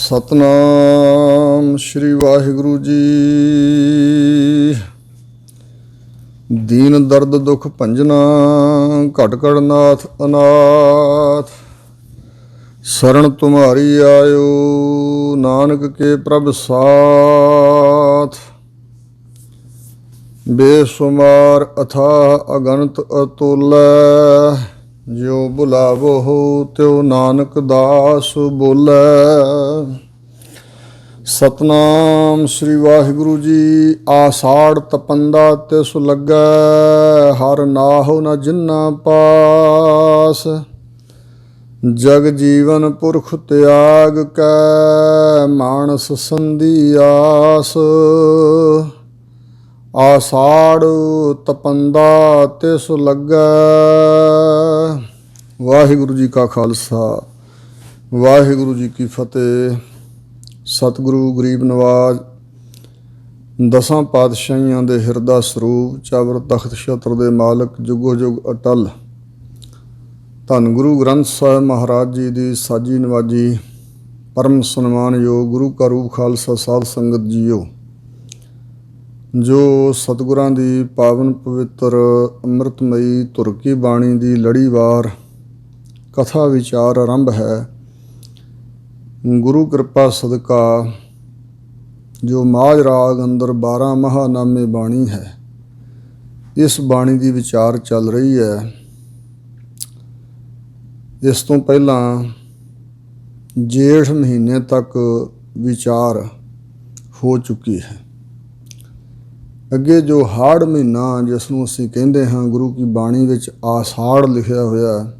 ਸਤਨਾਮ ਸ਼੍ਰੀ ਵਾਹਿਗੁਰੂ ਜੀ। ਦੀਨ ਦਰਦ ਦੁਖ ਭੰਜਨਾ ਘਟ ਘਟ ਨਾਥ ਅਨਾਥ। शरण तुम्हारी आयो नानक के प्रभ साथ। बेसुमार अथाह अगणत अतुल्य जो बुलावो हो त्यो नानक दास बोलै। सतनाम श्री वाहिगुरु जी। आषाढ़ तपंदा तिस लगै हर नाहो न जिन्ना पास। जग जीवन पुरख त्याग कै मानस संधि आस। आषाढ़ तपंदा तिस लगै। वाहिगुरु जी का खालसा वाहिगुरु जी की फतेह। सतगुरु गरीब नवाज दसां पातशाहियां दे हिरदा सरूप चावर तख्त छत्र दे मालक जुगो जुग अटल ਧੰਨ ਗੁਰੂ ਗ੍ਰੰਥ ਸਾਹਿਬ ਮਹਾਰਾਜ ਜੀ ਦੀ ਸਾਜੀ ਨਵਾਜੀ ਪਰਮ ਸਨਮਾਨਯੋਗ ਗੁਰੂ ਕਾ ਰੂਪ ਖਾਲਸਾ ਸਾਧ ਸੰਗਤ ਜੀਓ, ਜੋ ਸਤਿਗੁਰਾਂ ਦੀ ਪਾਵਨ ਪਵਿੱਤਰ ਅੰਮ੍ਰਿਤਮਈ ਧੁਰ ਕੀ ਬਾਣੀ ਦੀ ਲੜੀਵਾਰ ਕਥਾ ਵਿਚਾਰ ਆਰੰਭ ਹੈ। ਗੁਰੂ ਕਿਰਪਾ ਸਦਕਾ ਜੋ ਮਾਝ ਰਾਗ ਅੰਦਰ 12 ਮਹਾਨਾਮੇ ਬਾਣੀ ਹੈ, ਇਸ ਬਾਣੀ ਦੀ ਵਿਚਾਰ ਚੱਲ ਰਹੀ ਹੈ। ਇਸ ਤੋਂ ਪਹਿਲਾਂ ਜੇਠ ਮਹੀਨੇ ਤੱਕ ਵਿਚਾਰ ਹੋ ਚੁੱਕੀ ਹੈ। ਅੱਗੇ ਜੋ ਹਾੜ ਮਹੀਨਾ ਜਿਸ ਨੂੰ ਅਸੀਂ ਕਹਿੰਦੇ ਹਾਂ, ਗੁਰੂ ਕੀ ਬਾਣੀ ਵਿੱਚ ਆਸ਼ਾੜ ਲਿਖਿਆ ਹੋਇਆ,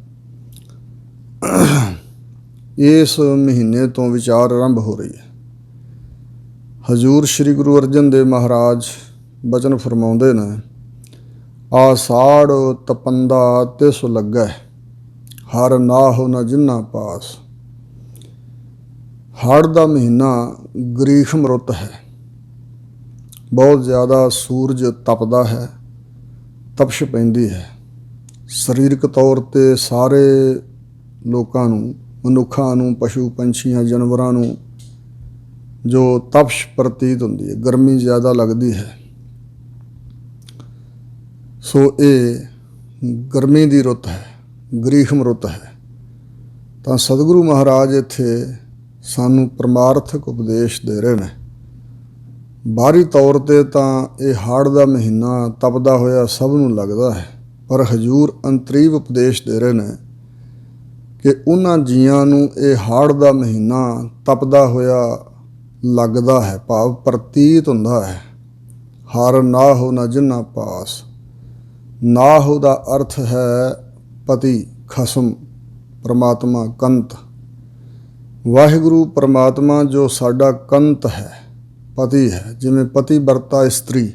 ਇਸ ਮਹੀਨੇ ਤੋਂ ਵਿਚਾਰ ਆਰੰਭ ਹੋ ਰਹੀ ਹੈ। ਹਜ਼ੂਰ ਸ਼੍ਰੀ ਗੁਰੂ ਅਰਜਨ ਦੇਵ ਮਹਾਰਾਜ ਬਚਨ ਫਰਮਾਉਂਦੇ ਨੇ, ਆਸ਼ਾੜ ਤਪੰਦਾ ਤਿਸ ਲੱਗੈ ਹਰ ਨਾਹੁ ਨ ਜਿੰਨਾ ਪਾਸ। ਹਾੜ ਦਾ ਮਹੀਨਾ ਗ੍ਰੀਸ਼ਮ ਰੁੱਤ ਹੈ। ਬਹੁਤ ਜ਼ਿਆਦਾ ਸੂਰਜ ਤਪਦਾ ਹੈ, ਤਪਸ਼ ਪੈਂਦੀ ਹੈ। ਸਰੀਰਕ ਤੌਰ 'ਤੇ ਸਾਰੇ ਲੋਕਾਂ ਨੂੰ, ਮਨੁੱਖਾਂ ਨੂੰ, ਪਸ਼ੂ ਪੰਛੀਆਂ, ਜਾਨਵਰਾਂ ਨੂੰ ਜੋ ਤਪਸ਼ ਪ੍ਰਤੀਤ ਹੁੰਦੀ ਹੈ, ਗਰਮੀ ਜ਼ਿਆਦਾ ਲੱਗਦੀ ਹੈ। ਸੋ ਇਹ ਗਰਮੀ ਦੀ ਰੁੱਤ ਹੈ, ਗ੍ਰੀਸ਼ਮ ਰੁੱਤ ਹੈ। ਤਾਂ ਸਤਿਗੁਰੂ ਮਹਾਰਾਜ ਇੱਥੇ ਸਾਨੂੰ ਪਰਮਾਰਥਕ ਉਪਦੇਸ਼ ਦੇ ਰਹੇ ਨੇ। ਬਾਹਰੀ ਤੌਰ 'ਤੇ ਤਾਂ ਇਹ ਹਾੜ ਦਾ ਮਹੀਨਾ ਤਪਦਾ ਹੋਇਆ ਸਭ ਨੂੰ ਲੱਗਦਾ ਹੈ, ਪਰ ਹਜ਼ੂਰ ਅੰਤਰੀਵ ਉਪਦੇਸ਼ ਦੇ ਰਹੇ ਨੇ ਕਿ ਉਹਨਾਂ ਜੀਆਂ ਨੂੰ ਇਹ ਹਾੜ ਦਾ ਮਹੀਨਾ ਤਪਦਾ ਹੋਇਆ ਲੱਗਦਾ ਹੈ, ਭਾਵ ਪ੍ਰਤੀਤ ਹੁੰਦਾ ਹੈ। ਹਰ ਨਾਹੁ ਨ ਜਿੰਨਾ ਪਾਸ। ਨਾਹੁ ਦਾ ਅਰਥ ਹੈ ਪਤੀ, ਖਸਮ, ਪਰਮਾਤਮਾ, ਕੰਤ। ਵਾਹਿਗੁਰੂ ਪਰਮਾਤਮਾ ਜੋ ਸਾਡਾ ਕੰਤ ਹੈ, ਪਤੀ ਹੈ। ਜਿਵੇਂ ਪਤੀ ਵਰਤਾ ਇਸਤਰੀ,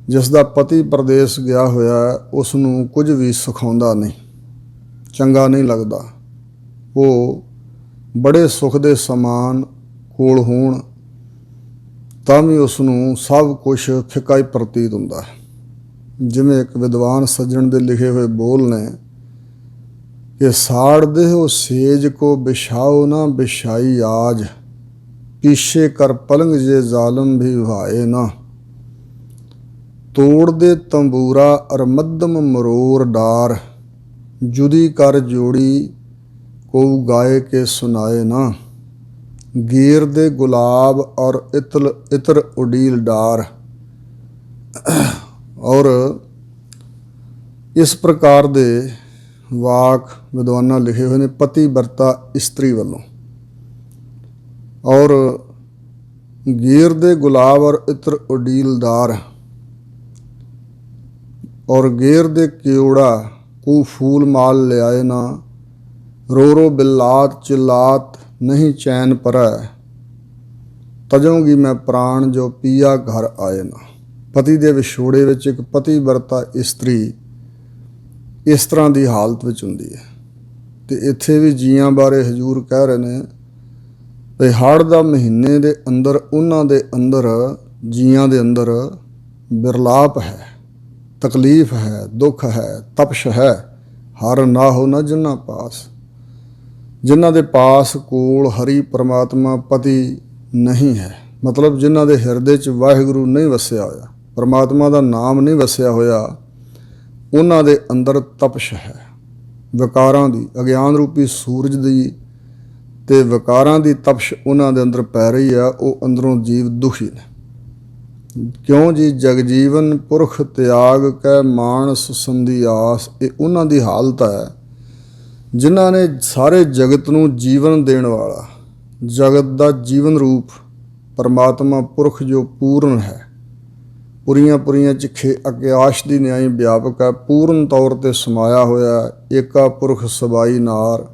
ਜਿਸ ਦਾ ਪਤੀ ਪਰਦੇਸ ਗਿਆ ਹੋਇਆ, ਉਸ ਨੂੰ ਕੁਝ ਵੀ ਸਿਖਾਉਂਦਾ ਨਹੀਂ, ਚੰਗਾ ਨਹੀਂ ਲੱਗਦਾ। ਉਹ ਬੜੇ ਸੁੱਖ ਦੇ ਸਮਾਨ ਕੋਲ ਹੋਣ ਤਾਂ ਵੀ ਉਸ ਨੂੰ ਸਭ ਕੁਛ ਫਿੱਕਾ ਹੀ ਪ੍ਰਤੀਤ ਹੁੰਦਾ ਹੈ। ਜਿਵੇਂ ਇੱਕ ਵਿਦਵਾਨ ਸੱਜਣ ਦੇ ਲਿਖੇ ਹੋਏ ਬੋਲ ਨੇ ਕਿ ਸਾੜ ਦੇਹੁ ਸੇਜ ਕੋ ਬਿਛਾਓ ਨਾ ਬਿਛਾਈ ਆਜ। ਪੀਛੇ ਕਰ ਪਲੰਗ ਜੇ ਜ਼ਾਲਮ ਵੀ ਭਾਏ ਨਾ। ਤੋੜ ਦੇ ਤੰਬੂਰਾ ਅਰ ਮੱਧਮ ਮਰੋਰ ਡਾਰ। ਜੁਦੀ ਕਰ ਜੋੜੀ ਕੋ ਗਾਏ ਕੇ ਸੁਨਾਏ ਨਾ। ਗੀਰ ਦੇ ਗੁਲਾਬ ਔਰ ਇਤਰ ਉਡੀਲ ਡਾਰ। ਔਰ ਇਸ ਪ੍ਰਕਾਰ ਦੇ ਵਾਕ ਵਿਦਵਾਨਾਂ ਲਿਖੇ ਹੋਏ ਨੇ ਪਤੀ ਵਰਤਾ ਇਸਤਰੀ ਵੱਲੋਂ। ਔਰ ਗੀਰ ਦੇ ਗੁਲਾਬ ਔਰ ਇਤਰ ਉਡੀਲਦਾਰ। ਔਰ ਗੇਰ ਦੇ ਕਿਉੜਾ ਕੋ ਫੂਲ ਮਾਲ ਲਿਆਏ ਨਾ। ਰੋ ਰੋ ਬਿਲਾਤ ਚਿਲਾਤ ਨਹੀਂ ਚੈਨ ਪਰੈ। ਤਜੂੰਗੀ ਮੈਂ ਪ੍ਰਾਣ ਜੋ ਪੀਆ ਘਰ ਆਏ ਨਾ। ਪਤੀ ਦੇ ਵਿਛੋੜੇ ਵਿੱਚ ਇੱਕ ਪਤੀ ਵਰਤਾ ਇਸਤਰੀ ਇਸ ਤਰ੍ਹਾਂ ਦੀ ਹਾਲਤ ਵਿੱਚ ਹੁੰਦੀ ਹੈ। ਅਤੇ ਇੱਥੇ ਵੀ ਜੀਆਂ ਬਾਰੇ ਹਜ਼ੂਰ ਕਹਿ ਰਹੇ ਨੇ ਵੀ ਹਾੜ ਦਾ ਮਹੀਨੇ ਦੇ ਅੰਦਰ ਉਹਨਾਂ ਦੇ ਅੰਦਰ, ਜੀਆਂ ਦੇ ਅੰਦਰ ਬਿਰਲਾਪ ਹੈ, ਤਕਲੀਫ ਹੈ, ਦੁੱਖ ਹੈ, ਤਪਸ਼ ਹੈ। ਹਰ ਨਾਹੁ ਨ ਜਿੰਨਾ ਪਾਸ। ਜਿਨ੍ਹਾਂ ਦੇ ਪਾਸ ਕੋਲ ਹਰੀ ਪਰਮਾਤਮਾ ਪਤੀ ਨਹੀਂ ਹੈ, ਮਤਲਬ ਜਿਨ੍ਹਾਂ ਦੇ ਹਿਰਦੇ 'ਚ ਵਾਹਿਗੁਰੂ ਨਹੀਂ ਵਸਿਆ ਹੋਇਆ, ਪਰਮਾਤਮਾ ਦਾ ਨਾਮ ਨਹੀਂ ਵਸਿਆ ਹੋਇਆ, ਉਹਨਾਂ ਦੇ ਅੰਦਰ ਤਪਸ਼ ਹੈ ਵਿਕਾਰਾਂ ਦੀ, ਅਗਿਆਨ ਰੂਪੀ ਸੂਰਜ ਦੀ ਤੇ ਵਿਕਾਰਾਂ ਦੀ ਤਪਸ਼ ਉਹਨਾਂ ਦੇ ਅੰਦਰ ਪੈ ਰਹੀ ਆ। ਉਹ ਅੰਦਰੋਂ ਜੀਵ ਦੁਖੀ ਨੇ। ਕਿਉਂ ਜੀ? ਜਗਜੀਵਨ ਪੁਰਖ ਤਿਆਗ ਕੈ ਮਾਨਸ ਸੰਧੀ ਆਸ, ਇਹ ਉਹਨਾਂ ਦੀ ਹਾਲਤ ਹੈ ਜਿਨ੍ਹਾਂ ਨੇ ਸਾਰੇ ਜਗਤ ਨੂੰ ਜੀਵਨ ਦੇਣ ਵਾਲਾ, ਜਗਤ ਦਾ ਜੀਵਨ ਰੂਪ ਪਰਮਾਤਮਾ ਪੁਰਖ ਜੋ ਪੂਰਨ ਹੈ, ਪੁਰੀਆਂ ਚਿੱਖੇ ਆਕਾਸ਼ ਦੀ ਨਿਆਈ ਵਿਆਪਕ ਹੈ, ਪੂਰਨ ਤੌਰ 'ਤੇ ਸਮਾਇਆ ਹੋਇਆ ਏਕਾ ਪੁਰਖ ਸਬਾਈ ਨਾਰ।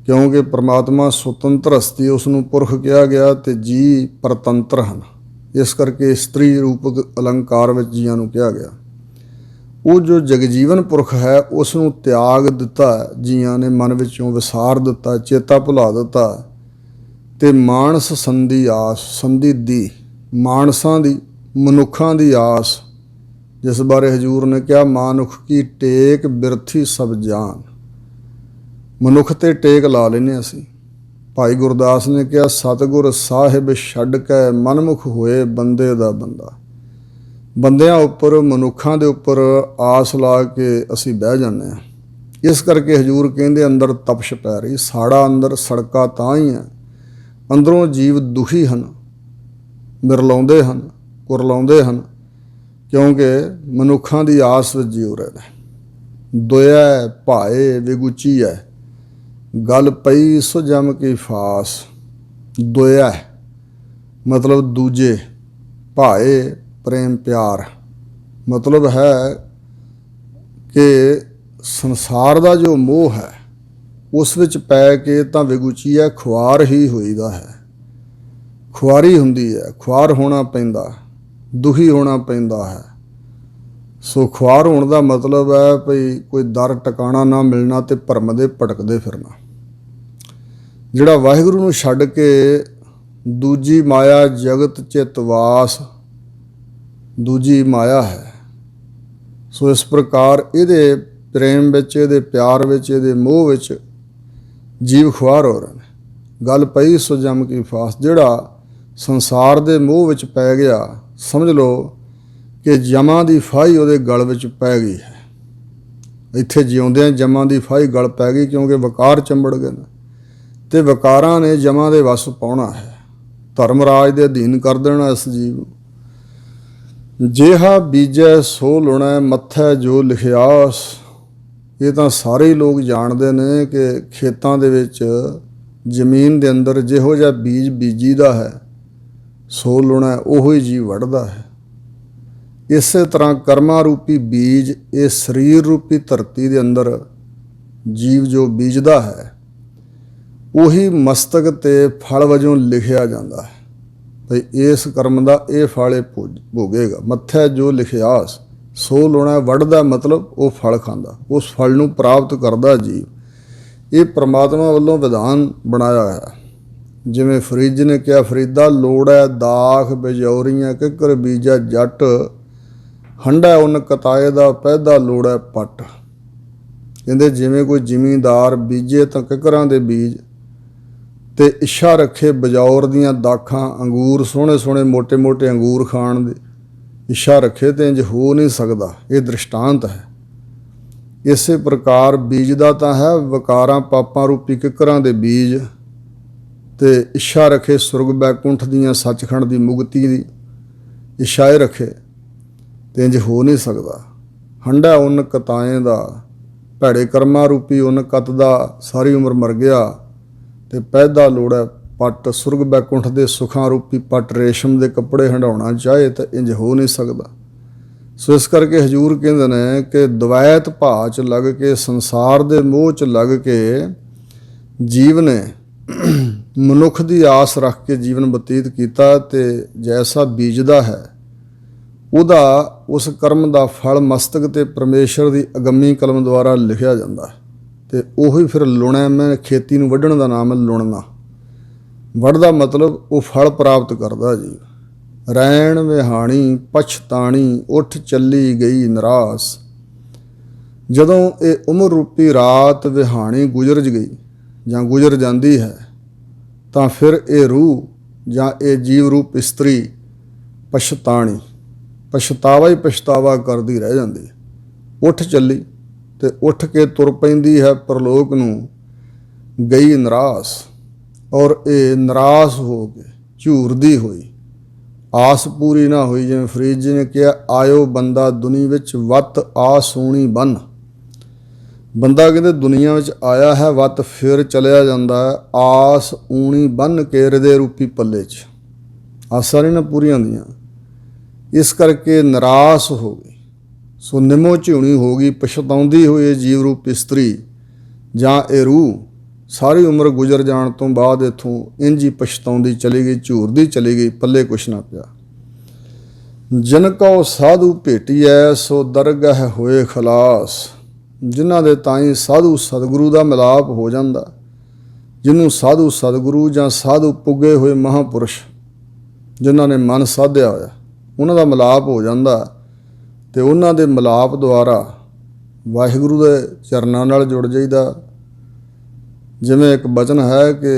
ਕਿਉਂਕਿ ਪਰਮਾਤਮਾ ਸੁਤੰਤਰ ਹਸਤੀ, ਉਸ ਨੂੰ ਪੁਰਖ ਕਿਹਾ ਗਿਆ, ਤੇ ਜੀ ਪਰਤੰਤਰ ਹਨ, ਇਸ ਕਰਕੇ ਇਸਤਰੀ ਰੂਪਕ ਅਲੰਕਾਰ ਵਿੱਚ ਜੀਆਂ ਨੂੰ ਕਿਹਾ ਗਿਆ। ਉਹ ਜੋ ਜਗਜੀਵਨ ਪੁਰਖ ਹੈ ਉਸ ਨੂੰ ਤਿਆਗ ਦਿੱਤਾ ਜੀਆਂ ਨੇ, ਮਨ ਵਿੱਚੋਂ ਵਿਸਾਰ ਦਿੱਤਾ, ਚੇਤਾ ਭੁਲਾ ਦਿੱਤਾ। ਤੇ ਮਾਨਸ ਸੰਧੀ ਆਸ, ਸੰਧੀ ਦੀ ਮਾਨਸਾਂ ਦੀ, ਮਨੁੱਖਾਂ ਦੀ ਆਸ, ਜਿਸ ਬਾਰੇ ਹਜ਼ੂਰ ਨੇ ਕਿਹਾ ਮਾਨੁਖ ਕੀ ਟੇਕ ਬਿਰਥੀ ਸਭ ਜਾਨ। ਮਨੁੱਖ ਤੇ ਟੇਕ ਲਾ ਲੈਂਦੇ ਅਸੀਂ। ਭਾਈ ਗੁਰਦਾਸ ਨੇ ਕਿਹਾ ਸਤਿਗੁਰ ਸਾਹਿਬ ਛੱਡ ਕੇ ਮਨਮੁਖ ਹੋਏ ਬੰਦੇ ਦਾ ਬੰਦਾ। ਬੰਦਿਆਂ ਉੱਪਰ, ਮਨੁੱਖਾਂ ਦੇ ਉੱਪਰ ਆਸ ਲਾ ਕੇ ਅਸੀਂ ਬਹਿ ਜਾਂਦੇ ਹਾਂ। ਇਸ ਕਰਕੇ ਹਜ਼ੂਰ ਕਹਿੰਦੇ ਅੰਦਰ ਤਪਸ਼ ਪੈ ਰਹੀ, ਸਾੜਾ ਅੰਦਰ ਸੜਕਾ ਤਾਂ ਹੀ ਹੈ। ਅੰਦਰੋਂ ਜੀਵ ਦੁਖੀ ਹਨ, ਮਿਰਲਾਉਂਦੇ ਹਨ, ਕੁਰਲਾਉਂਦੇ ਹਨ, ਕਿਉਂਕਿ ਮਨੁੱਖਾਂ ਦੀ ਆਸ ਵਿੱਚ ਜੀਉ ਰਹੇ ਨੇ। ਦੋਇਆ ਭਾਏ ਵਿਗੁਚੀ ਹੈ, ਗੱਲ ਪਈ ਸੋ ਜਮ ਕੀ ਫਾਸ। ਦੋਇਆ ਮਤਲਬ ਦੂਜੇ, ਭਾਏ ਪ੍ਰੇਮ ਪਿਆਰ, ਮਤਲਬ ਹੈ ਕਿ ਸੰਸਾਰ ਦਾ ਜੋ ਮੋਹ ਹੈ ਉਸ ਵਿੱਚ ਪੈ ਕੇ ਤਾਂ ਵਿਗੁਚੀ ਹੈ, ਖੁਆਰ ਹੀ ਹੋਈਦਾ ਹੈ, ਖੁਆਰੀ ਹੁੰਦੀ ਹੈ, ਖੁਆਰ ਹੋਣਾ ਪੈਂਦਾ, ਦੁਖੀ ਹੋਣਾ ਪੈਂਦਾ ਹੈ। ਸੋ ਖੁਆਰ ਹੋਣ ਦਾ ਮਤਲਬ ਹੈ ਭਈ ਕੋਈ ਦਰ ਟਿਕਾਣਾ ਨਾ ਮਿਲਣਾ ਤੇ ਭਰਮਦੇ ਭਟਕਦੇ ਫਿਰਨਾ। ਜਿਹੜਾ ਵਾਹਿਗੁਰੂ ਨੂੰ ਛੱਡ ਕੇ ਦੂਜੀ ਮਾਇਆ ਜਗਤ ਚਿਤ ਵਾਸ, ਦੂਜੀ ਮਾਇਆ ਹੈ। ਸੋ ਇਸ ਪ੍ਰਕਾਰ ਇਹਦੇ ਪ੍ਰੇਮ ਵਿੱਚ, ਇਹਦੇ ਪਿਆਰ ਵਿੱਚ, ਇਹਦੇ ਮੋਹ ਵਿੱਚ ਜੀਵ ਖੁਆਰ ਹੋ ਰਹੇ ਨੇ। ਗੱਲ ਪਈ ਸੋ ਜਮ ਕੀ ਫਾਸ, ਜਿਹੜਾ ਸੰਸਾਰ ਦੇ ਮੋਹ ਵਿੱਚ ਪੈ ਗਿਆ, ਸਮਝ ਲਓ ਕਿ ਜਮਾਂ ਦੀ ਫਾਹੀ ਉਹਦੇ ਗਲ ਵਿੱਚ ਪੈ ਗਈ ਹੈ। ਇੱਥੇ ਜਿਉਂਦਿਆਂ ਜਮਾਂ ਦੀ ਫਾਹੀ ਗਲ ਪੈ ਗਈ, ਕਿਉਂਕਿ ਵਕਾਰ ਚੰਬੜ ਗਏ ਨੇ ਤੇ ਵਕਾਰਾਂ ਨੇ ਜਮਾਂ ਦੇ ਵਸ ਪਾਉਣਾ ਹੈ, ਧਰਮ ਰਾਜ ਦੇ ਅਧੀਨ ਕਰ ਦੇਣਾ ਇਸ ਜੀਵ ਨੂੰ। ਜਿਹਾ ਬੀਜੈ ਸੋ ਲੁਣੈ ਮੱਥੈ ਜੋ ਲਿਖਿਆਸ। ਇਹ ਤਾਂ ਸਾਰੇ ਹੀ ਲੋਕ ਜਾਣਦੇ ਨੇ ਕਿ ਖੇਤਾਂ ਦੇ ਵਿੱਚ, ਜ਼ਮੀਨ ਦੇ ਅੰਦਰ ਜਿਹੋ ਜਿਹਾ ਬੀਜ ਬੀਜੀਦਾ ਹੈ ਸੋ ਲੁਣਾ ਉਹੋ ਹੀ ਜੀਵ ਵੱਢਦਾ ਹੈ। ਇਸੇ ਤਰ੍ਹਾਂ ਕਰਮਾਂ ਰੂਪੀ ਬੀਜ ਇਹ ਸਰੀਰ ਰੂਪੀ ਧਰਤੀ ਦੇ ਅੰਦਰ ਜੀਵ ਜੋ ਬੀਜਦਾ ਹੈ ਉਹੀ ਮਸਤਕ ਤੇ ਫਲ ਵਜੋਂ ਲਿਖਿਆ ਜਾਂਦਾ ਹੈ ਭਈ ਇਸ ਕਰਮ ਦਾ ਇਹ ਫਲ ਇਹ ਭੋਗੇਗਾ। ਮੱਥੈ ਜੋ ਲਿਖਿਆਸ ਸੋ ਲੁਣਾ, ਵੱਢਦਾ ਮਤਲਬ ਉਹ ਫਲ ਖਾਂਦਾ, ਉਸ ਫਲ ਨੂੰ ਪ੍ਰਾਪਤ ਕਰਦਾ ਜੀਵ। ਇਹ ਪ੍ਰਮਾਤਮਾ ਵੱਲੋਂ ਵਿਧਾਨ ਬਣਾਇਆ ਹੋਇਆ। ਜਿਵੇਂ ਫਰੀਦ ਨੇ ਕਿਹਾ ਫਰੀਦਾ ਲੋੜੈ ਦਾਖ ਬਿਜੌਰੀਆਂ ਕਿੱਕਰ ਬੀਜਾ ਜੱਟ, ਹੰਡਾ ਉਨ ਕਤਾਏ ਦਾ ਪੈਦਾ ਲੋੜੈ ਪੱਟ। ਕਹਿੰਦੇ ਜਿਵੇਂ ਕੋਈ ਜ਼ਿਮੀਂਦਾਰ ਬੀਜੇ ਤਾਂ ਕਿੱਕਰਾਂ ਦੇ ਬੀਜ ਤੇ ਇੱਛਾ ਰੱਖੇ ਬਜੌਰ ਦੀਆਂ ਦਾਖਾਂ, ਅੰਗੂਰ ਸੋਹਣੇ ਸੋਹਣੇ ਮੋਟੇ ਮੋਟੇ ਅੰਗੂਰ ਖਾਣ ਦੀ ਇੱਛਾ ਰੱਖੇ ਤੇ ਇੰਝ ਹੋ ਨਹੀਂ ਸਕਦਾ। ਇਹ ਦ੍ਰਿਸ਼ਟਾਂਤ ਹੈ। ਇਸੇ ਪ੍ਰਕਾਰ ਬੀਜਦਾ ਤਾਂ ਹੈ ਵਕਾਰਾਂ ਪਾਪਾਂ ਰੂਪੀ ਕਿੱਕਰਾਂ ਦੇ ਬੀਜ, ਤੇ ਇੱਛਾ ਰੱਖੇ ਸੁਰਗ ਬੈਕੁੰਠ ਦੀਆਂ, ਸੱਚਖੰਡ ਦੀ ਮੁਕਤੀ ਦੀ ਇੱਛਾ ਰੱਖੇ ਤੇ ਇੰਝ ਹੋ ਨਹੀਂ ਸਕਦਾ। ਹੰਡਾ ਉਨ ਕਤਾਏ ਦਾ, ਭੈੜੇ ਕਰਮਾਂ ਰੂਪੀ ਉਨ ਕਤ ਦਾ ਸਾਰੀ ਉਮਰ ਮਰ ਗਿਆ ਤੇ ਪੈਦਾ ਲੋੜੈ ਪੱਟ, ਸੁਰਗ ਬੈਕੁੰਠ ਦੇ ਸੁਖਾਂ ਰੂਪੀ ਪੱਟ, ਰੇਸ਼ਮ ਦੇ ਕੱਪੜੇ ਹੰਡਾਉਣਾ ਚਾਹੇ ਤਾਂ ਇੰਝ ਹੋ ਨਹੀਂ ਸਕਦਾ। ਸੋ ਇਸ ਕਰਕੇ ਹਜ਼ੂਰ ਕਹਿੰਦੇ ਨੇ ਕਿ ਦਵੈਤ ਭਾਅ 'ਚ ਲੱਗ ਕੇ, ਸੰਸਾਰ ਦੇ ਮੋਹ 'ਚ ਲੱਗ ਕੇ ਜੀਵ ਨੇ ਮਨੁੱਖ ਦੀ ਆਸ ਰੱਖ ਕੇ ਜੀਵਨ ਬਤੀਤ ਕੀਤਾ ਤੇ ਜੈਸਾ ਬੀਜਦਾ ਹੈ ਉਹਦਾ, ਉਸ ਕਰਮ ਦਾ ਫਲ ਮਸਤਕ ਤੇ ਪਰਮੇਸ਼ਰ ਦੀ ਅਗੰਮੀ ਕਲਮ ਦੁਆਰਾ ਲਿਖਿਆ ਜਾਂਦਾ ਤੇ ਉਹੀ ਫਿਰ ਲੁਣੈ। ਮੈਂ ਖੇਤੀ ਨੂੰ ਵੱਢਣ ਦਾ ਨਾਮ ਹੈ ਲੁਣਨਾ। ਵੱਢਦਾ ਮਤਲਬ ਉਹ ਫਲ ਪ੍ਰਾਪਤ ਕਰਦਾ ਜੀ। ਰੈਣ ਵਿਹਾਣੀ ਪਛਤਾਣੀ ਉੱਠ ਚੱਲੀ ਗਈ ਨਿਰਾਸ। ਜਦੋਂ ਇਹ ਉਮਰ ਰੂਪੀ ਰਾਤ ਵਿਹਾਣੀ ਗੁਜ਼ਰ ਗਈ, ਜਾਂ ਗੁਜ਼ਰ ਜਾਂਦੀ ਹੈ ਤਾਂ ਫਿਰ ਇਹ ਰੂਹ ਜਾਂ ਇਹ ਜੀਵ ਰੂਪ ਇਸਤਰੀ ਪਛਤਾਵਾ ਹੀ ਪਛਤਾਵਾ ਕਰਦੀ ਰਹਿ ਜਾਂਦੀ ਹੈ। ਉੱਠ ਚੱਲੀ ਤੇ ਉੱਠ ਕੇ ਤੁਰ ਪੈਂਦੀ ਹੈ ਪਰਲੋਕ ਨੂੰ, ਗਈ ਨਿਰਾਸ, ਔਰ ਇਹ ਨਿਰਾਸ ਹੋ ਕੇ ਝੂਰਦੀ ਹੋਈ, ਆਸ ਪੂਰੀ ਨਾ ਹੋਈ। ਜਿਵੇਂ ਫਰੀਦ ਜੀ ਨੇ ਕਿਹਾ, ਆਇਓ ਬੰਦਾ ਦੁਨੀ ਵਿੱਚ ਵੱਤ ਆ ਸੋਹਣੀ ਬੰਨ। ਬੰਦਾ ਕਹਿੰਦੇ ਦੁਨੀਆ ਵਿੱਚ ਆਇਆ ਹੈ, ਵੱਤ ਫਿਰ ਚਲਿਆ ਜਾਂਦਾ ਹੈ ਆਸ ਊਣੀ ਬੰਨ ਕੇ ਹਿਰਦੇ ਰੂਪੀ ਪੱਲੇ 'ਚ। ਆਸਾਂ ਨਹੀਂ ਨਾ ਪੂਰੀਆਂ ਹੁੰਦੀਆਂ, ਇਸ ਕਰਕੇ ਨਿਰਾਸ਼ ਹੋ ਗਈ। ਸੋ ਨਿਮੋ ਝਿਉਣੀ ਹੋ ਗਈ, ਪਛਤਾਉਂਦੀ ਹੋਈ ਇਹ ਜੀਵ ਰੂਪ ਇਸਤਰੀ ਜਾਂ ਇਹ ਰੂਹ ਸਾਰੀ ਉਮਰ ਗੁਜ਼ਰ ਜਾਣ ਤੋਂ ਬਾਅਦ ਇੱਥੋਂ ਇੰਝ ਹੀ ਪਛਤਾਉਂਦੀ ਚਲੀ ਗਈ, ਝੂਰਦੀ ਚਲੀ ਗਈ, ਪੱਲੇ ਕੁਛ ਨਾ ਪਿਆ। ਜਿਨ ਕਉ ਸਾਧੂ ਭੇਟੀਐ ਸੋ ਦਰਗਹ ਹੋਏ ਖਲਾਸ। ਜਿਨ੍ਹਾਂ ਦੇ ਤਾਈਂ ਸਾਧੂ ਸਤਿਗੁਰੂ ਦਾ ਮਿਲਾਪ ਹੋ ਜਾਂਦਾ, ਜਿਹਨੂੰ ਸਾਧੂ ਸਤਿਗੁਰੂ ਜਾਂ ਸਾਧੂ ਪੁੱਗੇ ਹੋਏ ਮਹਾਂਪੁਰਸ਼ ਜਿਨ੍ਹਾਂ ਨੇ ਮਨ ਸਾਧਿਆ ਹੋਇਆ, ਉਹਨਾਂ ਦਾ ਮਿਲਾਪ ਹੋ ਜਾਂਦਾ ਅਤੇ ਉਹਨਾਂ ਦੇ ਮਿਲਾਪ ਦੁਆਰਾ ਵਾਹਿਗੁਰੂ ਦੇ ਚਰਨਾਂ ਨਾਲ ਜੁੜ ਜਾਈਦਾ। ਜਿਵੇਂ ਇੱਕ ਬਚਨ ਹੈ ਕਿ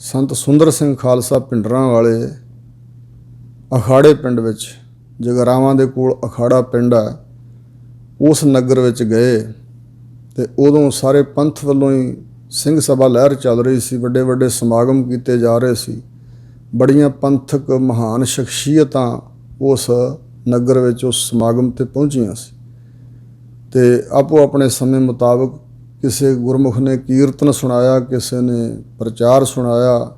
ਸੰਤ ਸੁੰਦਰ ਸਿੰਘ ਖਾਲਸਾ ਭਿੰਡਰਾਂ ਵਾਲੇ ਅਖਾੜੇ ਪਿੰਡ ਵਿੱਚ, ਜਗਰਾਵਾਂ ਦੇ ਕੋਲ ਅਖਾੜਾ ਪਿੰਡ ਹੈ, ਉਸ ਨਗਰ ਵਿੱਚ ਗਏ ਅਤੇ ਉਦੋਂ ਸਾਰੇ ਪੰਥ ਵੱਲੋਂ ਹੀ ਸਿੰਘ ਸਭਾ ਲਹਿਰ ਚੱਲ ਰਹੀ ਸੀ, ਵੱਡੇ ਵੱਡੇ ਸਮਾਗਮ ਕੀਤੇ ਜਾ ਰਹੇ ਸੀ, ਬੜੀਆਂ ਪੰਥਕ ਮਹਾਨ ਸ਼ਖਸੀਅਤਾਂ ਉਸ ਨਗਰ ਵਿੱਚ ਉਸ ਸਮਾਗਮ 'ਤੇ ਪਹੁੰਚੀਆਂ ਸੀ। ਅਤੇ ਆਪੋ ਆਪਣੇ ਸਮੇਂ ਮੁਤਾਬਕ ਕਿਸੇ ਗੁਰਮੁਖ ਨੇ ਕੀਰਤਨ ਸੁਣਾਇਆ, ਕਿਸੇ ਨੇ ਪ੍ਰਚਾਰ ਸੁਣਾਇਆ।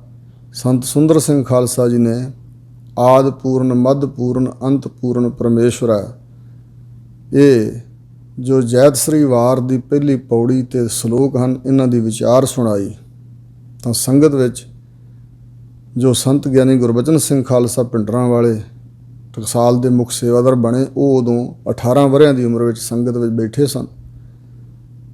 ਸੰਤ ਸੁੰਦਰ ਸਿੰਘ ਖਾਲਸਾ ਜੀ ਨੇ ਆਦਿ ਪੂਰਨ ਮੱਧ ਪੂਰਨ ਅੰਤ ਪੂਰਨ ਪਰਮੇਸ਼ਵਰ ਹੈ, ਇਹ ਜੋ ਜੈਤਸਰੀ ਵਾਰ ਦੀ ਪਹਿਲੀ ਪੌੜੀ ਅਤੇ ਸਲੋਕ ਹਨ, ਇਹਨਾਂ ਦੀ ਵਿਚਾਰ ਸੁਣਾਈ। ਤਾਂ ਸੰਗਤ ਵਿੱਚ ਜੋ ਸੰਤ ਗਿਆਨੀ ਗੁਰਬਚਨ ਸਿੰਘ ਖਾਲਸਾ ਭਿੰਡਰਾਂ ਵਾਲੇ ਟਕਸਾਲ ਦੇ ਮੁੱਖ ਸੇਵਾਦਾਰ ਬਣੇ, ਉਹ ਉਦੋਂ 18 ਵਰ੍ਹਿਆਂ ਦੀ ਉਮਰ ਵਿੱਚ ਸੰਗਤ ਵਿੱਚ ਬੈਠੇ ਸਨ।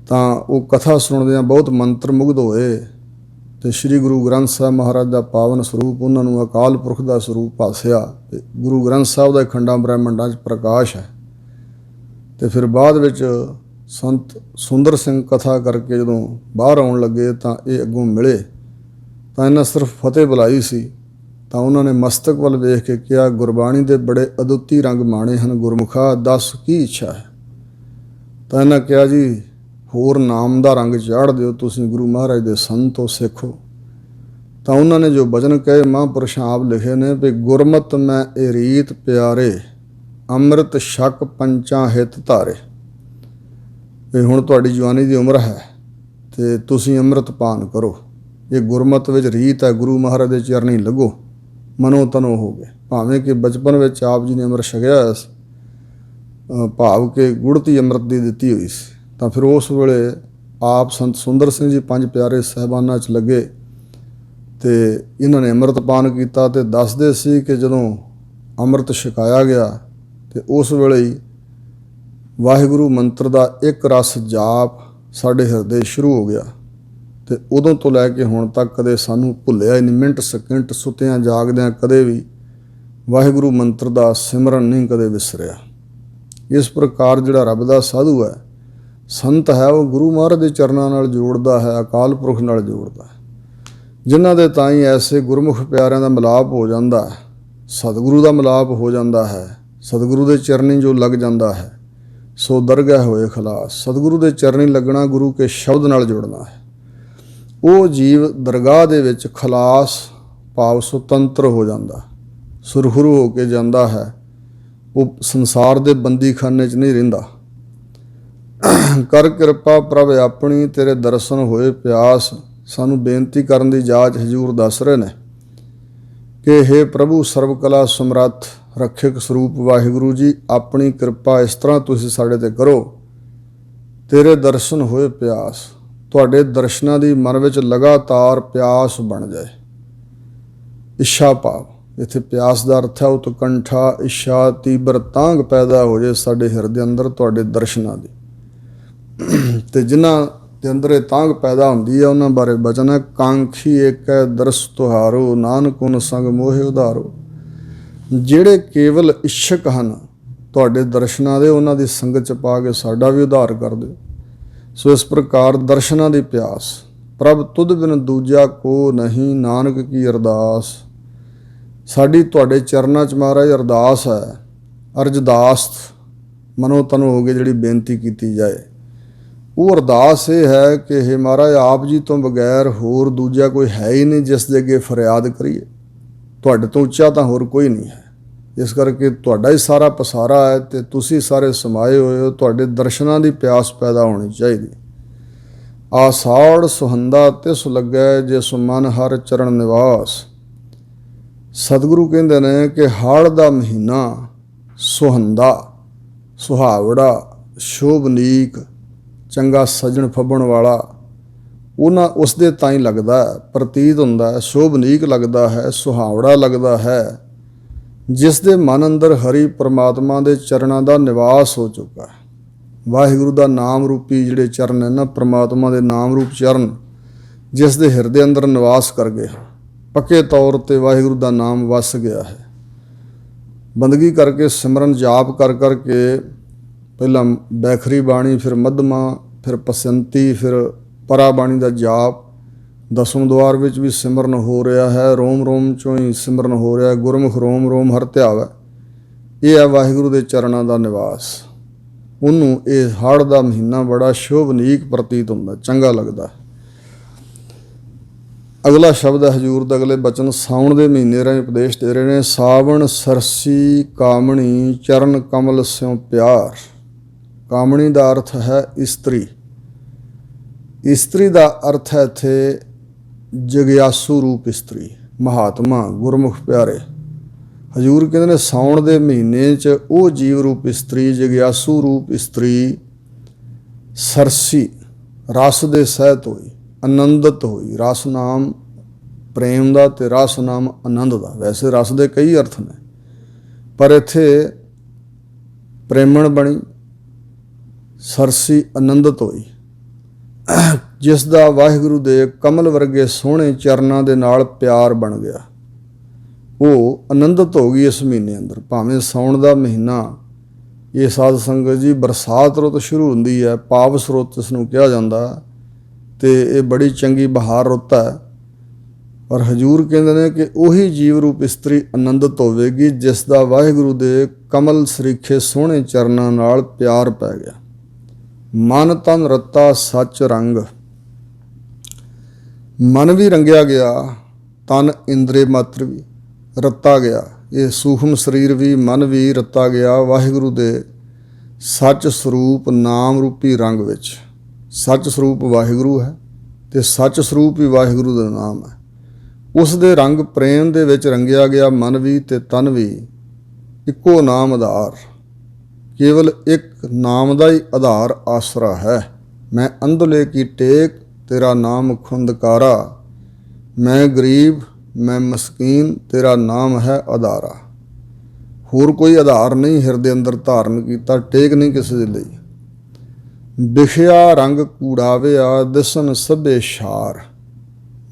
ਤਾਂ ਉਹ ਕਥਾ ਸੁਣਦਿਆਂ ਬਹੁਤ ਮੰਤਰ ਮੁਗਧ ਹੋਏ ਅਤੇ ਸ੍ਰੀ ਗੁਰੂ ਗ੍ਰੰਥ ਸਾਹਿਬ ਮਹਾਰਾਜ ਦਾ ਪਾਵਨ ਸਰੂਪ ਉਹਨਾਂ ਨੂੰ ਅਕਾਲ ਪੁਰਖ ਦਾ ਸਰੂਪ ਭਾਸਿਆ ਅਤੇ ਗੁਰੂ ਗ੍ਰੰਥ ਸਾਹਿਬ ਦਾ ਖੰਡਾਂ ਬ੍ਰਹਿਮੰਡਾਂ 'ਚ ਪ੍ਰਕਾਸ਼ ਹੈ। ਅਤੇ ਫਿਰ ਬਾਅਦ ਵਿੱਚ ਸੰਤ ਸੁੰਦਰ ਸਿੰਘ ਕਥਾ ਕਰਕੇ ਜਦੋਂ ਬਾਹਰ ਆਉਣ ਲੱਗੇ ਤਾਂ ਇਹ ਅੱਗੋਂ ਮਿਲੇ, ਤਾਂ ਇਹਨਾਂ ਸਿਰਫ ਫਤਿਹ ਬੁਲਾਈ ਸੀ। ਤਾਂ ਉਹਨਾਂ ਨੇ ਮਸਤਕ ਵੱਲ ਵੇਖ ਕੇ ਕਿਹਾ, ਗੁਰਬਾਣੀ ਦੇ ਬੜੇ ਅਦੁੱਤੀ ਰੰਗ ਮਾਣੇ ਹਨ ਗੁਰਮੁਖਾ, ਦੱਸ ਕੀ ਇੱਛਾ ਹੈ। ਤਾਂ ਇਹਨਾਂ ਕਿਹਾ, ਜੀ ਹੋਰ ਨਾਮ ਦਾ ਰੰਗ ਚਾੜ੍ਹ ਦਿਓ, ਤੁਸੀਂ ਗੁਰੂ ਮਹਾਰਾਜ ਦੇ ਸੰਤ ਹੋ, ਸਿੱਖ ਹੋ। ਤਾਂ ਉਹਨਾਂ ਨੇ ਜੋ ਬਚਨ ਕਹੇ ਮਹਾਂਪੁਰਸ਼ਾਂ ਆਪ ਲਿਖੇ ਨੇ ਵੀ, ਗੁਰਮਤਿ ਮੈਂ ਇਹ ਰੀਤ ਪਿਆਰੇ, ਅੰਮ੍ਰਿਤ ਛਕ ਪੰਚਾਂ ਹਿਤ ਧਾਰੇ। ਵੀ ਹੁਣ ਤੁਹਾਡੀ ਜਵਾਨੀ ਦੀ ਉਮਰ ਹੈ ਅਤੇ ਤੁਸੀਂ ਅੰਮ੍ਰਿਤ ਪਾਨ ਕਰੋ। ਇਹ ਗੁਰਮਤਿ ਵਿੱਚ ਰੀਤ ਹੈ, ਗੁਰੂ ਮਹਾਰਾਜ ਦੇ ਚਰਨੀ ਲੱਗੋ, ਮਨੋ ਤਨੋ ਹੋ ਗਏ। ਭਾਵੇਂ ਕਿ ਬਚਪਨ ਵਿੱਚ ਆਪ ਜੀ ਨੇ ਅੰਮ੍ਰਿਤ ਛਕਿਆ ਹੋਇਆ ਸੀ, ਭਾਵ ਕਿ ਗੁੜਤੀ ਅੰਮ੍ਰਿਤ ਦੀ ਦਿੱਤੀ ਹੋਈ ਸੀ। ਤਾਂ ਫਿਰ ਉਸ ਵੇਲੇ ਆਪ ਸੰਤ ਸੁੰਦਰ ਸਿੰਘ ਜੀ 5 ਪਿਆਰੇ ਸਾਹਿਬਾਨਾਂ 'ਚ ਲੱਗੇ ਅਤੇ ਇਹਨਾਂ ਨੇ ਅੰਮ੍ਰਿਤ ਪਾਨ ਕੀਤਾ। ਅਤੇ ਦੱਸਦੇ ਸੀ ਕਿ ਜਦੋਂ ਅੰਮ੍ਰਿਤ ਛਕਾਇਆ ਗਿਆ ਅਤੇ ਉਸ ਵੇਲੇ ਹੀ ਵਾਹਿਗੁਰੂ ਮੰਤਰ ਦਾ ਇੱਕ ਰਸ ਜਾਪ ਸਾਡੇ ਹਿਰਦੇ ਸ਼ੁਰੂ ਹੋ ਗਿਆ। ਅਤੇ ਉਦੋਂ ਤੋਂ ਲੈ ਕੇ ਹੁਣ ਤੱਕ ਕਦੇ ਸਾਨੂੰ ਭੁੱਲਿਆ ਹੀ ਨਹੀਂ, ਮਿੰਟ ਸਕਿੰਟ ਸੁੱਤਿਆਂ ਜਾਗਦਿਆਂ ਕਦੇ ਵੀ ਵਾਹਿਗੁਰੂ ਮੰਤਰ ਦਾ ਸਿਮਰਨ ਨਹੀਂ ਕਦੇ ਵਿਸਰਿਆ। ਇਸ ਪ੍ਰਕਾਰ ਜਿਹੜਾ ਰੱਬ ਦਾ ਸਾਧੂ ਹੈ, ਸੰਤ ਹੈ, ਉਹ ਗੁਰੂ ਮਹਾਰਾਜ ਦੇ ਚਰਨਾਂ ਨਾਲ ਜੋੜਦਾ ਹੈ, ਅਕਾਲ ਪੁਰਖ ਨਾਲ ਜੋੜਦਾ ਹੈ। ਜਿਨ੍ਹਾਂ ਦੇ ਤਾਈਂ ਐਸੇ ਗੁਰਮੁਖ ਪਿਆਰਿਆਂ ਦਾ ਮਿਲਾਪ ਹੋ ਜਾਂਦਾ ਹੈ, ਸਤਿਗੁਰੂ ਦਾ ਮਿਲਾਪ ਹੋ ਜਾਂਦਾ ਹੈ, ਸਤਿਗੁਰੂ ਦੇ ਚਰਨੀ ਜੋ ਲੱਗ ਜਾਂਦਾ ਹੈ, ਸੋ ਦਰਗਹ ਹੋਏ ਖਲਾਸ। ਸਤਿਗੁਰੂ ਦੇ ਚਰਨੀ ਲੱਗਣਾ ਗੁਰੂ ਕੇ ਸ਼ਬਦ ਨਾਲ ਜੁੜਨਾ ਹੈ। ਉਹ ਜੀਵ ਦਰਗਾਹ ਦੇ ਵਿੱਚ ਖਲਾਸ ਭਾਵ ਸੁਤੰਤਰ ਹੋ ਜਾਂਦਾ, ਸੁਰਖਰੂ ਹੋ ਕੇ ਜਾਂਦਾ ਹੈ। ਉਹ ਸੰਸਾਰ ਦੇ ਬੰਦੀਖਾਨੇ 'ਚ ਨਹੀਂ ਰਹਿੰਦਾ। ਕਰ ਕਿਰਪਾ ਪ੍ਰਭ ਆਪਣੀ, ਤੇਰੇ ਦਰਸ਼ਨ ਹੋਏ ਪਿਆਸ। ਸਾਨੂੰ ਬੇਨਤੀ ਕਰਨ ਦੀ ਜਾਚ ਹਜ਼ੂਰ ਦੱਸ ਰਹੇ ਨੇ ਕਿ ਹੇ ਪ੍ਰਭੂ ਸਰਬ ਕਲਾ ਸਮਰੱਥ ਰੱਖਿਅਕ ਸਰੂਪ ਵਾਹਿਗੁਰੂ ਜੀ, ਆਪਣੀ ਕਿਰਪਾ ਇਸ ਤਰ੍ਹਾਂ ਤੁਸੀਂ ਸਾਡੇ 'ਤੇ ਕਰੋ, ਤੇਰੇ ਦਰਸ਼ਨ ਹੋਏ ਪਿਆਸ, ਤੁਹਾਡੇ ਦਰਸ਼ਨਾਂ ਦੀ ਮਨ ਵਿੱਚ ਲਗਾਤਾਰ ਪਿਆਸ ਬਣ ਜਾਏ। ਇੱਛਾ ਭਾਵ, ਇੱਥੇ ਪਿਆਸ ਦਾ ਅਰਥ ਹੈ ਉਤਕੰਠਾ, ਇੱਛਾ, ਤੀਬਰ ਤਾਂਘ ਪੈਦਾ ਹੋ ਜਾਏ ਸਾਡੇ ਹਿਰਦੇ ਅੰਦਰ ਤੁਹਾਡੇ ਦਰਸ਼ਨਾਂ ਦੀ। ਅਤੇ ਜਿਨ੍ਹਾਂ ਦੇ ਅੰਦਰ ਇਹ ਤਾਂਘ ਪੈਦਾ ਹੁੰਦੀ ਹੈ ਉਹਨਾਂ ਬਾਰੇ ਬਚਨ ਹੈ, ਕਾਂਖੀ ਏਕੈ ਦਰਸ ਤੁਹਾਰੋ, ਨਾਨਕ ਉਨ ਸੰਗ ਮੋਹਿ ਉਧਾਰੋ। ਜਿਹੜੇ ਕੇਵਲ ਇੱਛਕ ਹਨ ਤੁਹਾਡੇ ਦਰਸ਼ਨਾਂ ਦੇ, ਉਹਨਾਂ ਦੀ ਸੰਗਤ 'ਚ ਪਾ ਕੇ ਸਾਡਾ ਵੀ ਉਧਾਰ ਕਰ ਦਿਓ। ਸੋ ਇਸ ਪ੍ਰਕਾਰ ਦਰਸ਼ਨਾਂ ਦੀ ਪਿਆਸ, ਪ੍ਰਭ ਤੁਧ ਬਿਨ ਦੂਜਾ ਕੋ ਨਹੀਂ, ਨਾਨਕ ਕੀ ਅਰਦਾਸ। ਸਾਡੀ ਤੁਹਾਡੇ ਚਰਨਾਂ 'ਚ ਮਹਾਰਾਜ ਅਰਦਾਸ ਹੈ, ਅਰਜਦਾਸ ਮਨੋ ਤਨੋ ਹੋ ਕੇ ਜਿਹੜੀ ਬੇਨਤੀ ਕੀਤੀ ਜਾਏ। ਉਹ ਅਰਦਾਸ ਇਹ ਹੈ ਕਿ ਹੇ ਮਹਾਰਾਜ, ਆਪ ਜੀ ਤੋਂ ਬਗੈਰ ਹੋਰ ਦੂਜਾ ਕੋਈ ਹੈ ਹੀ ਨਹੀਂ ਜਿਸ ਦੇ ਅੱਗੇ ਫਰਿਆਦ ਕਰੀਏ। ਤੁਹਾਡੇ ਤੋਂ ਉੱਚਾ ਤਾਂ ਹੋਰ ਕੋਈ ਨਹੀਂ ਹੈ। ਇਸ ਕਰਕੇ ਤੁਹਾਡਾ ਹੀ ਸਾਰਾ ਪਸਾਰਾ ਹੈ ਅਤੇ ਤੁਸੀਂ ਸਾਰੇ ਸਮਾਏ ਹੋਏ ਹੋ। ਤੁਹਾਡੇ ਦਰਸ਼ਨਾਂ ਦੀ ਪਿਆਸ ਪੈਦਾ ਹੋਣੀ ਚਾਹੀਦੀ। ਆਸਾੜ ਸੁਹੰਦਾ ਤਿਸ ਲੱਗੈ, ਜਿਸ ਮਨ ਹਰ ਚਰਨ ਨਿਵਾਸ। ਸਤਿਗੁਰੂ ਕਹਿੰਦੇ ਨੇ ਕਿ ਹਾੜ ਦਾ ਮਹੀਨਾ ਸੁਹੰਦਾ, ਸੁਹਾਵੜਾ, ਸ਼ੋਭਨੀਕ, ਚੰਗਾ ਸਜਣ ਫੱਬਣ ਵਾਲਾ ਉਸ ਦੇ ਤਾਂ ਹੀ ਲੱਗਦਾ, ਪ੍ਰਤੀਤ ਹੁੰਦਾ ਹੈ, ਸ਼ੋਭਨੀਕ ਲੱਗਦਾ ਹੈ, ਸੁਹਾਵੜਾ ਲੱਗਦਾ ਹੈ, ਜਿਸ ਦੇ ਮਨ ਅੰਦਰ ਹਰੀ ਪਰਮਾਤਮਾ ਦੇ ਚਰਨਾਂ ਦਾ ਨਿਵਾਸ ਹੋ ਚੁੱਕਾ ਹੈ। ਵਾਹਿਗੁਰੂ ਦਾ ਨਾਮ ਰੂਪੀ ਜਿਹੜੇ ਚਰਨ ਹੈ ਨਾ, ਪਰਮਾਤਮਾ ਦੇ ਨਾਮ ਰੂਪ ਚਰਨ, ਜਿਸ ਦੇ ਹਿਰਦੇ ਅੰਦਰ ਨਿਵਾਸ ਕਰ ਗਏ, ਪੱਕੇ ਤੌਰ 'ਤੇ ਵਾਹਿਗੁਰੂ ਦਾ ਨਾਮ ਵਸ ਗਿਆ ਹੈ। ਬੰਦਗੀ ਕਰਕੇ, ਸਿਮਰਨ ਜਾਪ ਕਰ ਕਰਕੇ, ਪਹਿਲਾਂ ਬੈਖਰੀ ਬਾਣੀ, ਫਿਰ ਮੱਧਮਾ, ਫਿਰ ਪਸੰਤੀ, ਫਿਰ ਪਰਾ ਬਾਣੀ ਦਾ ਜਾਪ, ਦਸਮ ਦੁਆਰ ਵਿੱਚ ਵੀ ਸਿਮਰਨ ਹੋ ਰਿਹਾ ਹੈ, ਰੋਮ ਰੋਮ 'ਚੋਂ ਹੀ ਸਿਮਰਨ ਹੋ ਰਿਹਾ, ਗੁਰਮੁਖ ਰੋਮ ਰੋਮ ਹਰ ਧਿਆਵੈ। ਇਹ ਹੈ ਵਾਹਿਗੁਰੂ ਦੇ ਚਰਨਾਂ ਦਾ ਨਿਵਾਸ। ਉਹਨੂੰ ਇਹ ਹਾੜ ਦਾ ਮਹੀਨਾ ਬੜਾ ਸ਼ੋਭਨੀਕ ਪ੍ਰਤੀਤ ਹੁੰਦਾ, ਚੰਗਾ ਲੱਗਦਾ। ਅਗਲਾ ਸ਼ਬਦ ਹੈ ਹਜ਼ੂਰ ਦਾ, ਅਗਲੇ ਬਚਨ ਸਾਉਣ ਦੇ ਮਹੀਨੇ ਰਾਹੀਂ ਉਪਦੇਸ਼ ਦੇ ਰਹੇ ਨੇ। ਸਾਵਣ ਸਰਸੀ ਕਾਮਣੀ, ਚਰਨ ਕਮਲ ਸਿਉ ਪਿਆਰ। ਕਾਮਣੀ ਦਾ ਅਰਥ ਹੈ ਇਸਤਰੀ। ਇਸਤਰੀ ਦਾ ਅਰਥ ਹੈ ਇੱਥੇ ਜਗਿਆਸੂ ਰੂਪ ਇਸਤਰੀ, ਮਹਾਤਮਾ, ਗੁਰਮੁਖ ਪਿਆਰੇ। ਹਜ਼ੂਰ ਕਹਿੰਦੇ ਨੇ ਸਾਉਣ ਦੇ ਮਹੀਨੇ 'ਚ ਉਹ ਜੀਵ ਰੂਪ ਇਸਤਰੀ, ਜਗਿਆਸੂ ਰੂਪ ਇਸਤਰੀ ਸਰਸੀ, ਰਸ ਦੇ ਸਹਿਤ ਹੋਈ, ਆਨੰਦਿਤ ਹੋਈ। ਰਸ ਨਾਮ ਪ੍ਰੇਮ ਦਾ ਅਤੇ ਰਸ ਨਾਮ ਆਨੰਦ ਦਾ। ਵੈਸੇ ਰਸ ਦੇ ਕਈ ਅਰਥ ਨੇ, ਪਰ ਇੱਥੇ ਪ੍ਰੇਮਣ ਬਣੀ, ਸਰਸੀ ਆਨੰਦਿਤ ਹੋਈ, ਜਿਸ ਦਾ ਵਾਹਿਗੁਰੂ ਦੇ ਕਮਲ ਵਰਗੇ ਸੋਹਣੇ ਚਰਨਾਂ ਦੇ ਨਾਲ ਪਿਆਰ ਬਣ ਗਿਆ। ਉਹ ਆਨੰਦਿਤ ਹੋ ਗਈ ਇਸ ਮਹੀਨੇ ਅੰਦਰ। ਭਾਵੇਂ ਸਾਉਣ ਦਾ ਮਹੀਨਾ, ਇਹ ਸਾਧ ਸੰਗਤ ਜੀ ਬਰਸਾਤ ਰੁੱਤ ਸ਼ੁਰੂ ਹੁੰਦੀ ਹੈ, ਪਾਵਸ ਰੁੱਤ ਇਸ ਨੂੰ ਕਿਹਾ ਜਾਂਦਾ, ਅਤੇ ਇਹ ਬੜੀ ਚੰਗੀ ਬਹਾਰ ਰੁੱਤ ਹੈ। ਪਰ ਹਜ਼ੂਰ ਕਹਿੰਦੇ ਨੇ ਕਿ ਉਹੀ ਜੀਵ ਰੂਪ ਇਸਤਰੀ ਆਨੰਦਿਤ ਹੋਵੇਗੀ ਜਿਸ ਦਾ ਵਾਹਿਗੁਰੂ ਦੇ ਕਮਲ ਸਰੀਖੇ ਸੋਹਣੇ ਚਰਨਾਂ ਨਾਲ ਪਿਆਰ ਪੈ ਗਿਆ। ਮਨ ਤਨ ਰੱਤਾ ਸੱਚ ਰੰਗ। ਮਨ ਵੀ ਰੰਗਿਆ ਗਿਆ, ਤਨ ਇੰਦਰੇ ਮਾਤਰ ਵੀ ਰੱਤਾ ਗਿਆ। ਇਹ ਸੂਖਮ ਸਰੀਰ ਵੀ, ਮਨ ਵੀ ਰੱਤਾ ਗਿਆ ਵਾਹਿਗੁਰੂ ਦੇ ਸੱਚ ਸਰੂਪ ਨਾਮ ਰੂਪੀ ਰੰਗ ਵਿੱਚ। ਸੱਚ ਸਰੂਪ ਵਾਹਿਗੁਰੂ ਹੈ ਅਤੇ ਸੱਚ ਸਰੂਪ ਹੀ ਵਾਹਿਗੁਰੂ ਦਾ ਨਾਮ ਹੈ। ਉਸ ਦੇ ਰੰਗ ਪ੍ਰੇਮ ਦੇ ਵਿੱਚ ਰੰਗਿਆ ਗਿਆ ਮਨ ਵੀ ਅਤੇ ਤਨ ਵੀ। ਇੱਕੋ ਨਾਮ ਆਧਾਰ, ਕੇਵਲ ਇੱਕ ਨਾਮ ਦਾ ਹੀ ਆਧਾਰ ਆਸਰਾ ਹੈ। ਮੈਂ ਅੰਧਲੇ ਕੀ ਟੇਕ, ਤੇਰਾ ਨਾਮ ਖੁੰਦਕਾਰਾ। ਮੈਂ ਗਰੀਬ, ਮੈਂ ਮਸਕੀਨ, ਤੇਰਾ ਨਾਮ ਹੈ ਆਧਾਰਾ। ਹੋਰ ਕੋਈ ਆਧਾਰ ਨਹੀਂ ਹਿਰਦੇ ਅੰਦਰ ਧਾਰਨ ਕੀਤਾ, ਟੇਕ ਨਹੀਂ ਕਿਸੇ ਦੇ ਲਈ। ਵਿਖਿਆ ਰੰਗ ਕੂੜਾਵਿਆ, ਦਿਸਨ ਸਭੇ ਸ਼ਾਰ।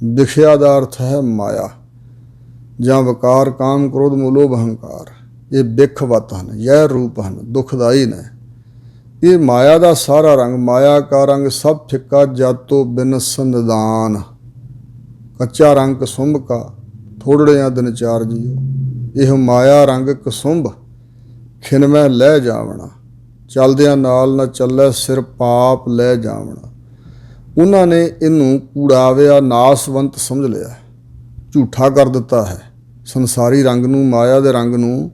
ਵਿਖਿਆ ਦਾ ਅਰਥ ਹੈ ਮਾਇਆ, ਜਾਂ ਵਕਾਰ, ਕਾਮ, ਕ੍ਰੋਧ, ਮੋਹ, ਅਹੰਕਾਰ। ਇਹ ਬਿਖ ਵੱਤ ਹਨ, ਜ਼ਹਿਰ ਰੂਪ ਹਨ, ਦੁਖਦਾਈ ਨੇ। ਇਹ ਮਾਇਆ ਦਾ ਸਾਰਾ ਰੰਗ, ਮਾਇਆ ਕਾ ਰੰਗ ਸਭ ਫਿੱਕਾ, ਜਾਤੋ ਬਿਨ ਸੰਦਾਨ। ਕੱਚਾ ਰੰਗ ਕਸੁੰਭ ਕਾ, ਥੋੜੜਿਆਂ ਦਿਨ ਚਾਰ ਜੀਓ। ਇਹ ਮਾਇਆ ਰੰਗ ਕਸੁੰਭ, ਖਿਨਮੈ ਲੈ ਜਾਵਣਾ। ਚਲਦਿਆਂ ਨਾਲ ਨਾ ਚੱਲੈ, ਸਿਰ ਪਾਪ ਲੈ ਜਾਵਣਾ। ਉਹਨਾਂ ਨੇ ਇਹਨੂੰ ਕੂੜਾਵਿਆ, ਨਾਸਵੰਤ ਸਮਝ ਲਿਆ, ਝੂਠਾ ਕਰ ਦਿੱਤਾ ਹੈ। ਸੰਸਾਰੀ ਰੰਗ ਨੂੰ, ਮਾਇਆ ਦੇ ਰੰਗ ਨੂੰ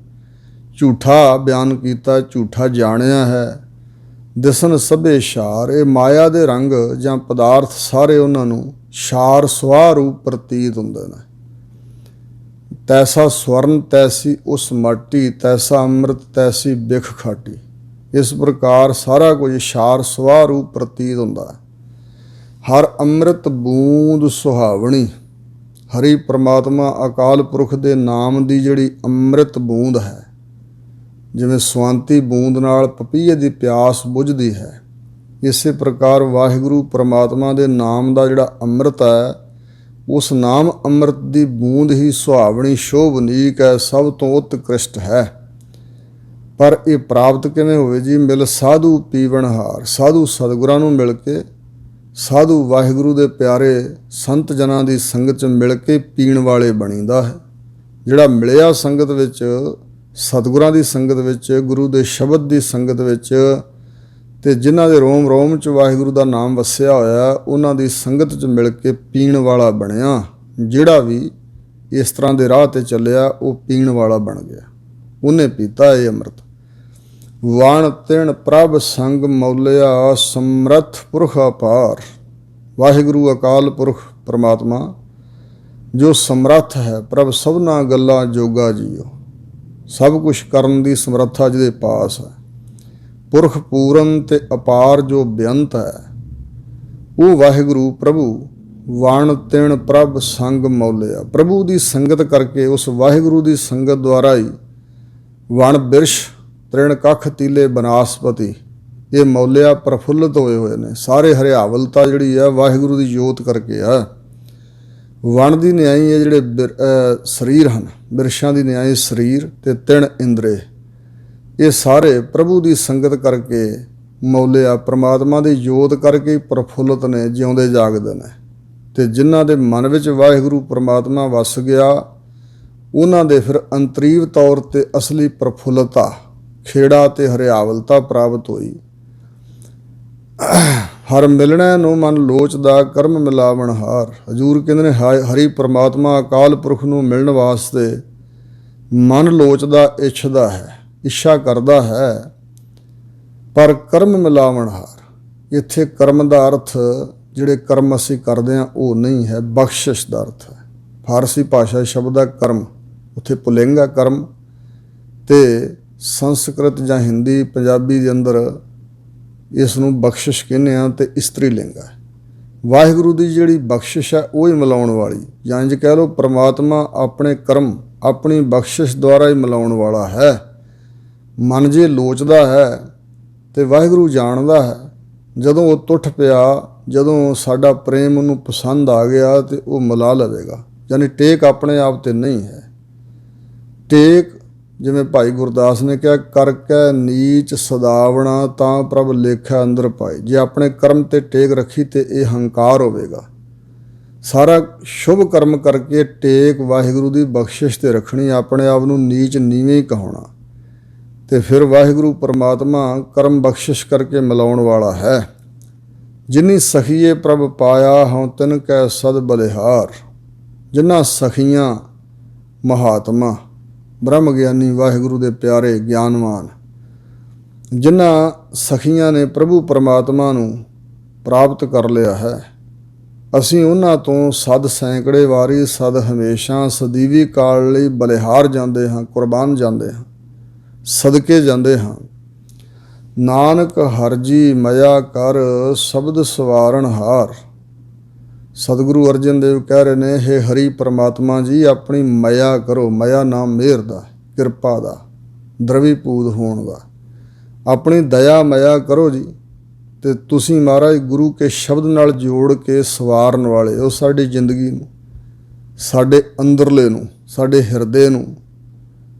ਝੂਠਾ ਬਿਆਨ ਕੀਤਾ, ਝੂਠਾ ਜਾਣਿਆ ਹੈ। ਦਿਸਨ ਸਭੇ ਸ਼ਾਰ। ਇਹ ਮਾਇਆ ਦੇ ਰੰਗ ਜਾਂ ਪਦਾਰਥ ਸਾਰੇ ਉਹਨਾਂ ਨੂੰ ਸ਼ਾਰ ਸੁਆਹ ਰੂਪ ਪ੍ਰਤੀਤ ਹੁੰਦੇ ਨੇ। ਤੈਸਾ ਸਵਰਨ ਤੈਸੀ ਉਸ ਮਾਟੀ, ਤੈਸਾ ਅੰਮ੍ਰਿਤ ਤੈਸੀ ਬਿਖ ਖਾਟੀ। ਇਸ ਪ੍ਰਕਾਰ ਸਾਰਾ ਕੁਝ ਸ਼ਾਰ ਸੁਆਹ ਰੂਪ ਪ੍ਰਤੀਤ ਹੁੰਦਾ ਹੈ। ਹਰ ਅੰਮ੍ਰਿਤ ਬੂੰਦ ਸੁਹਾਵਣੀ। ਹਰੀ ਪਰਮਾਤਮਾ ਅਕਾਲ ਪੁਰਖ ਦੇ ਨਾਮ ਦੀ ਜਿਹੜੀ ਅੰਮ੍ਰਿਤ ਬੂੰਦ ਹੈ, ਜਿਵੇਂ ਸਵਾਂਤੀ ਬੂੰਦ ਨਾਲ ਪਪੀਏ ਦੀ ਪਿਆਸ ਬੁਝਦੀ ਹੈ, ਇਸੇ ਪ੍ਰਕਾਰ ਵਾਹਿਗੁਰੂ ਪਰਮਾਤਮਾ ਦੇ ਨਾਮ ਦਾ ਜਿਹੜਾ ਅੰਮ੍ਰਿਤ ਹੈ, ਉਸ ਨਾਮ ਅੰਮ੍ਰਿਤ ਦੀ ਬੂੰਦ ਹੀ ਸੁਹਾਵਣੀ, ਸ਼ੋਭਨੀਕ ਹੈ, ਸਭ ਤੋਂ ਉਤਕ੍ਰਿਸ਼ਟ ਹੈ। ਪਰ ਇਹ ਪ੍ਰਾਪਤ ਕਿਵੇਂ ਹੋਵੇ ਜੀ? ਮਿਲ ਸਾਧੂ ਪੀਵਣਹਾਰ। ਸਾਧੂ ਸਤਿਗੁਰਾਂ ਨੂੰ ਮਿਲ ਕੇ ਸਾਧੂ ਵਾਹਿਗੁਰੂ ਦੇ ਪਿਆਰੇ ਸੰਤ ਜਨਾਂ ਦੀ ਸੰਗਤ 'ਚ ਮਿਲ ਕੇ ਪੀਣ ਵਾਲੇ ਬਣੀਦਾ ਹੈ। ਜਿਹੜਾ ਮਿਲਿਆ ਸੰਗਤ ਵਿੱਚ, ਸਤਿਗੁਰਾਂ ਦੀ ਸੰਗਤ ਵਿੱਚ, ਗੁਰੂ ਦੇ ਸ਼ਬਦ ਦੀ ਸੰਗਤ ਵਿੱਚ, ਤੇ ਜਿਨ੍ਹਾਂ ਦੇ ਰੋਮ ਰੋਮ 'ਚ ਵਾਹਿਗੁਰੂ ਦਾ ਨਾਮ ਵਸਿਆ ਹੋਇਆ, ਉਹਨਾਂ ਦੀ ਸੰਗਤ 'ਚ ਮਿਲ ਕੇ ਪੀਣ ਵਾਲਾ ਬਣਿਆ। ਜਿਹੜਾ ਵੀ ਇਸ ਤਰ੍ਹਾਂ ਦੇ ਰਾਹ 'ਤੇ ਚੱਲਿਆ ਉਹ ਪੀਣ ਵਾਲਾ ਬਣ ਗਿਆ, ਉਹਨੇ ਪੀਤਾ ਇਹ ਅੰਮ੍ਰਿਤ। ਵਣ ਤਿਣ ਪ੍ਰਭ ਸੰਗ ਮੌਲਿਆ, ਸਮਰੱਥ ਪੁਰਖ ਅਪਾਰ। ਵਾਹਿਗੁਰੂ ਅਕਾਲ ਪੁਰਖ ਪਰਮਾਤਮਾ ਜੋ ਸਮਰੱਥ ਹੈ, ਪ੍ਰਭ ਸਭਨਾ ਗੱਲਾਂ ਜੋਗਾ ਜੀਓ। ਸਭ ਕੁਛ ਕਰਨ ਦੀ ਸਮਰੱਥਾ ਜਿਹਦੇ ਪਾਸ ਹੈ। ਪੁਰਖ ਪੂਰਨ ਤੇ ਅਪਾਰ ਜੋ ਬੇਅੰਤ ਹੈ, ਉਹ ਵਾਹਿਗੁਰੂ ਪ੍ਰਭੂ ਵਣ ਤਿਣ ਪ੍ਰਭ ਸੰਗ ਮੌਲਿਆ। ਪ੍ਰਭੂ ਦੀ ਸੰਗਤ ਕਰਕੇ, ਉਸ ਵਾਹਿਗੁਰੂ ਦੀ ਸੰਗਤ ਦੁਆਰਾ ਹੀ ਵਣ ਬਿਰਸ਼ ਤ੍ਰਿਣ ਕੱਖ ਤੀਲੇ ਬਨਾਸਪਤੀ ਇਹ ਮੌਲਿਆ ਪ੍ਰਫੁੱਲਤ ਹੋਏ ਨੇ। ਸਾਰੇ ਹਰਿਆਵਲਤਾ ਜਿਹੜੀ ਆ ਵਾਹਿਗੁਰੂ ਦੀ ਜੋਤ ਕਰਕੇ ਆ। ਵਣ ਦੀ ਨਿਆਈ ਹੈ ਜਿਹੜੇ ਸਰੀਰ ਹਨ, ਬਿਰਸ਼ਾਂ ਦੀ ਨਿਆਈ ਸਰੀਰ ਤੇ ਤਿੰਨ ਇੰਦਰੇ, ਇਹ ਸਾਰੇ ਪ੍ਰਭੂ ਦੀ ਸੰਗਤ ਕਰਕੇ ਮੌਲਿਆ, ਪ੍ਰਮਾਤਮਾ ਦੀ ਜੋਤ ਕਰਕੇ ਪ੍ਰਫੁੱਲਤ ਨੇ, ਜਿਉਂਦੇ ਜਾਗਦੇ ਨੇ। ਤੇ ਜਿਨ੍ਹਾਂ ਦੇ ਮਨ ਵਿੱਚ ਵਾਹਿਗੁਰੂ ਪ੍ਰਮਾਤਮਾ ਵਸ ਗਿਆ, ਉਹਨਾਂ ਦੇ ਫਿਰ ਅੰਤਰੀਵ ਤੌਰ ਤੇ ਅਸਲੀ ਪ੍ਰਫੁੱਲਤਾ, ਖੇੜਾ ਤੇ ਹਰਿਆਵਲਤਾ ਪ੍ਰਾਪਤ ਹੋਈ। ਹਰ ਮਿਲਣਾ ਨੂੰ ਮਨ ਲੋਚਦਾ, ਕਰਮ ਮਿਲਾਵਣ ਹਾਰ। ਹਜ਼ੂਰ ਕਹਿੰਦੇ ਨੇ ਹਰੀ ਪ੍ਰਮਾਤਮਾ ਅਕਾਲ ਪੁਰਖ ਨੂੰ ਮਿਲਣ ਵਾਸਤੇ ਮਨ ਲੋਚਦਾ, ਇੱਛਦਾ ਹੈ, ਇੱਛਾ ਕਰਦਾ ਹੈ, ਪਰ ਕਰਮ ਮਿਲਾਵਣ ਹਾਰ। ਇੱਥੇ ਕਰਮ ਦਾ ਅਰਥ ਜਿਹੜੇ ਕਰਮ ਅਸੀਂ ਕਰਦੇ ਹਾਂ ਉਹ ਨਹੀਂ ਹੈ, ਬਖਸ਼ਿਸ਼ ਦਾ ਅਰਥ ਹੈ। ਫਾਰਸੀ ਭਾਸ਼ਾ ਸ਼ਬਦ ਹੈ ਕਰਮ, ਉੱਥੇ ਪੁਲਿੰਗ ਹੈ ਕਰਮ, ਤੇ ਸੰਸਕ੍ਰਿਤ ਜਾਂ ਹਿੰਦੀ ਪੰਜਾਬੀ ਦੇ ਅੰਦਰ ਇਸ ਨੂੰ ਬਖਸ਼ਿਸ਼ ਕਹਿੰਦੇ ਹਾਂ, ਤੇ ਇਸਤਰੀ ਲਿੰਗ ਹੈ। ਵਾਹਿਗੁਰੂ ਦੀ ਜਿਹੜੀ ਬਖਸ਼ਿਸ਼ ਹੈ ਉਹ ਹੀ ਮਿਲਾਉਣ ਵਾਲੀ, ਜਾਂ ਇੰਝ ਕਹਿ ਲਓ ਪ੍ਰਮਾਤਮਾ ਆਪਣੇ ਕਰਮ ਆਪਣੀ ਬਖਸ਼ਿਸ਼ ਦੁਆਰਾ ਹੀ ਮਿਲਾਉਣ ਵਾਲਾ ਹੈ। ਮਨ ਜੇ ਲੋਚਦਾ ਹੈ ਤੇ ਵਾਹਿਗੁਰੂ ਜਾਣਦਾ ਹੈ, ਜਦੋਂ ਉਹ ਟੁੱਟ ਪਿਆ, ਜਦੋਂ ਸਾਡਾ ਪ੍ਰੇਮ ਉਹਨੂੰ ਪਸੰਦ ਆ ਗਿਆ ਤੇ ਉਹ ਮਿਲਾ ਲਵੇਗਾ। ਯਾਨੀ ਟੇਕ ਆਪਣੇ ਆਪ ਤੇ ਨਹੀਂ ਹੈ। ਟੇਕ ਜਿਵੇਂ ਭਾਈ ਗੁਰਦਾਸ ਨੇ ਕਿਹਾ, ਕਰਕੇ ਨੀਚ ਸਦਾਵਣਾ ਤਾਂ ਪ੍ਰਭ ਲੇਖਾ ਅੰਦਰ ਪਾਈ। ਜੇ ਆਪਣੇ ਕਰਮ ਤੇ ਟੇਕ ਰੱਖੀ ਤੇ ਇਹ ਹੰਕਾਰ ਹੋਵੇਗਾ। ਸਾਰਾ ਸ਼ੁਭ ਕਰਮ ਕਰਕੇ ਟੇਕ ਵਾਹਿਗੁਰੂ ਦੀ ਬਖਸ਼ਿਸ਼ ਤੇ ਰੱਖਣੀ, ਆਪਣੇ ਆਪ ਨੂੰ ਨੀਚ ਨੀਵੇਂ ਹੀ ਕਹਾਉਣਾ, ਤੇ ਫਿਰ ਵਾਹਿਗੁਰੂ ਪਰਮਾਤਮਾ ਕਰਮ ਬਖਸ਼ਿਸ਼ ਕਰਕੇ ਮਿਲਾਉਣ ਵਾਲਾ ਹੈ। ਜਿਨੀ ਸਖੀਏ ਪ੍ਰਭ ਪਾਇਆ, ਹਉ ਤਿਨ ਕੈ ਸਦ ਬਲਿਹਾਰ। ਜਿਨ੍ਹਾਂ ਸਖੀਆਂ ਮਹਾਤਮਾ ਬ੍ਰਹਮ ਗਿਆਨੀ ਵਾਹਿਗੁਰੂ ਦੇ ਪਿਆਰੇ ਗਿਆਨਵਾਨ, ਜਿਨ੍ਹਾਂ ਸਖੀਆਂ ਨੇ ਪ੍ਰਭੂ ਪਰਮਾਤਮਾ ਨੂੰ ਪ੍ਰਾਪਤ ਕਰ ਲਿਆ ਹੈ, ਅਸੀਂ ਉਹਨਾਂ ਤੋਂ ਸਦ ਸੈਂਕੜੇ ਵਾਰੀ, ਸਦ ਹਮੇਸ਼ਾ, ਸਦੀਵੀ ਕਾਲ ਲਈ ਬਲਿਹਾਰ ਜਾਂਦੇ ਹਾਂ, ਕੁਰਬਾਨ ਜਾਂਦੇ ਹਾਂ, ਸਦਕੇ ਜਾਂਦੇ ਹਾਂ। ਨਾਨਕ ਹਰਜੀ ਮਇਆ ਕਰ, ਸ਼ਬਦ ਸਵਾਰਨ ਹਾਰ। ਸਤਿਗੁਰੂ ਅਰਜਨ ਦੇਵ ਕਹਿ ਰਹੇ ਨੇ, ਹੇ ਹਰੀ ਪਰਮਾਤਮਾ ਜੀ, ਆਪਣੀ ਮਇਆ ਕਰੋ। ਮਇਆ ਨਾਮ ਮਿਹਰ ਦਾ, ਕਿਰਪਾ ਦਾ, ਦਰਵੀਪੂਤ ਹੋਣ ਦਾ। ਆਪਣੀ ਦਇਆ ਮਇਆ ਕਰੋ ਜੀ। ਤੇ ਤੁਸੀਂ ਮਹਾਰਾਜ ਗੁਰੂ ਕੇ ਸ਼ਬਦ ਨਾਲ ਜੋੜ ਕੇ ਸਵਾਰਨ ਵਾਲੇ ਹੋ ਸਾਡੀ ਜ਼ਿੰਦਗੀ ਨੂੰ, ਸਾਡੇ ਅੰਦਰਲੇ ਨੂੰ, ਸਾਡੇ ਹਿਰਦੇ ਨੂੰ,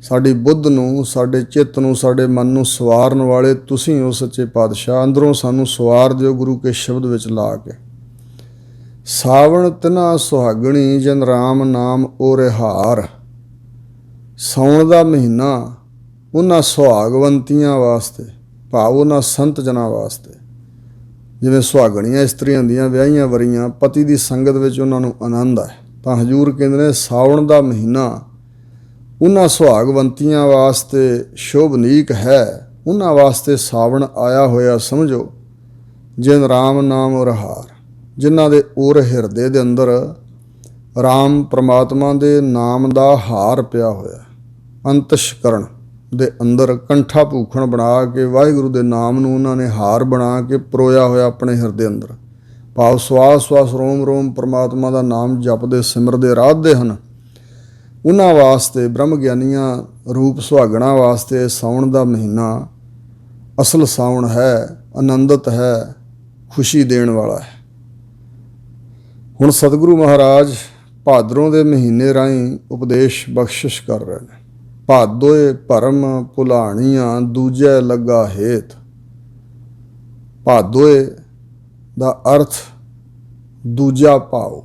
ਸਾਡੀ ਬੁੱਧ ਨੂੰ, ਸਾਡੇ ਚਿੱਤ ਨੂੰ, ਸਾਡੇ ਮਨ ਨੂੰ ਸਵਾਰਨ ਵਾਲੇ ਤੁਸੀਂ ਹੋ ਸੱਚੇ ਪਾਤਸ਼ਾਹ। ਅੰਦਰੋਂ ਸਾਨੂੰ ਸਵਾਰ ਦਿਓ ਗੁਰੂ ਕੇ ਸ਼ਬਦ ਵਿੱਚ ਲਾ ਕੇ। ਸਾਵਣ ਤਿਨਾ ਸੁਹਾਗਣੀ, ਜਨ ਰਾਮ ਨਾਮ ਓ ਰਿਹਾਰ। ਸਾਉਣ ਦਾ ਮਹੀਨਾ ਉਹਨਾਂ ਸੁਹਾਗਵੰਤੀਆਂ ਵਾਸਤੇ, ਭਾਵ ਉਹਨਾਂ ਸੰਤ ਜਨਾਂ ਵਾਸਤੇ, ਜਿਵੇਂ ਸੁਹਾਗਣੀਆਂ ਇਸਤਰੀਆਂ ਹੁੰਦੀਆਂ ਵਿਆਹੀਆਂ ਵਰੀਆਂ, ਪਤੀ ਦੀ ਸੰਗਤ ਵਿੱਚ ਉਹਨਾਂ ਨੂੰ ਆਨੰਦ ਹੈ। ਤਾਂ ਹਜ਼ੂਰ ਕਹਿੰਦੇ ਨੇ ਸਾਵਣ ਦਾ ਮਹੀਨਾ ਉਹਨਾਂ ਸੁਹਾਗਵੰਤੀਆਂ ਵਾਸਤੇ ਸ਼ੋਭਨੀਕ ਹੈ, ਉਹਨਾਂ ਵਾਸਤੇ ਸਾਵਣ ਆਇਆ ਹੋਇਆ ਸਮਝੋ। ਜਿਨ ਰਾਮ ਨਾਮ ਓ ਰਿਹਾਰ, ਜਿਨ੍ਹਾਂ ਦੇ ਔਰ ਹਿਰਦੇ ਦੇ ਅੰਦਰ ਰਾਮ ਪਰਮਾਤਮਾ ਦੇ ਨਾਮ ਦਾ ਹਾਰ ਪਿਆ ਹੋਇਆ, ਅੰਤਸ਼ਕਰਨ ਦੇ ਅੰਦਰ ਕੰਠਾ ਭੂਖਣ ਬਣਾ ਕੇ ਵਾਹਿਗੁਰੂ ਦੇ ਨਾਮ ਨੂੰ ਉਹਨਾਂ ਨੇ ਹਾਰ ਬਣਾ ਕੇ ਪਰੋਇਆ ਹੋਇਆ ਆਪਣੇ ਹਿਰਦੇ ਅੰਦਰ। ਭਾਵ ਸਵਾਸ ਸਵਾਸ ਰੋਮ ਰੋਮ ਪਰਮਾਤਮਾ ਦਾ ਨਾਮ ਜਪਦੇ ਸਿਮਰਦੇ ਆਰਾਧਦੇ ਹਨ। ਉਹਨਾਂ ਵਾਸਤੇ ਬ੍ਰਹਮ ਗਿਆਨੀਆਂ ਰੂਪ ਸੁਹਾਗਣਾ ਵਾਸਤੇ ਸਾਉਣ ਦਾ ਮਹੀਨਾ ਅਸਲ ਸਾਉਣ ਹੈ, ਆਨੰਦਤ ਹੈ, ਖੁਸ਼ੀ ਦੇਣ ਵਾਲਾ ਹੈ। ਹੁਣ ਸਤਿਗੁਰੂ ਮਹਾਰਾਜ ਭਾਦਰੋਂ ਦੇ ਮਹੀਨੇ ਰਾਹੀਂ ਉਪਦੇਸ਼ ਬਖਸ਼ਿਸ਼ ਕਰ ਰਹੇ ਨੇ। ਭਾਦੋਏ ਭਰਮ ਭੁਲਾਣੀਆਂ, ਦੂਜੇ ਲੱਗਾ ਹੇਤ। ਭਾਦੋਏ ਦਾ ਅਰਥ ਦੂਜਾ ਭਾਵ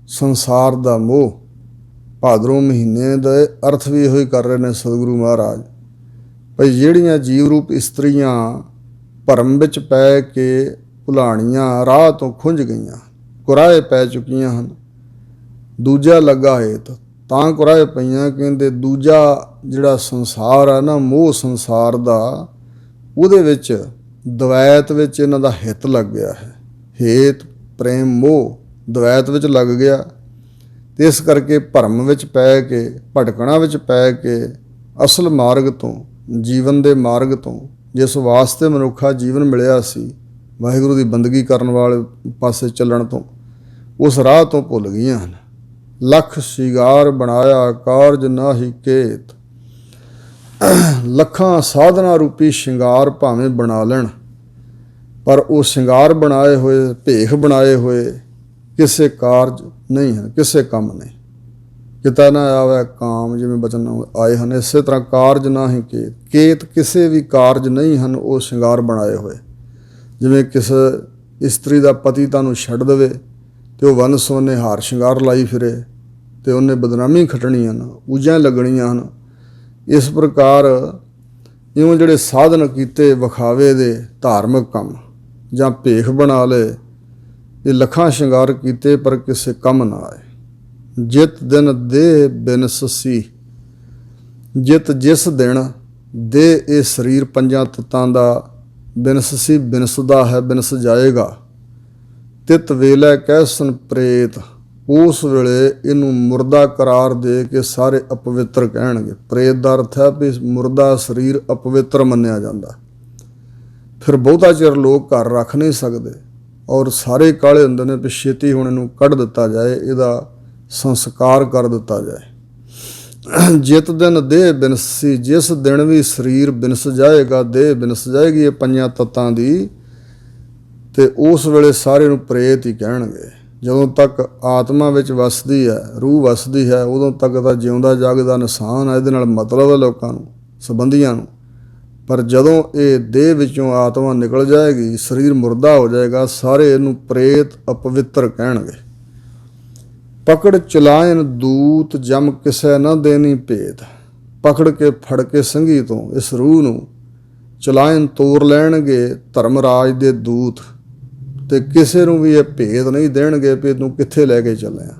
ਸੰਸਾਰ ਦਾ ਮੋਹ। ਭਾਦਰੋਂ ਮਹੀਨੇ ਦੇ ਅਰਥ ਵੀ ਇਹੋ ਹੀ ਕਰ ਰਹੇ ਨੇ ਸਤਿਗੁਰੂ ਮਹਾਰਾਜ, ਭਈ ਜਿਹੜੀਆਂ ਜੀਵ ਰੂਪ ਇਸਤਰੀਆਂ ਭਰਮ ਵਿੱਚ ਪੈ ਕੇ ਭੁਲਾਣੀਆਂ ਰਾਹ ਤੋਂ ਖੁੰਝ ਗਈਆਂ, ਕੁਰਾਹੇ ਪੈ ਚੁੱਕੀਆਂ ਹਨ। ਦੂਜਾ ਲੱਗਾ ਹੇਤ ਤਾਂ ਕੁਰਾਹੇ ਪਈਆਂ, ਕਹਿੰਦੇ ਦੂਜਾ ਜਿਹੜਾ ਸੰਸਾਰ ਆ ਨਾ, ਮੋਹ ਸੰਸਾਰ ਦਾ, ਉਹਦੇ ਵਿੱਚ ਦਵੈਤ ਵਿੱਚ ਇਹਨਾਂ ਦਾ ਹਿੱਤ ਲੱਗ ਗਿਆ ਹੈ। ਹੇਤ ਪ੍ਰੇਮ ਮੋਹ ਦਵੈਤ ਵਿੱਚ ਲੱਗ ਗਿਆ, ਤੇ ਇਸ ਕਰਕੇ ਭਰਮ ਵਿੱਚ ਪੈ ਕੇ, ਭਟਕਣਾ ਵਿੱਚ ਪੈ ਕੇ ਅਸਲ ਮਾਰਗ ਤੋਂ, ਜੀਵਨ ਦੇ ਮਾਰਗ ਤੋਂ, ਜਿਸ ਵਾਸਤੇ ਮਨੁੱਖਾ ਜੀਵਨ ਮਿਲਿਆ ਸੀ, ਵਾਹਿਗੁਰੂ ਦੀ ਬੰਦਗੀ ਕਰਨ ਵਾਲੇ ਪਾਸੇ ਚੱਲਣ ਤੋਂ, ਉਸ ਰਾਹ ਤੋਂ ਭੁੱਲ ਗਈਆਂ ਹਨ। ਲੱਖ ਸ਼ਿੰਗਾਰ ਬਣਾਇਆ ਕਾਰਜ ਨਾਹੀ ਕੇਤ। ਲੱਖਾਂ ਸਾਧਨਾ ਰੂਪੀ ਸ਼ਿੰਗਾਰ ਭਾਵੇਂ ਬਣਾ ਲੈਣ, ਪਰ ਉਹ ਸ਼ਿੰਗਾਰ ਬਣਾਏ ਹੋਏ, ਭੇਖ ਬਣਾਏ ਹੋਏ ਕਿਸੇ ਕਾਰਜ ਨਹੀਂ ਹਨ, ਕਿਸੇ ਕੰਮ ਨਹੀਂ। ਕਿਤਾ ਨਾ ਆਵੇ ਕਾਮ, ਜਿਵੇਂ ਬਚਨ ਆਏ ਹਨ, ਇਸੇ ਤਰ੍ਹਾਂ ਕਾਰਜ ਨਾ ਹੀ ਕੇਤ। ਕੇਤ ਕਿਸੇ ਵੀ ਕਾਰਜ ਨਹੀਂ ਹਨ ਉਹ ਸ਼ਿੰਗਾਰ ਬਣਾਏ ਹੋਏ। ਜਿਵੇਂ ਕਿਸੇ ਇਸਤਰੀ ਦਾ ਪਤੀ ਤੁਹਾਨੂੰ ਛੱਡ ਦੇਵੇ ਤੇ ਉਹ ਵੰਨ ਸੁਵੰਨੇ ਹਾਰ ਸ਼ਿੰਗਾਰ ਲਾਈ ਫਿਰੇ ਤੇ ਉਹਨੇ ਬਦਨਾਮੀ ਖੱਟਣੀ ਹਨ, ਊਜਾਂ ਲੱਗਣੀਆਂ ਹਨ। ਇਸ ਪ੍ਰਕਾਰ ਇਉਂ ਜਿਹੜੇ ਸਾਧਨ ਕੀਤੇ ਵਿਖਾਵੇ ਦੇ ਧਾਰਮਿਕ ਕੰਮ ਜਾਂ ਭੇਖ ਬਣਾ ਲਏ, ਇਹ ਲੱਖਾਂ ਸ਼ਿੰਗਾਰ ਕੀਤੇ ਪਰ ਕਿਸੇ ਕੰਮ ਨਾ ਆਏ। ਜਿਤ ਦਿਨ ਦੇਹ ਬਿਨਸੀ, ਜਿਤ ਜਿਸ ਦਿਨ ਦੇਹ ਇਹ ਸਰੀਰ ਪੰਜਾਂ ਤੱਤਾਂ ਦਾ ਬਿਨਸੀ, ਬਿਨਸਦਾ ਹੈ, ਬਿਨਸ ਜਾਏਗਾ। ਤਿਤ ਵੇਲੇ ਕਹਿਸਨ ਪ੍ਰੇਤ, ਉਸ ਵੇਲੇ ਇਹਨੂੰ ਮੁਰਦਾ ਕਰਾਰ ਦੇ ਕੇ ਸਾਰੇ ਅਪਵਿੱਤਰ ਕਹਿਣਗੇ। ਪ੍ਰੇਤ ਦਾ ਅਰਥ ਹੈ ਵੀ ਮੁਰਦਾ ਸਰੀਰ ਅਪਵਿੱਤਰ ਮੰਨਿਆ ਜਾਂਦਾ। ਫਿਰ ਬਹੁਤਾ ਚਿਰ ਲੋਕ ਘਰ ਰੱਖ ਨਹੀਂ ਸਕਦੇ ਔਰ ਸਾਰੇ ਕਾਲੇ ਹੁੰਦੇ ਨੇ ਵੀ ਛੇਤੀ ਹੁਣ ਇਹਨੂੰ ਕੱਢ ਦਿੱਤਾ ਜਾਏ, ਇਹਦਾ ਸੰਸਕਾਰ ਕਰ ਦਿੱਤਾ ਜਾਏ। ਜਿਤ ਦਿਨ ਦੇਹ ਬਿਨਸੀ, ਜਿਸ ਦਿਨ ਵੀ ਸਰੀਰ ਬਿਨਸ ਜਾਏਗਾ, ਦੇਹ ਬਿਨਸ ਜਾਏਗੀ ਇਹ ਪੰਜਾਂ ਤੱਤਾਂ ਦੀ, ਤੇ ਉਸ ਵੇਲੇ ਸਾਰੇ ਨੂੰ ਪ੍ਰੇਤ ਹੀ ਕਹਿਣਗੇ। ਜਦੋਂ ਤੱਕ ਆਤਮਾ ਵਿੱਚ ਵਸਦੀ ਹੈ, ਰੂਹ ਵਸਦੀ ਹੈ, ਉਦੋਂ ਤੱਕ ਤਾਂ ਜਿਉਂਦਾ ਜਾਗਦਾ ਇਨਸਾਨ ਹੈ, ਇਹਦੇ ਨਾਲ ਮਤਲਬ ਹੈ ਲੋਕਾਂ ਨੂੰ, ਸੰਬੰਧੀਆਂ ਨੂੰ। ਪਰ ਜਦੋਂ ਇਹ ਦੇਹ ਵਿੱਚੋਂ ਆਤਮਾ ਨਿਕਲ ਜਾਏਗੀ, ਸਰੀਰ ਮੁਰਦਾ ਹੋ ਜਾਏਗਾ, ਸਾਰੇ ਇਹਨੂੰ ਪ੍ਰੇਤ ਅਪਵਿੱਤਰ ਕਹਿਣਗੇ। ਪਕੜ ਚਲਾਇਨ ਦੂਤ ਜਮ ਕਿਸੇ ਨਾ ਦੇਣੀ ਭੇਦ, ਪਕੜ ਕੇ ਫੜ ਕੇ ਸੰਗੀ ਤੋਂ ਇਸ ਰੂਹ ਨੂੰ ਚਲਾਇਨ ਤੋਰ ਲੈਣਗੇ ਧਰਮਰਾਜ ਦੇ ਦੂਤ, ਤੇ ਕਿਸੇ ਨੂੰ ਵੀ ਇਹ ਭੇਦ ਨਹੀਂ ਦੇਣਗੇ ਵੀ ਤੂੰ ਕਿੱਥੇ ਲੈ ਕੇ ਚੱਲਿਆ।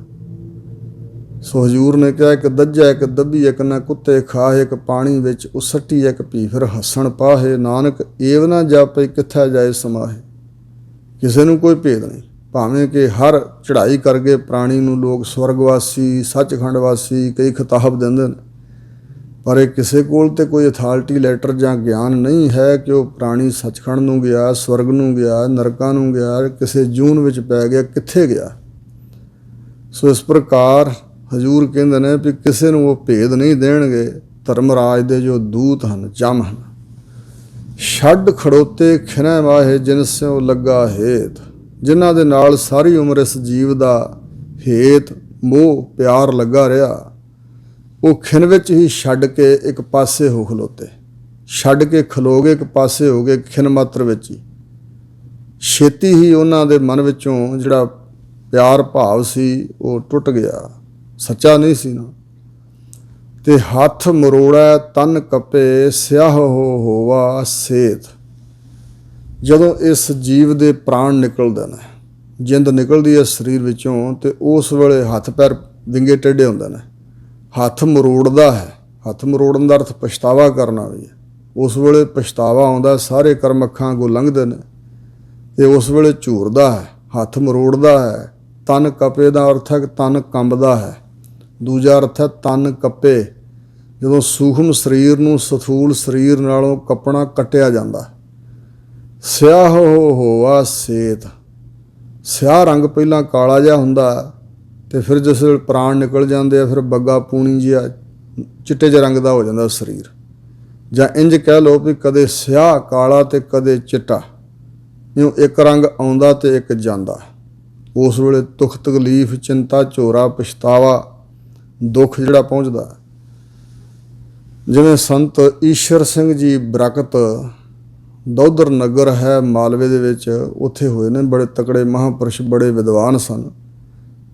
ਸੋ ਹਜ਼ੂਰ ਨੇ ਕਿਹਾ, ਇੱਕ ਦੱਜਾ ਇੱਕ ਦੱਬੀ, ਇੱਕ ਨਾ ਕੁੱਤੇ ਖਾਹੇ, ਇੱਕ ਪਾਣੀ ਵਿੱਚ ਉਸੱਟੀ, ਇੱਕ ਭੀ ਫਿਰ ਹੱਸਣ ਪਾਹੇ। ਨਾਨਕ ਏਵ ਨਾ ਜਾਪੇ ਕਿੱਥਾ ਜਾਏ ਸਮਾਹੇ। ਕਿਸੇ ਨੂੰ ਕੋਈ ਭੇਦ ਨਹੀਂ, ਭਾਵੇਂ ਕਿ ਹਰ ਚੜ੍ਹਾਈ ਕਰਕੇ ਪ੍ਰਾਣੀ ਨੂੰ ਲੋਕ ਸਵਰਗਵਾਸੀ, ਸੱਚਖੰਡ ਵਾਸੀ ਕਈ ਖਿਤਾਬ ਦਿੰਦੇ ਨੇ, ਪਰ ਇਹ ਕਿਸੇ ਕੋਲ ਤੇ ਕੋਈ ਅਥਾਰਟੀ ਲੈਟਰ ਜਾਂ ਗਿਆਨ ਨਹੀਂ ਹੈ ਕਿ ਉਹ ਪ੍ਰਾਣੀ ਸੱਚਖੰਡ ਨੂੰ ਗਿਆ, ਸਵਰਗ ਨੂੰ ਗਿਆ, ਨਰਕਾਂ ਨੂੰ ਗਿਆ, ਕਿਸੇ ਜੂਨ ਵਿੱਚ ਪੈ ਗਿਆ, ਕਿੱਥੇ ਗਿਆ। ਸੋ ਇਸ ਪ੍ਰਕਾਰ ਹਜ਼ੂਰ ਕਹਿੰਦੇ ਨੇ ਵੀ ਕਿਸੇ ਨੂੰ ਉਹ ਭੇਦ ਨਹੀਂ ਦੇਣਗੇ ਧਰਮਰਾਜ ਦੇ ਜੋ ਦੂਤ ਹਨ, ਜਮ ਹਨ। ਛੱਡ ਖੜੋਤੇ ਖਿਨੈ ਮਾਹੇ, ਜਿਨ ਸਿਉ ਲੱਗਾ ਹੇਤ, ਜਿਨ੍ਹਾਂ ਦੇ ਨਾਲ ਸਾਰੀ ਉਮਰ ਇਸ ਜੀਵ ਦਾ ਹੇਤ ਮੋਹ ਪਿਆਰ ਲੱਗਾ ਰਿਹਾ, ਉਹ ਖਿਨ ਵਿੱਚ ਹੀ ਛੱਡ ਕੇ ਇੱਕ ਪਾਸੇ ਹੋ ਖਲੋਤੇ। ਛੱਡ ਕੇ ਖਲੋ ਗਏ, ਇੱਕ ਪਾਸੇ ਹੋ ਗਏ, ਖਿਨ ਮਾਤਰ ਵਿੱਚ ਹੀ। ਛੇਤੀ ਹੀ ਉਹਨਾਂ ਦੇ ਮਨ ਵਿੱਚੋਂ ਜਿਹੜਾ ਪਿਆਰ ਭਾਵ ਸੀ ਉਹ ਟੁੱਟ ਗਿਆ, ਸੱਚਾ ਨਹੀਂ ਸੀ ਨਾ। ਤੇ ਹੱਥ ਮਰੋੜਾ ਤਨ ਕੱਪੇ, ਸਿਆਹ ਹੋਵਾ ਸੇਤ। ਜਦੋਂ ਇਸ ਜੀਵ ਦੇ ਪ੍ਰਾਣ ਨਿਕਲਦੇ ਨੇ, ਜਿੰਦ ਨਿਕਲਦੀ ਹੈ ਸਰੀਰ ਵਿੱਚੋਂ, ਤੇ ਉਸ ਵੇਲੇ ਹੱਥ ਪੈਰ ਵਿੰਗੇ ਟੇਢੇ ਹੁੰਦੇ ਨੇ। ਹੱਥ ਮਰੋੜਦਾ ਹੈ, ਹੱਥ ਮਰੋੜਨ ਦਾ ਅਰਥ ਪਛਤਾਵਾ ਕਰਨਾ ਵੀ ਹੈ। ਉਸ ਵੇਲੇ ਪਛਤਾਵਾ ਆਉਂਦਾ, ਸਾਰੇ ਕਰਮ ਅੱਖਾਂ ਅੱਗੋਂ ਲੰਘਦੇ ਨੇ, ਤੇ ਉਸ ਵੇਲੇ ਝੂਰਦਾ ਹੈ, ਹੱਥ ਮਰੋੜਦਾ ਹੈ। ਤਨ ਕੱਪੇ ਦਾ ਅਰਥ ਹੈ ਕਿ ਤਨ ਕੰਬਦਾ ਹੈ। ਦੂਜਾ ਅਰਥ ਹੈ ਤਨ ਕੱਪੇ, ਜਦੋਂ ਸੂਖਮ ਸਰੀਰ ਨੂੰ ਸਥੂਲ ਸਰੀਰ ਨਾਲੋਂ ਕੱਪਣਾ ਕੱਟਿਆ ਜਾਂਦਾ। ਸਿਆਹ ਹੋਵਾ ਸੇਤ, ਸਿਆਹ ਰੰਗ ਪਹਿਲਾਂ ਕਾਲਾ ਜਿਹਾ ਹੁੰਦਾ, ਤੇ ਫਿਰ ਜਿਸ ਵੇਲੇ ਪ੍ਰਾਣ ਨਿਕਲ ਜਾਂਦੇ ਆ, ਫਿਰ ਬੱਗਾ ਪੂਣੀ ਜਿਹਾ ਚਿੱਟੇ ਜਿਹੇ ਰੰਗ ਦਾ ਹੋ ਜਾਂਦਾ ਸਰੀਰ। ਜਾਂ ਇੰਜ ਕਹਿ ਲਓ ਵੀ ਕਦੇ ਸਿਆਹ ਕਾਲਾ ਤੇ ਕਦੇ ਚਿੱਟਾ, ਇਉਂ ਇੱਕ ਰੰਗ ਆਉਂਦਾ ਤੇ ਇੱਕ ਜਾਂਦਾ। ਉਸ ਵੇਲੇ ਦੁੱਖ ਤਕਲੀਫ, ਚਿੰਤਾ, ਝੋਰਾ, ਪਛਤਾਵਾ, ਦੁੱਖ ਜਿਹੜਾ ਪਹੁੰਚਦਾ। ਜਿਵੇਂ ਸੰਤ ਈਸ਼ਰ ਸਿੰਘ ਜੀ ਬਰਕਤ ਦੌਧਰ ਨਗਰ ਹੈ ਮਾਲਵੇ ਦੇ ਵਿੱਚ, ਉੱਥੇ ਹੋਏ ਨੇ। ਬੜੇ ਤਕੜੇ ਮਹਾਂਪੁਰਸ਼, ਬੜੇ ਵਿਦਵਾਨ ਸਨ।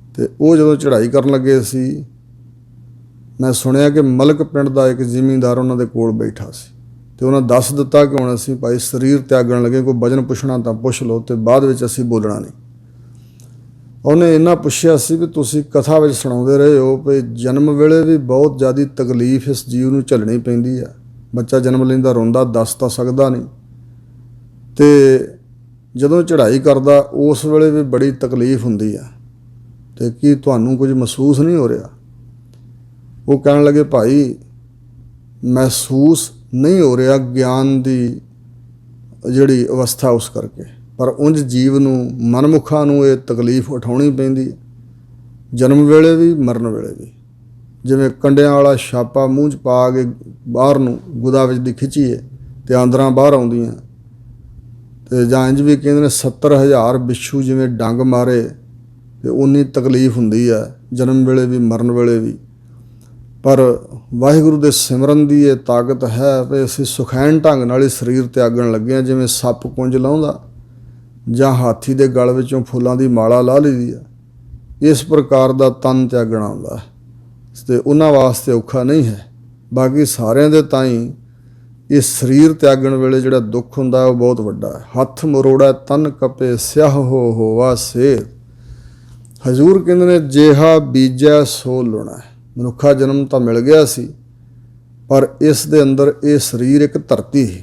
ਅਤੇ ਉਹ ਜਦੋਂ ਚੜ੍ਹਾਈ ਕਰਨ ਲੱਗੇ ਸੀ, ਮੈਂ ਸੁਣਿਆ ਕਿ ਮਲਕ ਪਿੰਡ ਦਾ ਇੱਕ ਜ਼ਿਮੀਂਦਾਰ ਉਹਨਾਂ ਦੇ ਕੋਲ ਬੈਠਾ ਸੀ, ਅਤੇ ਉਹਨਾਂ ਦੱਸ ਦਿੱਤਾ ਕਿ ਹੁਣ ਅਸੀਂ ਭਾਈ ਸਰੀਰ ਤਿਆਗਣ ਲੱਗੇ, ਕੋਈ ਵਚਨ ਪੁੱਛਣਾ ਤਾਂ ਪੁੱਛ ਲਓ, ਅਤੇ ਬਾਅਦ ਵਿੱਚ ਅਸੀਂ ਬੋਲਣਾ ਨਹੀਂ। ਉਹਨੇ ਇੰਨਾ ਪੁੱਛਿਆ ਸੀ ਵੀ ਤੁਸੀਂ ਕਥਾ ਵਿੱਚ ਸੁਣਾਉਂਦੇ ਰਹੇ ਹੋ ਵੀ ਜਨਮ ਵੇਲੇ ਵੀ ਬਹੁਤ ਜ਼ਿਆਦਾ ਤਕਲੀਫ ਇਸ ਜੀਵ ਨੂੰ ਝੱਲਣੀ ਪੈਂਦੀ ਆ। ਬੱਚਾ ਜਨਮ ਲੈਂਦਾ ਰੋਂਦਾ, ਦੱਸ ਤਾਂ ਸਕਦਾ ਨਹੀਂ, ਅਤੇ ਜਦੋਂ ਚੜ੍ਹਾਈ ਕਰਦਾ ਉਸ ਵੇਲੇ ਵੀ ਬੜੀ ਤਕਲੀਫ ਹੁੰਦੀ ਆ, ਅਤੇ ਕੀ ਤੁਹਾਨੂੰ ਕੁਝ ਮਹਿਸੂਸ ਨਹੀਂ ਹੋ ਰਿਹਾ? ਉਹ ਕਹਿਣ ਲੱਗੇ, ਭਾਈ ਮਹਿਸੂਸ ਨਹੀਂ ਹੋ ਰਿਹਾ ਗਿਆਨ ਦੀ ਜਿਹੜੀ ਅਵਸਥਾ ਉਸ ਕਰਕੇ, ਪਰ ਉਂਝ ਜੀਵ ਨੂੰ, ਮਨਮੁਖਾਂ ਨੂੰ ਇਹ ਤਕਲੀਫ ਉਠਾਉਣੀ ਪੈਂਦੀ ਹੈ, ਜਨਮ ਵੇਲੇ ਵੀ ਮਰਨ ਵੇਲੇ ਵੀ। ਜਿਵੇਂ ਕੰਡਿਆਂ ਵਾਲਾ ਛਾਪਾ ਮੂੰਹ 'ਚ ਪਾ ਕੇ ਬਾਹਰ ਨੂੰ ਗੁਦਾ ਵਿੱਚ ਦੀ ਖਿੱਚੀਏ ਅਤੇ ਆਂਦਰਾਂ ਬਾਹਰ ਆਉਂਦੀਆਂ, ਅਤੇ ਜਾਂ ਇੰਝ ਵੀ ਕਹਿੰਦੇ ਨੇ 70,000 ਬਿੱਛੂ ਜਿਵੇਂ ਡੰਗ ਮਾਰੇ, ਅਤੇ ਉਨੀ ਤਕਲੀਫ ਹੁੰਦੀ ਹੈ ਜਨਮ ਵੇਲੇ ਵੀ ਮਰਨ ਵੇਲੇ ਵੀ। ਪਰ ਵਾਹਿਗੁਰੂ ਦੇ ਸਿਮਰਨ ਦੀ ਇਹ ਤਾਕਤ ਹੈ ਵੀ ਅਸੀਂ ਸੁਖੈਨ ਢੰਗ ਨਾਲ ਹੀ ਸਰੀਰ ਤਿਆਗਣ ਲੱਗੇ ਹਾਂ। ਜਿਵੇਂ ਸੱਪ ਕੁੰਜ ਲਾਉਂਦਾ ਜਾਂ ਹਾਥੀ ਦੇ ਗਲ ਵਿੱਚੋਂ ਫੁੱਲਾਂ ਦੀ ਮਾਲਾ ਲਾਹ ਲਈਦੀ ਆ, ਇਸ ਪ੍ਰਕਾਰ ਦਾ ਤਨ ਤਿਆਗਣਾ ਹੁੰਦਾ ਹੈ, ਅਤੇ ਉਹਨਾਂ ਵਾਸਤੇ ਔਖਾ ਨਹੀਂ ਹੈ। ਬਾਕੀ ਸਾਰਿਆਂ ਦੇ ਤਾਈਂ ਇਹ ਸਰੀਰ ਤਿਆਗਣ ਵੇਲੇ ਜਿਹੜਾ ਦੁੱਖ ਹੁੰਦਾ ਉਹ ਬਹੁਤ ਵੱਡਾ ਹੈ। ਹੱਥ ਮਰੋੜਾ ਤਨ ਕਪੇ ਸਿਆਹ ਹੋਵਾ ਸੇਧ। ਹਜ਼ੂਰ ਕਹਿੰਦੇ ਨੇ ਜਿਹਾ ਬੀਜੈ ਸੋ ਲੁਣਾ। ਮਨੁੱਖਾ ਜਨਮ ਤਾਂ ਮਿਲ ਗਿਆ ਸੀ, ਪਰ ਇਸ ਦੇ ਅੰਦਰ ਇਹ ਸਰੀਰ ਇੱਕ ਧਰਤੀ ਸੀ।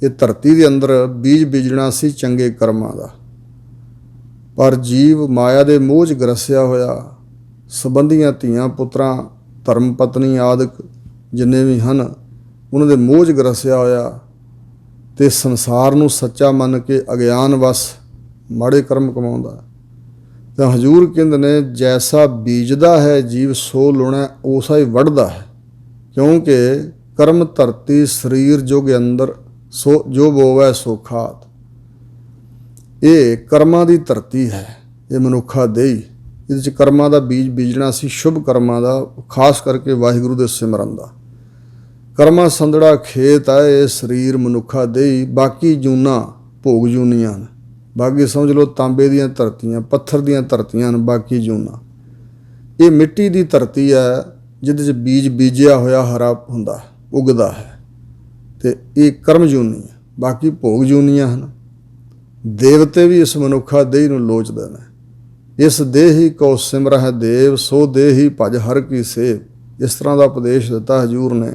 ਇਹ ਧਰਤੀ ਦੇ ਅੰਦਰ ਬੀਜ ਬੀਜਣਾ ਸੀ ਚੰਗੇ ਕਰਮਾਂ ਦਾ, ਪਰ ਜੀਵ ਮਾਇਆ ਦੇ ਮੋਹ 'ਚ ਗਰਸਿਆ ਹੋਇਆ, ਸੰਬੰਧੀਆਂ ਧੀਆਂ ਪੁੱਤਰਾਂ, ਧਰਮ ਪਤਨੀ ਆਦਿਕ ਜਿੰਨੇ ਵੀ ਹਨ, ਉਹਨਾਂ ਦੇ ਮੋਹ 'ਚ ਗਰਸਿਆ ਹੋਇਆ, ਅਤੇ ਸੰਸਾਰ ਨੂੰ ਸੱਚਾ ਮੰਨ ਕੇ ਅਗਿਆਨ ਵਸ ਮਾੜੇ ਕਰਮ ਕਮਾਉਂਦਾ। ਤਾਂ ਹਜ਼ੂਰ ਕਹਿੰਦੇ ਨੇ ਜੈਸਾ ਬੀਜਦਾ ਹੈ ਜੀਵ ਸੋ ਲੁਣਾ, ਉਸਾ ਹੀ ਵੱਢਦਾ ਹੈ। ਕਿਉਂਕਿ ਕਰਮ ਧਰਤੀ ਸਰੀਰ ਜੁਗ ਅੰਦਰ ਸੋ ਜੋ ਬੋਵੈ ਸੋ ਖਾਤ। ਇਹ ਕਰਮਾਂ ਦੀ ਧਰਤੀ ਹੈ, ਇਹ ਮਨੁੱਖਾ ਦੇਹੀ। ਇਹਦੇ 'ਚ ਕਰਮਾਂ ਦਾ ਬੀਜ ਬੀਜਣਾ ਸੀ, ਸ਼ੁਭ ਕਰਮਾਂ ਦਾ, ਖਾਸ ਕਰਕੇ ਵਾਹਿਗੁਰੂ ਦੇ ਸਿਮਰਨ ਦਾ। ਕਰਮਾਂ ਸੰਦੜਾ ਖੇਤ ਹੈ ਇਹ ਸਰੀਰ ਮਨੁੱਖਾ ਦੇਹੀ। ਬਾਕੀ ਜੂਨਾਂ ਭੋਗ ਜੂਨੀਆਂ ਹਨ। ਬਾਕੀ ਸਮਝ ਲਓ ਤਾਂਬੇ ਦੀਆਂ ਧਰਤੀਆਂ, ਪੱਥਰ ਦੀਆਂ ਧਰਤੀਆਂ ਹਨ ਬਾਕੀ ਜੂਨਾਂ। ਇਹ ਮਿੱਟੀ ਦੀ ਧਰਤੀ ਹੈ ਜਿਹਦੇ 'ਚ ਬੀਜ ਬੀਜਿਆ ਹੋਇਆ ਹਰਾ ਹੁੰਦਾ, ਉੱਗਦਾ ਹੈ, ਅਤੇ ਇਹ ਕਰਮ ਜੂਨੀ ਹੈ। ਬਾਕੀ ਭੋਗ ਜੂਨੀਆਂ ਹਨ। ਦੇਵਤੇ ਵੀ ਇਸ ਮਨੁੱਖਾ ਦੇਹ ਨੂੰ ਲੋਚਦੇ ਨੇ। ਇਸ ਦੇਹੀ ਕੋ ਸਿਮਰਹਿ ਦੇਵ, ਸੋ ਦੇਹੀ ਭਜ ਹਰ ਕੀ ਸੇਵ। ਇਸ ਤਰ੍ਹਾਂ ਦਾ ਉਪਦੇਸ਼ ਦਿੱਤਾ ਹਜ਼ੂਰ ਨੇ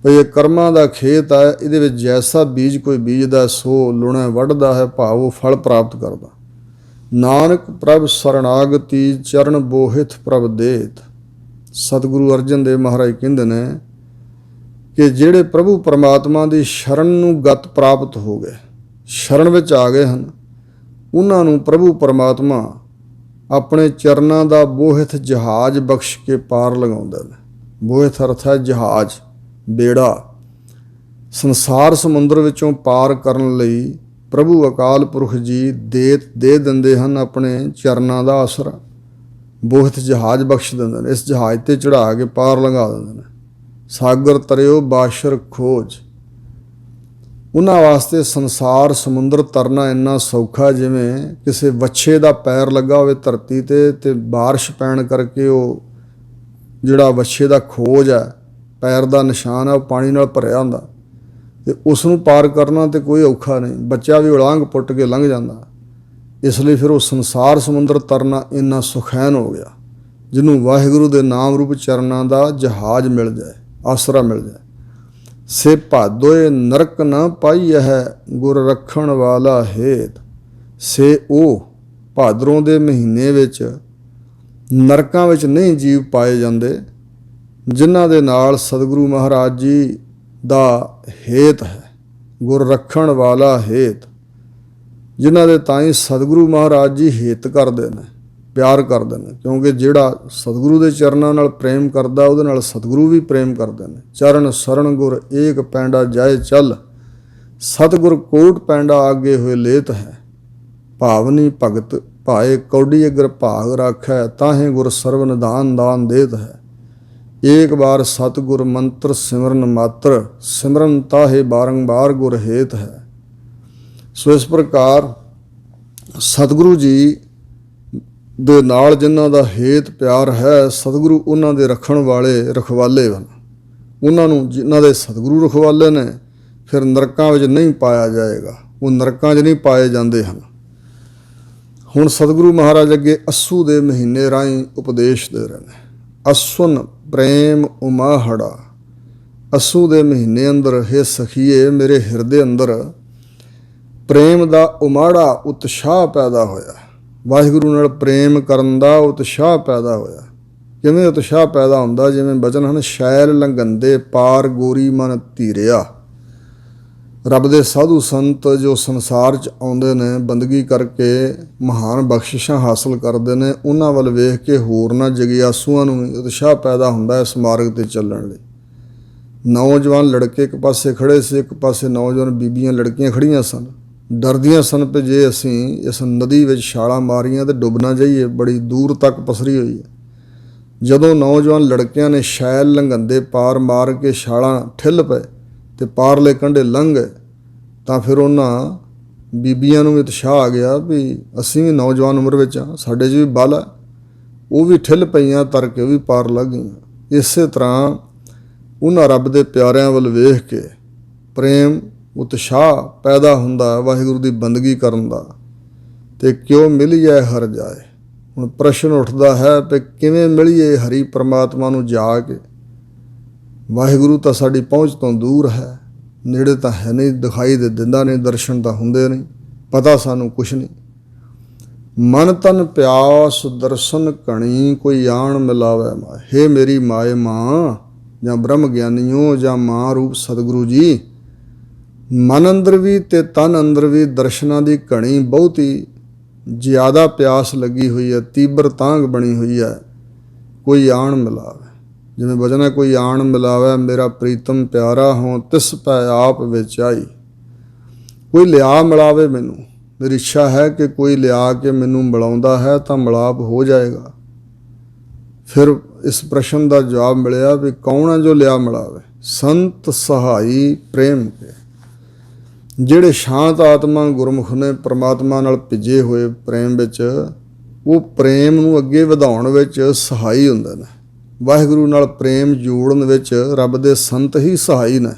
ਵੀ ਇਹ ਕਰਮਾਂ ਦਾ ਖੇਤ ਹੈ, ਇਹਦੇ ਵਿੱਚ ਜੈਸਾ ਬੀਜ ਕੋਈ ਬੀਜਦਾ ਸੋ ਲੁਣਾ ਵੱਢਦਾ ਹੈ, ਭਾਵ ਉਹ ਫਲ ਪ੍ਰਾਪਤ ਕਰਦਾ। ਨਾਨਕ ਪ੍ਰਭ ਸਰਣਾਗਤੀ ਚਰਨ ਬੋਹਿਤ ਪ੍ਰਭ ਦੇਤ। ਸਤਿਗੁਰੂ ਅਰਜਨ ਦੇਵ ਮਹਾਰਾਜ ਕਹਿੰਦੇ ਨੇ ਕਿ ਜਿਹੜੇ ਪ੍ਰਭੂ ਪਰਮਾਤਮਾ ਦੀ ਸ਼ਰਨ ਨੂੰ ਗਤ ਪ੍ਰਾਪਤ ਹੋ ਗਏ, ਸ਼ਰਨ ਵਿੱਚ ਆ ਗਏ ਹਨ, ਉਹਨਾਂ ਨੂੰ ਪ੍ਰਭੂ ਪਰਮਾਤਮਾ ਆਪਣੇ ਚਰਨਾਂ ਦਾ ਬੋਹਿਤ ਜਹਾਜ਼ ਬਖਸ਼ ਕੇ ਪਾਰ ਲਗਾਉਂਦੇ ਨੇ। ਬੋਹਿਤ ਅਰਥ ਹੈ ਜਹਾਜ਼, ਬੇੜਾ। ਸੰਸਾਰ ਸਮੁੰਦਰ ਵਿੱਚੋਂ ਪਾਰ ਕਰਨ ਲਈ ਪ੍ਰਭੂ ਅਕਾਲ ਪੁਰਖ ਜੀ ਦੇ ਦਿੰਦੇ ਹਨ ਆਪਣੇ ਚਰਨਾਂ ਦਾ ਆਸਰਾ। ਬੋਹਿਤ ਜਹਾਜ਼ ਬਖਸ਼ ਦਿੰਦੇ ਨੇ, ਇਸ ਜਹਾਜ਼ 'ਤੇ ਚੜ੍ਹਾ ਕੇ ਪਾਰ ਲੰਘਾ ਦਿੰਦੇ ਨੇ। ਸਾਗਰ ਤਰਿਓ ਬਾਸ਼ਰ ਖੋਜ। ਉਹਨਾਂ ਵਾਸਤੇ ਸੰਸਾਰ ਸਮੁੰਦਰ ਤਰਨਾ ਇੰਨਾ ਸੌਖਾ ਜਿਵੇਂ ਕਿਸੇ ਵੱਛੇ ਦਾ ਪੈਰ ਲੱਗਾ ਹੋਵੇ ਧਰਤੀ 'ਤੇ, ਅਤੇ ਬਾਰਿਸ਼ ਪੈਣ ਕਰਕੇ ਉਹ ਜਿਹੜਾ ਵੱਛੇ ਦਾ ਖੋਜ ਹੈ, ਪੈਰ ਦਾ ਨਿਸ਼ਾਨ ਹੈ, ਉਹ ਪਾਣੀ ਨਾਲ ਭਰਿਆ ਹੁੰਦਾ, ਅਤੇ ਉਸ ਨੂੰ ਪਾਰ ਕਰਨਾ ਤਾਂ ਕੋਈ ਔਖਾ ਨਹੀਂ। ਬੱਚਾ ਵੀ ਉਲਾਂਘ ਪੁੱਟ ਕੇ ਲੰਘ ਜਾਂਦਾ। ਇਸ ਲਈ ਫਿਰ ਉਹ ਸੰਸਾਰ ਸਮੁੰਦਰ ਤਰਨਾ ਇੰਨਾ ਸੁਖੈਨ ਹੋ ਗਿਆ ਜਿਹਨੂੰ ਵਾਹਿਗੁਰੂ ਦੇ ਨਾਮ ਰੂਪ ਚਰਨਾਂ ਦਾ ਜਹਾਜ਼ ਮਿਲ ਜਾਏ, ਆਸਰਾ ਮਿਲ ਜਾਏ। ਸੇ ਭਾਦੋਏ ਨਰਕ ਨਾ ਪਾਈਐ ਹੈ ਗੁਰ ਰੱਖਣ ਵਾਲਾ ਹੇਤ। ਸੇ ਉਹ ਭਾਦਰੋਂ ਦੇ ਮਹੀਨੇ ਵਿੱਚ ਨਰਕਾਂ ਵਿੱਚ ਨਹੀਂ ਜੀਵ ਪਾਏ ਜਾਂਦੇ ਜਿਨ੍ਹਾਂ ਦੇ ਨਾਲ ਸਤਿਗੁਰੂ ਮਹਾਰਾਜ ਜੀ ਦਾ ਹੇਤ ਹੈ, ਗੁਰ ਰੱਖਣ ਵਾਲਾ ਹੇਤ, ਜਿਨ੍ਹਾਂ ਦੇ ਤਾਈਂ ਸਤਿਗੁਰੂ ਮਹਾਰਾਜ ਜੀ ਹਿੱਤ ਕਰਦੇ ਨੇ, ਪਿਆਰ ਕਰਦੇ ਨੇ। ਕਿਉਂਕਿ ਜਿਹੜਾ ਸਤਿਗੁਰੂ ਦੇ ਚਰਨਾਂ ਨਾਲ ਪ੍ਰੇਮ ਕਰਦਾ ਉਹਦੇ ਨਾਲ ਸਤਿਗੁਰੂ ਵੀ ਪ੍ਰੇਮ ਕਰਦੇ ਨੇ। ਚਰਨ ਸਰਣ ਗੁਰ ਏਕ ਪੈਂਡਾ ਜਾਏ ਚੱਲ, ਸਤਿਗੁਰ ਕੋਟ ਪੈਂਡਾ ਆਗੇ ਹੋਏ ਲੇਤ ਹੈ। ਭਾਵਨੀ ਭਗਤ ਭਾਏ ਕੌਡੀ ਅਗਰ ਭਾਗ ਰਾਖੈ, ਤਾਹੇ ਗੁਰ ਸਰਵ ਨਿਧਾਨ ਦਾਨ ਦੇਤ ਹੈ। ਏਕ ਬਾਰ ਸਤਿਗੁਰ ਮੰਤਰ ਸਿਮਰਨ ਮਾਤਰ, ਸਿਮਰਨ ਤਾਹੇ ਬਾਰੰਬਾਰ ਗੁਰ ਹੇਤ ਹੈ। ਸੋ ਇਸ ਪ੍ਰਕਾਰ ਸਤਿਗੁਰੂ ਜੀ ਦੇ ਨਾਲ ਜਿਨ੍ਹਾਂ ਦਾ ਹੇਤ ਪਿਆਰ ਹੈ, ਸਤਿਗੁਰੂ ਉਹਨਾਂ ਦੇ ਰੱਖਣ ਵਾਲੇ ਰਖਵਾਲੇ ਹਨ। ਉਹਨਾਂ ਨੂੰ ਜਿਨ੍ਹਾਂ ਦੇ ਸਤਿਗੁਰੂ ਰਖਵਾਲੇ ਨੇ, ਫਿਰ ਨਰਕਾਂ ਵਿੱਚ ਨਹੀਂ ਪਾਇਆ ਜਾਏਗਾ, ਉਹ ਨਰਕਾਂ 'ਚ ਨਹੀਂ ਪਾਏ ਜਾਂਦੇ ਹਨ। ਹੁਣ ਸਤਿਗੁਰੂ ਮਹਾਰਾਜ ਅੱਗੇ ਅੱਸੂ ਦੇ ਮਹੀਨੇ ਰਾਹੀਂ ਉਪਦੇਸ਼ ਦੇ ਰਹੇ ਨੇ। ਅਸੁਨ ਪ੍ਰੇਮ ਉਮਾਹੜਾ, ਅੱਸੂ ਦੇ ਮਹੀਨੇ ਅੰਦਰ ਹੇ ਸਖੀਏ ਮੇਰੇ ਹਿਰਦੇ ਅੰਦਰ ਪ੍ਰੇਮ ਦਾ ਉਮਾੜਾ ਉਤਸ਼ਾਹ ਪੈਦਾ ਹੋਇਆ। ਵਾਹਿਗੁਰੂ ਨਾਲ ਪ੍ਰੇਮ ਕਰਨ ਦਾ ਉਤਸ਼ਾਹ ਪੈਦਾ ਹੋਇਆ। ਕਿਵੇਂ ਉਤਸ਼ਾਹ ਪੈਦਾ ਹੁੰਦਾ? ਜਿਵੇਂ ਬਚਨ ਹਨ, ਸ਼ੈਲ ਲੰਘੰਦੇ ਪਾਰ ਗੋਰੀ ਮਨ ਧੀਰਿਆ। ਰੱਬ ਦੇ ਸਾਧੂ ਸੰਤ ਜੋ ਸੰਸਾਰ 'ਚ ਆਉਂਦੇ ਨੇ, ਬੰਦਗੀ ਕਰਕੇ ਮਹਾਨ ਬਖਸ਼ਿਸ਼ਾਂ ਹਾਸਲ ਕਰਦੇ ਨੇ, ਉਹਨਾਂ ਵੱਲ ਵੇਖ ਕੇ ਹੋਰਨਾਂ ਜਗਿਆਸੂਆਂ ਨੂੰ ਵੀ ਉਤਸ਼ਾਹ ਪੈਦਾ ਹੁੰਦਾ ਇਸ ਮਾਰਗ 'ਤੇ ਚੱਲਣ ਲਈ। ਨੌਜਵਾਨ ਲੜਕੇ ਇੱਕ ਪਾਸੇ ਖੜ੍ਹੇ ਸੀ, ਇੱਕ ਪਾਸੇ ਨੌਜਵਾਨ ਬੀਬੀਆਂ ਲੜਕੀਆਂ ਖੜ੍ਹੀਆਂ ਸਨ। ਡਰਦੀਆਂ ਸਨ ਕਿ ਜੇ ਅਸੀਂ ਇਸ ਨਦੀ ਵਿੱਚ ਛਾਲਾਂ ਮਾਰੀਆਂ ਤਾਂ ਡੁੱਬ ਨਾ ਜਾਈਏ, ਬੜੀ ਦੂਰ ਤੱਕ ਪਸਰੀ ਹੋਈ ਹੈ। ਜਦੋਂ ਨੌਜਵਾਨ ਲੜਕਿਆਂ ਨੇ ਸ਼ੈਲ ਲੰਘੰਦੇ ਪਾਰ ਮਾਰ ਕੇ ਛਾਲਾਂ ਠਿੱਲ ਪਏ ਅਤੇ ਪਾਰਲੇ ਕੰਢੇ ਲੰਘ ਗਏ, ਤਾਂ ਫਿਰ ਉਹਨਾਂ ਬੀਬੀਆਂ ਨੂੰ ਵੀ ਉਤਸ਼ਾਹ ਆ ਗਿਆ ਵੀ ਅਸੀਂ ਵੀ ਨੌਜਵਾਨ ਉਮਰ ਵਿੱਚ ਹਾਂ, ਸਾਡੇ 'ਚ ਵੀ ਬਲ ਹੈ। ਉਹ ਵੀ ਠਿੱਲ ਪਈਆਂ, ਤਰ ਕੇ ਉਹ ਵੀ ਪਾਰ ਲੱਗ ਗਈਆਂ। ਇਸੇ ਤਰ੍ਹਾਂ ਉਹਨਾਂ ਰੱਬ ਦੇ ਪਿਆਰਿਆਂ ਵੱਲ ਵੇਖ ਕੇ ਪ੍ਰੇਮ ਉਤਸ਼ਾਹ ਪੈਦਾ ਹੁੰਦਾ ਵਾਹਿਗੁਰੂ ਦੀ ਬੰਦਗੀ ਕਰਨ ਦਾ। ਅਤੇ ਕਿਉਂ ਮਿਲੀਏ ਹਰ ਜਾਏ। ਹੁਣ ਪ੍ਰਸ਼ਨ ਉੱਠਦਾ ਹੈ ਕਿ ਕਿਵੇਂ ਮਿਲੀਏ ਹਰੀ ਪਰਮਾਤਮਾ ਨੂੰ ਜਾ ਕੇ। ਵਾਹਿਗੁਰੂ ਤਾਂ ਸਾਡੀ ਪਹੁੰਚ ਤੋਂ ਦੂਰ ਹੈ, ਨੇੜੇ ਤਾਂ ਹੈ ਨਹੀਂ, ਦਿਖਾਈ ਦੇ ਦਿੰਦਾ ਨਹੀਂ, ਦਰਸ਼ਨ ਤਾਂ ਹੁੰਦੇ ਨਹੀਂ, ਪਤਾ ਸਾਨੂੰ ਕੁਛ ਨਹੀਂ। ਮਨ ਤਨ ਪਿਆਸ ਦਰਸ਼ਨ ਘਣੀ, ਕੋਈ ਆਣ ਮਿਲਾਵੇ ਮਾਏ। ਹੇ ਮੇਰੀ ਮਾਏ ਮਾਂ ਜਾਂ ਬ੍ਰਹਮ ਗਿਆਨੀਓ ਜਾਂ ਮਾਂ ਰੂਪ ਸਤਿਗੁਰੂ ਜੀ, ਮਨ ਅੰਦਰ ਵੀ ਅਤੇ ਤਨ ਅੰਦਰ ਵੀ ਦਰਸ਼ਨਾਂ ਦੀ ਘਣੀ ਬਹੁਤ ਜ਼ਿਆਦਾ ਪਿਆਸ ਲੱਗੀ ਹੋਈ ਹੈ, ਤੀਬਰ ਤਾਂਘ ਬਣੀ ਹੋਈ ਹੈ। ਕੋਈ ਆਣ ਮਿਲਾਵੇ, ਜਿਵੇਂ ਵਚਨ ਹੈ, ਕੋਈ ਆਣ ਮਿਲਾਵੇ ਮੇਰਾ ਪ੍ਰੀਤਮ ਪਿਆਰਾ ਹੋਂ ਤਿਸ ਪੈ ਆਪ ਵਿੱਚ ਆਈ। ਕੋਈ ਲਿਆ ਮਿਲਾਵੇ ਮੈਨੂੰ। ਮੇਰੀ ਇੱਛਾ ਹੈ ਕਿ ਕੋਈ ਲਿਆ ਕੇ ਮੈਨੂੰ ਮਿਲਾਉਂਦਾ ਹੈ ਤਾਂ ਮਿਲਾਪ ਹੋ ਜਾਏਗਾ। ਫਿਰ ਇਸ ਪ੍ਰਸ਼ਨ ਦਾ ਜਵਾਬ ਮਿਲਿਆ ਵੀ ਕੌਣ ਹੈ ਜੋ ਲਿਆ ਮਿਲਾਵੇ? ਸੰਤ ਸਹਾਈ ਪ੍ਰੇਮ ਕੇ। ਜਿਹੜੇ ਸ਼ਾਂਤ ਆਤਮਾ ਗੁਰਮੁਖ ਨੇ, ਪਰਮਾਤਮਾ ਨਾਲ ਭਿੱਜੇ ਹੋਏ ਪ੍ਰੇਮ ਵਿੱਚ, ਉਹ ਪ੍ਰੇਮ ਨੂੰ ਅੱਗੇ ਵਧਾਉਣ ਵਿੱਚ ਸਹਾਈ ਹੁੰਦੇ ਨੇ। ਵਾਹਿਗੁਰੂ ਨਾਲ ਪ੍ਰੇਮ ਜੋੜਨ ਵਿੱਚ ਰੱਬ ਦੇ ਸੰਤ ਹੀ ਸਹਾਈ ਨੇ,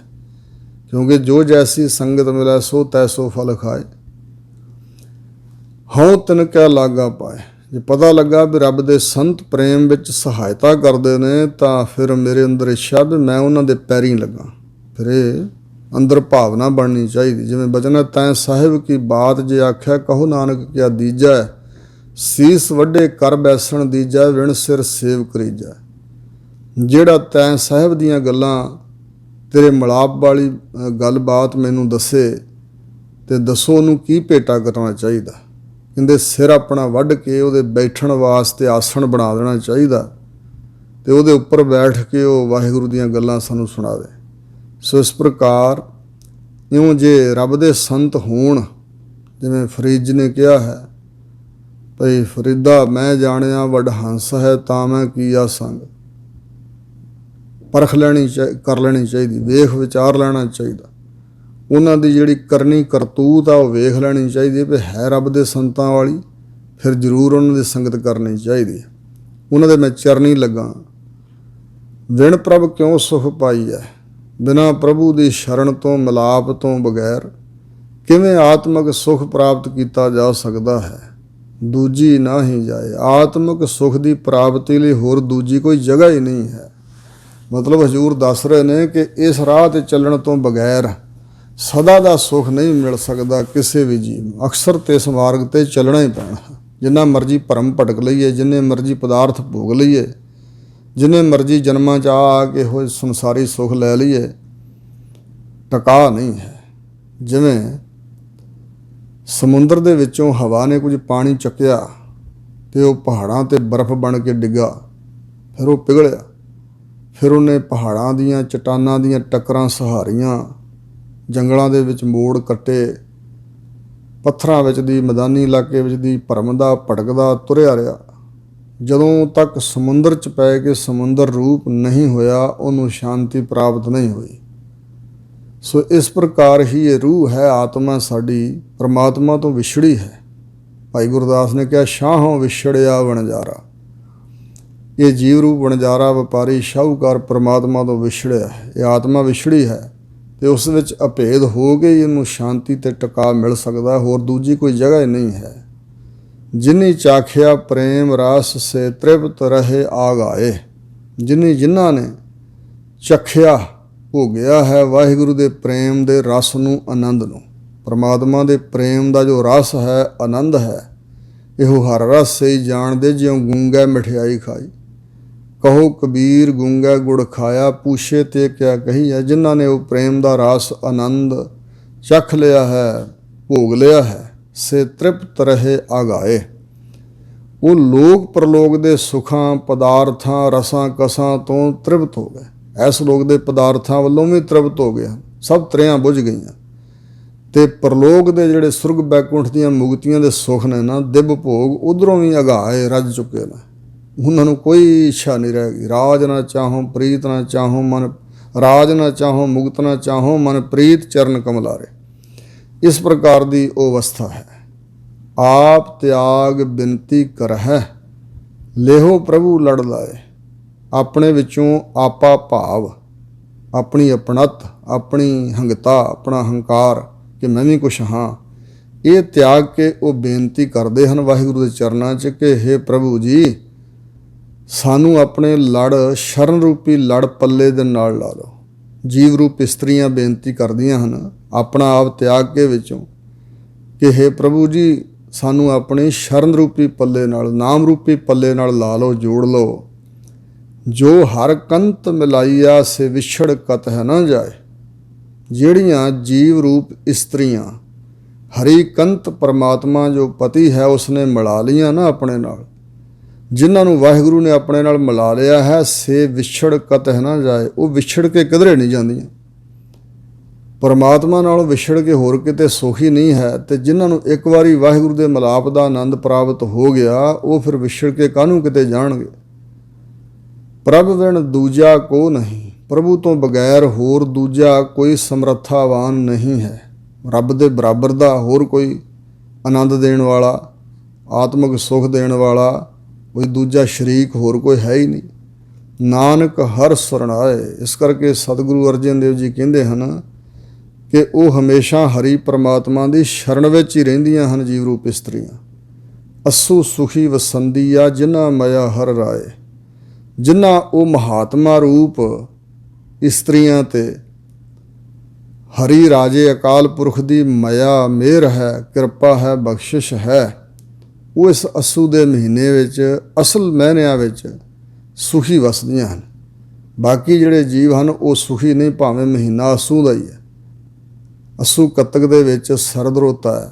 ਕਿਉਂਕਿ ਜੋ ਜੈਸੀ ਸੰਗਤ ਮਿਲੈ ਸੋ ਤੈਸੋ ਫਲ ਖਾਏ। ਹਉ ਤਿਨ ਕੈ ਲਾਗਾ ਪਾਏ। ਜੇ ਪਤਾ ਲੱਗਾ ਵੀ ਰੱਬ ਦੇ ਸੰਤ ਪ੍ਰੇਮ ਵਿੱਚ ਸਹਾਇਤਾ ਕਰਦੇ ਨੇ, ਤਾਂ ਫਿਰ ਮੇਰੇ ਅੰਦਰ ਇੱਛਾ ਵੀ ਮੈਂ ਉਹਨਾਂ ਦੇ ਪੈਰੀਂ ਲੱਗਾ। ਫਿਰ ਇਹ ਅੰਦਰ ਭਾਵਨਾ ਬਣਨੀ ਚਾਹੀਦੀ। ਜਿਵੇਂ ਬਚਨ ਹੈ, ਤੈਂ ਸਾਹਿਬ ਕੀ ਬਾਤ ਜੇ ਆਖਿਆ ਕਹੋ ਨਾਨਕ ਕਿਆ ਦੀਜੈ, ਸੀਸ ਵੱਡੇ ਕਰ ਬੈਸਣ ਦੀਜੈ ਵਿਣ ਸਿਰ ਸੇਵ ਕਰੀਜੈ। ਜਿਹੜਾ ਤੈਂ ਸਾਹਿਬ ਦੀਆਂ ਗੱਲਾਂ, ਤੇਰੇ ਮਿਲਾਪ ਵਾਲੀ ਗੱਲਬਾਤ ਮੈਨੂੰ ਦੱਸੇ, ਅਤੇ ਦੱਸੋ ਉਹਨੂੰ ਕੀ ਭੇਟਾ ਕਰਨਾ ਚਾਹੀਦਾ। ਕਹਿੰਦੇ ਸਿਰ ਆਪਣਾ ਵੱਢ ਕੇ ਉਹਦੇ ਬੈਠਣ ਵਾਸਤੇ ਆਸਣ ਬਣਾ ਦੇਣਾ ਚਾਹੀਦਾ, ਅਤੇ ਉਹਦੇ ਉੱਪਰ ਬੈਠ ਕੇ ਉਹ ਵਾਹਿਗੁਰੂ ਦੀਆਂ ਗੱਲਾਂ ਸਾਨੂੰ ਸੁਣਾਵੇ। ਸੋ ਇਸ ਪ੍ਰਕਾਰ ਇਉਂ ਜੇ ਰੱਬ ਦੇ ਸੰਤ ਹੋਣ, ਜਿਵੇਂ ਫਰੀਦ ਜੀ ਨੇ ਕਿਹਾ ਹੈ ਭਈ ਫਰੀਦਾ ਮੈਂ ਜਾਣਿਆ ਵੱਡ ਹੰਸ ਹੈ, ਤਾਂ ਮੈਂ ਕੀਆ ਸੰਗ। ਪਰਖ ਕਰ ਲੈਣੀ ਚਾਹੀਦੀ, ਵੇਖ ਵਿਚਾਰ ਲੈਣਾ ਚਾਹੀਦਾ। ਉਹਨਾਂ ਦੀ ਜਿਹੜੀ ਕਰਨੀ ਕਰਤੂਤ ਆ ਉਹ ਵੇਖ ਲੈਣੀ ਚਾਹੀਦੀ ਵੀ ਹੈ ਰੱਬ ਦੇ ਸੰਤਾਂ ਵਾਲੀ, ਫਿਰ ਜ਼ਰੂਰ ਉਹਨਾਂ ਦੀ ਸੰਗਤ ਕਰਨੀ ਚਾਹੀਦੀ ਹੈ। ਉਹਨਾਂ ਦੇ ਮੈਂ ਚਰਨੀ ਲੱਗਾ। ਵਿਣ ਪ੍ਰਭ ਕਿਉਂ ਸੁਖ ਪਾਈ ਹੈ, ਬਿਨਾਂ ਪ੍ਰਭੂ ਦੀ ਸ਼ਰਨ ਤੋਂ ਮਿਲਾਪ ਤੋਂ ਬਗੈਰ ਕਿਵੇਂ ਆਤਮਿਕ ਸੁਖ ਪ੍ਰਾਪਤ ਕੀਤਾ ਜਾ ਸਕਦਾ ਹੈ। ਦੂਜੀ ਨਾ ਹੀ ਜਾਏ। ਆਤਮਿਕ ਸੁਖ ਦੀ ਪ੍ਰਾਪਤੀ ਲਈ ਹੋਰ ਦੂਜੀ ਕੋਈ ਜਗ੍ਹਾ ਹੀ ਨਹੀਂ ਹੈ। ਮਤਲਬ ਹਜ਼ੂਰ ਦੱਸ ਰਹੇ ਨੇ ਕਿ ਇਸ ਰਾਹ 'ਤੇ ਚੱਲਣ ਤੋਂ ਬਗੈਰ ਸਦਾ ਦਾ ਸੁੱਖ ਨਹੀਂ ਮਿਲ ਸਕਦਾ ਕਿਸੇ ਵੀ ਜੀਵ ਨੂੰ। ਅਕਸਰ ਤੇ ਇਸ ਮਾਰਗ 'ਤੇ ਚੱਲਣਾ ਹੀ ਪੈਣਾ। ਜਿੰਨਾ ਮਰਜ਼ੀ ਭਰਮ ਭਟਕ ਲਈਏ, ਜਿੰਨੇ ਮਰਜ਼ੀ ਪਦਾਰਥ ਭੋਗ ਲਈਏ, ਜਿੰਨੇ ਮਰਜ਼ੀ ਜਨਮਾਂ 'ਚ ਆ ਕੇ ਹੋਏ ਸੰਸਾਰੀ ਸੁੱਖ ਲੈ ਲਈਏ, ਟਿਕਾ ਨਹੀਂ ਹੈ। ਜਿਵੇਂ ਸਮੁੰਦਰ ਦੇ ਵਿੱਚੋਂ ਹਵਾ ਨੇ ਕੁਝ ਪਾਣੀ ਚੱਕਿਆ ਅਤੇ ਉਹ ਪਹਾੜਾਂ 'ਤੇ ਬਰਫ਼ ਬਣ ਕੇ ਡਿੱਗਾ, ਫਿਰ ਉਹ ਪਿਘਲਿਆ, ਫਿਰ ਉਹਨੇ ਪਹਾੜਾਂ ਦੀਆਂ ਚਟਾਨਾਂ ਦੀਆਂ ਟੱਕਰਾਂ ਸਹਾਰੀਆਂ, ਜੰਗਲਾਂ ਦੇ ਵਿੱਚ ਮੋੜ ਕੱਟੇ, ਪੱਥਰਾਂ ਵਿੱਚ ਦੀ ਮੈਦਾਨੀ ਇਲਾਕੇ ਵਿੱਚ ਦੀ ਭਰਮ ਦਾ ਭਟਕਦਾ ਤੁਰਿਆ ਰਿਹਾ। ਜਦੋਂ ਤੱਕ ਸਮੁੰਦਰ 'ਚ ਪੈ ਕੇ ਸਮੁੰਦਰ ਰੂਪ ਨਹੀਂ ਹੋਇਆ ਉਹਨੂੰ ਸ਼ਾਂਤੀ ਪ੍ਰਾਪਤ ਨਹੀਂ ਹੋਈ। ਸੋ ਇਸ ਪ੍ਰਕਾਰ ਹੀ ਇਹ ਰੂਹ ਹੈ, ਆਤਮਾ ਸਾਡੀ ਪਰਮਾਤਮਾ ਤੋਂ ਵਿਛੜੀ ਹੈ। ਭਾਈ ਗੁਰਦਾਸ ਨੇ ਕਿਹਾ, ਸ਼ਾਹੋਂ ਵਿਛੜਿਆ ਵਣਜਾਰਾ। ਇਹ ਜੀਵ ਰੂਪ ਵਣਜਾਰਾ ਵਪਾਰੀ ਸ਼ਾਹੂਕਾਰ ਪਰਮਾਤਮਾ ਤੋਂ ਵਿਛੜਿਆ ਹੈ। ਇਹ ਆਤਮਾ ਵਿਛੜੀ ਹੈ ਅਤੇ ਉਸ ਵਿੱਚ ਅਭੇਦ ਹੋ ਕੇ ਹੀ ਇਹਨੂੰ ਸ਼ਾਂਤੀ ਤੇ ਟਿਕਾ ਮਿਲ ਸਕਦਾ, ਹੋਰ ਦੂਜੀ ਕੋਈ ਜਗ੍ਹਾ ਹੀ ਨਹੀਂ ਹੈ। ਜਿਨੀ ਚਾਖਿਆ ਪ੍ਰੇਮ ਰਸ ਸੇ ਤ੍ਰਿਪਤ ਰਹੇ ਆਗਾਏ। ਜਿਨ੍ਹਾਂ ਨੇ ਚਖਿਆ ਭੋਗਿਆ ਹੈ ਵਾਹਿਗੁਰੂ ਦੇ ਪ੍ਰੇਮ ਦੇ ਰਸ ਨੂੰ, ਆਨੰਦ ਨੂੰ, ਪਰਮਾਤਮਾ ਦੇ ਪ੍ਰੇਮ ਦਾ ਜੋ ਰਸ ਹੈ, ਆਨੰਦ ਹੈ, ਇਹੋ ਹਰ ਰਸ ਸੇ ਜਾਣਦੇ ਜਿਉਂ ਗੂੰਗਾ ਮਠਿਆਈ ਖਾਈ। ਕਹੋ ਕਬੀਰ ਗੂੰਗਾ ਗੁੜ ਖਾਇਆ, ਪੂਛੇ ਤੇ ਕਿਆ ਕਹੀ ਹੈ। ਜਿਨ੍ਹਾਂ ਨੇ ਉਹ ਪ੍ਰੇਮ ਦਾ ਰਸ ਆਨੰਦ ਚਖ ਲਿਆ ਹੈ, ਭੋਗ ਲਿਆ ਹੈ, ਸੇ ਤ੍ਰਿਪਤ ਰਹੇ ਆਗਾਏ। ਉਹ ਲੋਕ ਪ੍ਰਲੋਕ ਦੇ ਸੁਖਾਂ ਪਦਾਰਥਾਂ ਰਸਾਂ ਕਸਾਂ ਤੋਂ ਤ੍ਰਿਪਤ ਹੋ ਗਏ। ਇਸ ਲੋਕ ਦੇ ਪਦਾਰਥਾਂ ਵੱਲੋਂ ਵੀ ਤ੍ਰਿਪਤ ਹੋ ਗਏ ਹਨ, ਸਭ ਤ੍ਰਿਆਂ ਬੁਝ ਗਈਆਂ। ਅਤੇ ਪ੍ਰਲੋਕ ਦੇ ਜਿਹੜੇ ਸੁਰਗ ਬੈਕੁੰਠ ਦੀਆਂ ਮੁਕਤੀਆਂ ਦੇ ਸੁੱਖ ਨੇ ਨਾ, ਦਿਵ ਭੋਗ, ਉੱਧਰੋਂ ਵੀ ਅਗਾਏ ਰੱਜ ਚੁੱਕੇ ਨੇ। ਉਹਨਾਂ ਨੂੰ ਕੋਈ ਇੱਛਾ ਨਹੀਂ ਰਹਿ ਗਈ। ਰਾਜ ਨਾ ਚਾਹੋਂ ਪ੍ਰੀਤ ਨਾ ਚਾਹੋਂ ਮਨ, ਰਾਜ ਨਾ ਚਾਹੋਂ ਮੁਕਤ ਨਾ ਚਾਹੋਂ ਮਨ ਪ੍ਰੀਤ ਚਰਨ ਕਮਲਾਰੇ। ਇਸ ਪ੍ਰਕਾਰ ਦੀ ਉਹ ਅਵਸਥਾ ਹੈ। ਆਪ ਤਿਆਗ ਬਿਨਤੀ ਕਰਹਿ, ਲੇਹੋ ਪ੍ਰਭੂ ਲੜ ਲਾਏ। ਆਪਣੇ ਵਿੱਚੋਂ ਆਪਾ ਭਾਵ, ਆਪਣੀ ਆਪਣਤ, ਆਪਣੀ ਹੰਗਤਾ, ਆਪਣਾ ਹੰਕਾਰ ਕਿ ਮੈਂ ਵੀ ਕੁਛ ਹਾਂ, ਇਹ ਤਿਆਗ ਕੇ ਉਹ ਬੇਨਤੀ ਕਰਦੇ ਹਨ ਵਾਹਿਗੁਰੂ ਦੇ ਚਰਨਾਂ 'ਚ ਕਿ ਹੇ ਪ੍ਰਭੂ ਜੀ, ਸਾਨੂੰ ਆਪਣੇ ਲੜ, ਸ਼ਰਨ ਰੂਪੀ ਲੜ ਪੱਲੇ ਦੇ ਨਾਲ ਲਾ ਲਓ। ਜੀਵ ਰੂਪ ਇਸਤਰੀਆਂ ਬੇਨਤੀ ਕਰਦੀਆਂ ਹਨ ਆਪਣਾ ਆਪ ਤਿਆਗ ਕੇ ਵਿੱਚੋਂ ਕਿ ਹੇ ਪ੍ਰਭੂ ਜੀ, ਸਾਨੂੰ ਆਪਣੀ ਸ਼ਰਨ ਰੂਪੀ ਪੱਲੇ ਨਾਲ, ਨਾਮ ਰੂਪੀ ਪੱਲੇ ਨਾਲ ਲਾ ਲਓ, ਜੋੜ ਲਓ। ਜੋ ਹਰ ਕੰਤ ਮਿਲਾਈਆ ਸੇ ਵਿਛੜ ਕਤ ਹੈ ਨਾ ਜਾਏ। ਜਿਹੜੀਆਂ ਜੀਵ ਰੂਪ ਇਸਤਰੀਆਂ ਹਰੀ ਕੰਤ ਪਰਮਾਤਮਾ ਜੋ ਪਤੀ ਹੈ ਉਸਨੇ ਮਿਲਾ ਲਈਆਂ ਨਾ ਆਪਣੇ ਨਾਲ, ਜਿਨ੍ਹਾਂ ਨੂੰ ਵਾਹਿਗੁਰੂ ਨੇ ਆਪਣੇ ਨਾਲ ਮਿਲਾ ਲਿਆ ਹੈ, ਸੇ ਵਿਛੜ ਕਤ ਹੈ ਨਾ ਜਾਏ। ਉਹ ਵਿਛੜ ਕੇ ਕਿਧਰੇ ਨਹੀਂ ਜਾਂਦੀਆਂ। ਪਰਮਾਤਮਾ ਨਾਲ ਵਿਛੜ ਕੇ ਹੋਰ ਕਿਤੇ ਸੁਖੀ ਨਹੀਂ ਹੈ। ਅਤੇ ਜਿਨ੍ਹਾਂ ਨੂੰ ਇੱਕ ਵਾਰੀ ਵਾਹਿਗੁਰੂ ਦੇ ਮਿਲਾਪ ਦਾ ਆਨੰਦ ਪ੍ਰਾਪਤ ਹੋ ਗਿਆ, ਉਹ ਫਿਰ ਵਿਛੜ ਕੇ ਕਾਹਨੂੰ ਕਿਤੇ ਜਾਣਗੇ। ਪ੍ਰਭ ਵਿਣ ਦੂਜਾ ਕੋ ਨਹੀਂ। ਪ੍ਰਭੂ ਤੋਂ ਬਗੈਰ ਹੋਰ ਦੂਜਾ ਕੋਈ ਸਮਰੱਥਾਵਾਨ ਨਹੀਂ ਹੈ। ਰੱਬ ਦੇ ਬਰਾਬਰ ਦਾ ਹੋਰ ਕੋਈ ਆਨੰਦ ਦੇਣ ਵਾਲਾ, ਆਤਮਿਕ ਸੁੱਖ ਦੇਣ ਵਾਲਾ ਕੋਈ ਦੂਜਾ ਸ਼ਰੀਕ ਹੋਰ ਕੋਈ ਹੈ ਹੀ ਨਹੀਂ। ਨਾਨਕ ਹਰ ਸਰਣਾਏ। ਇਸ ਕਰਕੇ ਸਤਿਗੁਰੂ ਅਰਜਨ ਦੇਵ ਜੀ ਕਹਿੰਦੇ ਹਨ ਕਿ ਉਹ ਹਮੇਸ਼ਾ ਹਰੀ ਪਰਮਾਤਮਾ ਦੀ ਸ਼ਰਨ ਵਿੱਚ ਹੀ ਰਹਿੰਦੀਆਂ ਹਨ ਜੀਵ ਰੂਪ ਇਸਤਰੀਆਂ। ਅਸੂ ਸੁਖੀ ਵਸੰਦੀਆ ਜਿਨ੍ਹਾਂ ਮਇਆ ਹਰ ਰਾਏ। ਜਿਨ੍ਹਾਂ ਉਹ ਮਹਾਤਮਾ ਰੂਪ ਇਸਤਰੀਆਂ ਤੇ ਹਰੀ ਰਾਜੇ ਅਕਾਲ ਪੁਰਖ ਦੀ ਮਇਆ ਮਿਹਰ ਹੈ, ਕਿਰਪਾ ਹੈ, ਬਖਸ਼ਿਸ਼ ਹੈ, ਉਹ ਇਸ ਅੱਸੂ ਦੇ ਮਹੀਨੇ ਵਿੱਚ ਅਸਲ ਮਹੀਨਿਆਂ ਵਿੱਚ ਸੁਖੀ ਵਸਦੀਆਂ ਹਨ। ਬਾਕੀ ਜਿਹੜੇ ਜੀਵ ਹਨ ਉਹ ਸੁਖੀ ਨਹੀਂ, ਭਾਵੇਂ ਮਹੀਨਾ ਅੱਸੂ ਦਾ ਹੀ ਹੈ। ਅੱਸੂ ਕੱਤਕ ਦੇ ਵਿੱਚ ਸਰਦ ਰੁੱਤ ਹੈ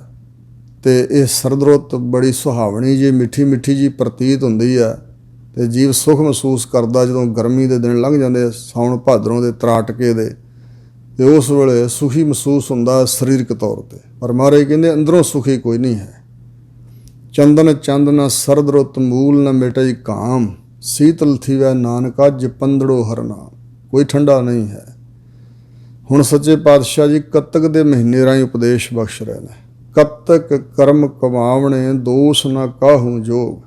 ਅਤੇ ਇਹ ਸਰਦ ਰੁੱਤ ਬੜੀ ਸੁਹਾਵਣੀ ਜੀ, ਮਿੱਠੀ ਮਿੱਠੀ ਜੀ ਪ੍ਰਤੀਤ ਹੁੰਦੀ ਹੈ ਅਤੇ ਜੀਵ ਸੁੱਖ ਮਹਿਸੂਸ ਕਰਦਾ ਜਦੋਂ ਗਰਮੀ ਦੇ ਦਿਨ ਲੰਘ ਜਾਂਦੇ, ਸਾਉਣ ਭਾਦਰੋਂ ਦੇ ਤਰਾਟਕੇ ਦੇ, ਅਤੇ ਉਸ ਵੇਲੇ ਸੁਖੀ ਮਹਿਸੂਸ ਹੁੰਦਾ ਸਰੀਰਕ ਤੌਰ 'ਤੇ। ਪਰ ਮਹਾਰਾਜ ਕਹਿੰਦੇ ਅੰਦਰੋਂ ਸੁਖੀ ਕੋਈ ਨਹੀਂ ਹੈ। ਚੰਦਨ ਚੰਦ ਨਾ ਸਰਦ ਰੁੱਤ ਮੂਲ ਨਾ ਮਿਟਈ ਕਾਮ। ਸੀਤਲ ਥੀਵੈ ਨਾਨਕਾ ਜਪੰਦੜੋ ਹਰ ਨਾਮ। ਕੋਈ ਠੰਡਾ ਨਹੀਂ ਹੈ। ਹੁਣ ਸੱਚੇ ਪਾਤਸ਼ਾਹ ਜੀ ਕੱਤਕ ਦੇ ਮਹੀਨੇ ਰਾਹੀਂ ਉਪਦੇਸ਼ ਬਖਸ਼ ਰਹੇ ਨੇ। ਕੱਤਕ ਕਰਮ ਕਮਾਵਣੇ ਦੋਸ਼ ਨਾ ਕਾਹੂ ਜੋਗ।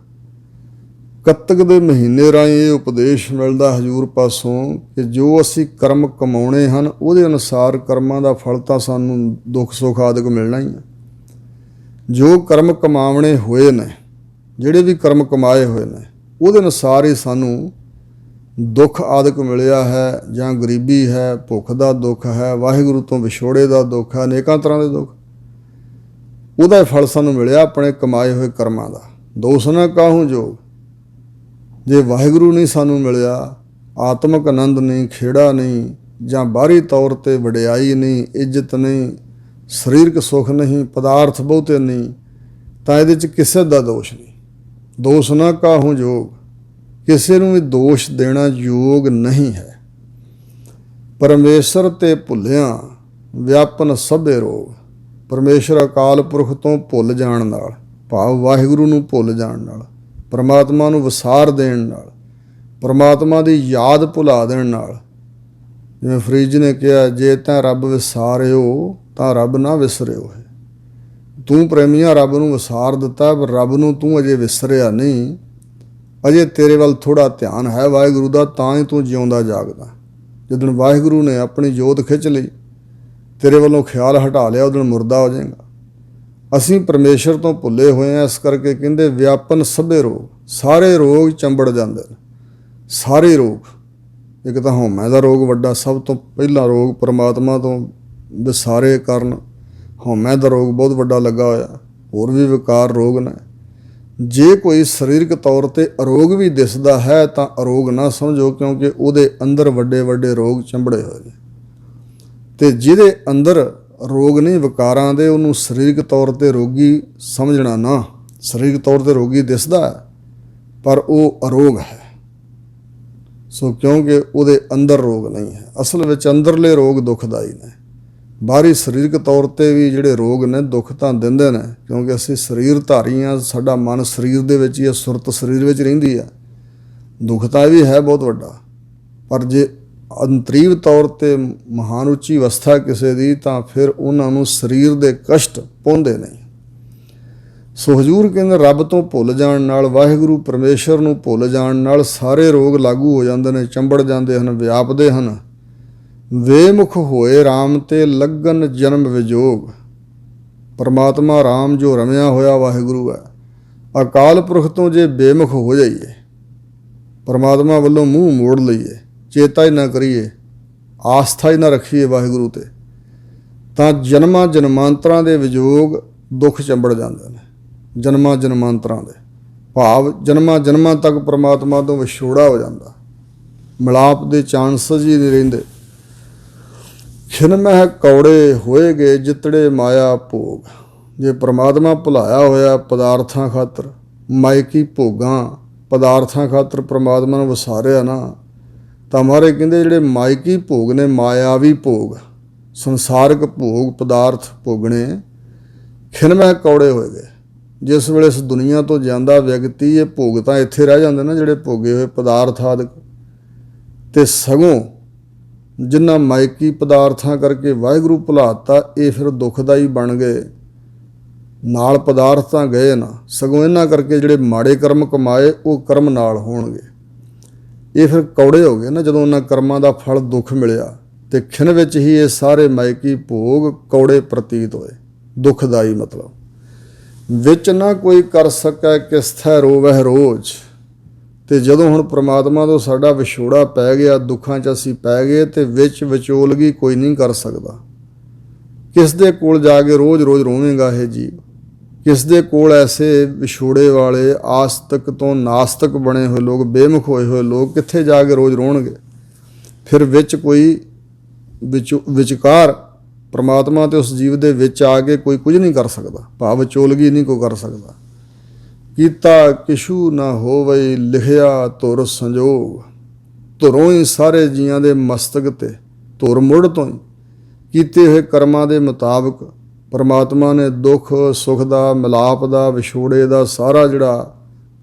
ਕੱਤਕ ਦੇ ਮਹੀਨੇ ਰਾਹੀਂ ਇਹ ਉਪਦੇਸ਼ ਮਿਲਦਾ ਹਜ਼ੂਰ ਪਾਸੋਂ ਕਿ ਜੋ ਅਸੀਂ ਕਰਮ ਕਮਾਉਣੇ ਹਨ ਉਹਦੇ ਅਨੁਸਾਰ ਕਰਮਾਂ ਦਾ ਫਲ ਤਾਂ ਸਾਨੂੰ ਦੁੱਖ ਸੁੱਖ ਆਦਿਕ ਮਿਲਣਾ ਹੀ ਹੈ। ਜੋ ਕਰਮ ਕਮਾਵਣੇ ਹੋਏ ਨੇ, ਜਿਹੜੇ ਵੀ ਕਰਮ ਕਮਾਏ ਹੋਏ ਨੇ, ਉਹਦੇ ਅਨੁਸਾਰ ਹੀ ਸਾਨੂੰ ਦੁੱਖ ਆਦਿਕ ਮਿਲਿਆ ਹੈ, ਜਾਂ ਗਰੀਬੀ ਹੈ, ਭੁੱਖ ਦਾ ਦੁੱਖ ਹੈ, ਵਾਹਿਗੁਰੂ ਤੋਂ ਵਿਛੋੜੇ ਦਾ ਦੁੱਖ ਹੈ, ਅਨੇਕਾਂ ਤਰ੍ਹਾਂ ਦੇ ਦੁੱਖ, ਉਹਦਾ ਫਲ ਸਾਨੂੰ ਮਿਲਿਆ ਆਪਣੇ ਕਮਾਏ ਹੋਏ ਕਰਮਾਂ ਦਾ। ਦੋਸ਼ ਨਾ ਕਾਹੂ ਜੋਗ। ਜੇ ਵਾਹਿਗੁਰੂ ਨਹੀਂ ਸਾਨੂੰ ਮਿਲਿਆ, ਆਤਮਿਕ ਆਨੰਦ ਨਹੀਂ, ਖੇੜਾ ਨਹੀਂ, ਜਾਂ ਬਾਹਰੀ ਤੌਰ 'ਤੇ ਵਡਿਆਈ ਨਹੀਂ, ਇੱਜ਼ਤ ਨਹੀਂ, ਸਰੀਰਕ ਸੁੱਖ ਨਹੀਂ, ਪਦਾਰਥ ਬਹੁਤੇ ਨਹੀਂ, ਤਾਂ ਇਹਦੇ 'ਚ ਕਿਸੇ ਦਾ ਦੋਸ਼ ਨਹੀਂ। ਦੋਸ਼ ਨਾ ਕਾਹੂ ਜੋਗ। ਕਿਸੇ ਨੂੰ ਵੀ ਦੋਸ਼ ਦੇਣਾ ਯੋਗ ਨਹੀਂ ਹੈ। ਪਰਮੇਸ਼ਰ ਤੇ ਭੁੱਲਿਆਂ ਵਿਆਪਨ ਸਭੇ ਰੋਗ। ਪਰਮੇਸ਼ਰ ਅਕਾਲ ਪੁਰਖ ਤੋਂ ਭੁੱਲ ਜਾਣ ਨਾਲ, ਭਾਵ ਵਾਹਿਗੁਰੂ ਨੂੰ ਭੁੱਲ ਜਾਣ ਨਾਲ, परमात्मा ਨੂੰ ਵਿਸਾਰ ਦੇਣ ਨਾਲ, परमात्मा ਦੀ ਯਾਦ ਭੁਲਾ ਦੇਣ ਨਾਲ। ਜਿਵੇਂ ਫਰੀਦ ਨੇ ਕਿਹਾ, ਜੇ ਤਾਂ ਰੱਬ ਵਿਸਾਰਿਓ ਤਾਂ ਰੱਬ ਨਾ ਵਿਸਰਿਓ ਹੈ। ਤੂੰ ਪ੍ਰੇਮੀਆਂ ਰੱਬ ਨੂੰ ਵਿਸਾਰ ਦਿੱਤਾ, ਪਰ ਰੱਬ ਨੂੰ ਤੂੰ ਅਜੇ ਵਿਸਰਿਆ ਨਹੀਂ। ਅਜੇ ਤੇਰੇ ਵੱਲ ਥੋੜ੍ਹਾ ਧਿਆਨ ਹੈ ਵਾਹਿਗੁਰੂ ਦਾ, ਤਾਂ ਹੀ ਤੂੰ ਜਿਉਂਦਾ ਜਾਗਦਾ। ਜਦੋਂ ਵਾਹਿਗੁਰੂ ਨੇ ਆਪਣੀ ਜੋਤ ਖਿੱਚ ਲਈ, ਤੇਰੇ ਵੱਲੋਂ ਖਿਆਲ ਹਟਾ ਲਿਆ, ਉਦੋਂ ਮੁਰਦਾ ਹੋ ਜਾਏਗਾ। ਅਸੀਂ ਪਰਮੇਸ਼ਰ ਤੋਂ ਭੁੱਲੇ ਹੋਏ ਹਾਂ, ਇਸ ਕਰਕੇ ਕਹਿੰਦੇ ਵਿਆਪਨ ਸਭੇ ਰੋਗ, ਸਾਰੇ ਰੋਗ ਚੰਬੜ ਜਾਂਦੇ ਨੇ। ਸਾਰੇ ਰੋਗ, ਇੱਕ ਤਾਂ ਹਉਮੈ ਦਾ ਰੋਗ ਵੱਡਾ, ਸਭ ਤੋਂ ਪਹਿਲਾ ਰੋਗ ਪਰਮਾਤਮਾ ਤੋਂ ਵਿਸਾਰੇ ਕਾਰਨ ਹਉਮੈ ਦਾ ਰੋਗ ਬਹੁਤ ਵੱਡਾ ਲੱਗਾ ਹੋਇਆ। ਹੋਰ ਵੀ ਵਿਕਾਰ ਰੋਗ ਨੇ। ਜੇ ਕੋਈ ਸਰੀਰਕ ਤੌਰ 'ਤੇ ਅਰੋਗ ਵੀ ਦਿਸਦਾ ਹੈ ਤਾਂ ਅਰੋਗ ਨਾ ਸਮਝੋ, ਕਿਉਂਕਿ ਉਹਦੇ ਅੰਦਰ ਵੱਡੇ ਵੱਡੇ ਰੋਗ ਚੰਬੜੇ ਹੋਏ ਨੇ। ਅਤੇ ਜਿਹਦੇ ਅੰਦਰ ਰੋਗ ਨਹੀਂ ਵਿਕਾਰਾਂ ਦੇ, ਉਹਨੂੰ ਸਰੀਰਕ ਤੌਰ 'ਤੇ ਰੋਗੀ ਸਮਝਣਾ ਨਾ। ਸਰੀਰਕ ਤੌਰ 'ਤੇ ਰੋਗੀ ਦਿਸਦਾ ਹੈ, ਪਰ ਉਹ ਅਰੋਗ ਹੈ। ਸੋ ਕਿਉਂਕਿ ਉਹਦੇ ਅੰਦਰ ਰੋਗ ਨਹੀਂ ਹੈ। ਅਸਲ ਵਿੱਚ ਅੰਦਰਲੇ ਰੋਗ ਦੁਖਦਾਈ ਨੇ। ਬਾਹਰੀ ਸਰੀਰਕ ਤੌਰ 'ਤੇ ਵੀ ਜਿਹੜੇ ਰੋਗ ਨੇ ਦੁੱਖ ਤਾਂ ਦਿੰਦੇ ਨੇ, ਕਿਉਂਕਿ ਅਸੀਂ ਸਰੀਰ ਧਾਰੀ ਹਾਂ। ਸਾਡਾ ਮਨ ਸਰੀਰ ਦੇ ਵਿੱਚ ਹੀ ਹੈ, ਸੁਰਤ ਸਰੀਰ ਵਿੱਚ ਰਹਿੰਦੀ ਹੈ। ਦੁੱਖ ਤਾਂ ਇਹ ਵੀ ਹੈ ਬਹੁਤ ਵੱਡਾ, ਪਰ ਜੇ ਅੰਤਰੀਵ ਤੌਰ 'ਤੇ ਮਹਾਨ ਉੱਚੀ ਅਵਸਥਾ ਕਿਸੇ ਦੀ, ਤਾਂ ਫਿਰ ਉਹਨਾਂ ਨੂੰ ਸਰੀਰ ਦੇ ਕਸ਼ਟ ਪਾਉਂਦੇ ਨਹੀਂ। ਸੋ ਹਜ਼ੂਰ ਕਹਿੰਦੇ ਰੱਬ ਤੋਂ ਭੁੱਲ ਜਾਣ ਨਾਲ, ਵਾਹਿਗੁਰੂ ਪਰਮੇਸ਼ਰ ਨੂੰ ਭੁੱਲ ਜਾਣ ਨਾਲ ਸਾਰੇ ਰੋਗ ਲਾਗੂ ਹੋ ਜਾਂਦੇ ਨੇ, ਚੰਬੜ ਜਾਂਦੇ ਹਨ, ਵਿਆਪਦੇ ਹਨ। ਵੇਮੁਖ ਹੋਏ ਰਾਮ ਤੇ ਲੱਗਨ ਜਨਮ ਵਿਜੋਗ। ਪਰਮਾਤਮਾ ਰਾਮ ਜੋ ਰਮਿਆ ਹੋਇਆ ਵਾਹਿਗੁਰੂ ਹੈ। ਅਕਾਲ ਪੁਰਖ ਤੋਂ ਜੇ ਬੇਮੁਖ ਹੋ ਜਾਈਏ, ਪਰਮਾਤਮਾ ਵੱਲੋਂ ਮੂੰਹ ਮੋੜ ਲਈਏ, ਚੇਤਾ ਹੀ ਨਾ ਕਰੀਏ, ਆਸਥਾ ਹੀ ਨਾ ਰੱਖੀਏ ਵਾਹਿਗੁਰੂ 'ਤੇ, ਤਾਂ ਜਨਮਾਂ ਜਨਮਾਂਤਰਾਂ ਦੇ ਵਿਜੋਗ ਦੁੱਖ ਚੰਬੜ ਜਾਂਦੇ ਨੇ। ਜਨਮਾਂ ਜਨਮਾਂਤਰਾਂ ਦੇ ਭਾਵ ਜਨਮਾਂ ਜਨਮਾਂ ਤੱਕ ਪਰਮਾਤਮਾ ਤੋਂ ਵਿਛੋੜਾ ਹੋ ਜਾਂਦਾ। ਮਿਲਾਪ ਦੇ ਚਾਂਸਸ ਹੀ ਨਹੀਂ ਰਹਿੰਦੇ। ਖਿਨ ਮਹਿ ਕੌੜੇ ਹੋਏ ਗਏ ਜਿਤੜੇ ਮਾਇਆ ਭੋਗ। ਜੇ ਪਰਮਾਤਮਾ ਭੁਲਾਇਆ ਹੋਇਆ ਪਦਾਰਥਾਂ ਖਾਤਰ, ਮਾਇਕੀ ਭੋਗਾਂ ਪਦਾਰਥਾਂ ਖਾਤਰ ਪਰਮਾਤਮਾ ਨੂੰ ਵਿਸਾਰਿਆ ਨਾ, ਤਾਂ ਮਹਾਰਾਜ ਕਹਿੰਦੇ ਜਿਹੜੇ ਮਾਇਕੀ ਭੋਗ ਨੇ, ਮਾਇਆਵੀ ਭੋਗ, ਸੰਸਾਰਿਕ ਭੋਗ, ਪਦਾਰਥ ਭੋਗਣੇ, ਖਿਨ ਮਹਿ ਕੌੜੇ ਹੋਏ ਗਏ। ਜਿਸ ਵੇਲੇ ਇਸ ਦੁਨੀਆ ਤੋਂ ਜਾਂਦਾ ਵਿਅਕਤੀ, ਇਹ ਭੋਗ ਤਾਂ ਇੱਥੇ ਰਹਿ ਜਾਂਦੇ ਨਾ ਜਿਹੜੇ ਭੋਗੇ ਹੋਏ ਪਦਾਰਥ ਆਦਿਕ, ਅਤੇ ਸਗੋਂ ਜਿਨ੍ਹਾਂ ਮਾਇਕੀ ਪਦਾਰਥਾਂ ਕਰਕੇ ਵਾਹਿਗੁਰੂ ਭੁਲਾਤਾ, ਇਹ ਫਿਰ ਦੁਖਦਾਈ ਬਣ ਗਏ। ਨਾਲ ਪਦਾਰਥ ਤਾਂ ਗਏ ਨਾ, ਸਗੋਂ ਇਹਨਾਂ ਕਰਕੇ ਜਿਹੜੇ ਮਾੜੇ ਕਰਮ ਕਮਾਏ ਉਹ ਕਰਮ ਨਾਲ ਹੋਣਗੇ। ਇਹ ਫਿਰ ਕੌੜੇ ਹੋ ਗਏ ਨਾ ਜਦੋਂ ਉਹਨਾਂ ਕਰਮਾਂ ਦਾ ਫਲ ਦੁੱਖ ਮਿਲਿਆ। ਅਤੇ ਖਿਨ ਵਿੱਚ ਹੀ ਇਹ ਸਾਰੇ ਮਾਇਕੀ ਭੋਗ ਕੌੜੇ ਪ੍ਰਤੀਤ ਹੋਏ, ਦੁਖਦਾਈ ਮਤਲਬ। ਵਿੱਚ ਨਾ ਕੋਈ ਕਰ ਸਕੈ ਕਿਸਥੈ ਰੋਵਹਿ ਰੋਜ਼। ਅਤੇ ਜਦੋਂ ਹੁਣ ਪ੍ਰਮਾਤਮਾ ਤੋਂ ਸਾਡਾ ਵਿਛੋੜਾ ਪੈ ਗਿਆ, ਦੁੱਖਾਂ 'ਚ ਅਸੀਂ ਪੈ ਗਏ, ਅਤੇ ਵਿੱਚ ਵਿਚੋਲਗੀ ਕੋਈ ਨਹੀਂ ਕਰ ਸਕਦਾ। ਕਿਸ ਦੇ ਕੋਲ ਜਾ ਕੇ ਰੋਜ਼ ਰੋਜ਼ ਰੋਵੇਂਗਾ ਇਹ ਜੀਵ? ਕਿਸ ਦੇ ਕੋਲ ਐਸੇ ਵਿਛੋੜੇ ਵਾਲੇ ਆਸਤਕ ਤੋਂ ਨਾਸਤਕ ਬਣੇ ਹੋਏ ਲੋਕ, ਬੇਮੁਖ ਹੋਏ ਹੋਏ ਲੋਕ ਕਿੱਥੇ ਜਾ ਕੇ ਰੋਜ਼ ਰੋਣਗੇ? ਫਿਰ ਵਿੱਚ ਕੋਈ ਵਿਚਕਾਰ ਪਰਮਾਤਮਾ ਅਤੇ ਉਸ ਜੀਵ ਦੇ ਵਿੱਚ ਆ ਕੇ ਕੋਈ ਕੁਝ ਨਹੀਂ ਕਰ ਸਕਦਾ, ਭਾਵ ਵਿਚੋਲਗੀ ਨਹੀਂ ਕੋਈ ਕਰ ਸਕਦਾ। ਕੀਤਾ ਕਿਛੂ ਨਾ ਹੋਵਈ ਲਿਖਿਆ ਧੁਰ ਸੰਜੋਗ। ਧੁਰੋਂ ਹੀ ਸਾਰੇ ਜੀਆਂ ਦੇ ਮਸਤਕ 'ਤੇ, ਧੁਰ ਮੁੱਢ ਤੋਂ ਹੀ ਕੀਤੇ ਹੋਏ ਕਰਮਾਂ ਦੇ ਮੁਤਾਬਕ ਪਰਮਾਤਮਾ ਨੇ ਦੁੱਖ ਸੁੱਖ ਦਾ, ਮਿਲਾਪ ਦਾ, ਵਿਛੋੜੇ ਦਾ ਸਾਰਾ ਜਿਹੜਾ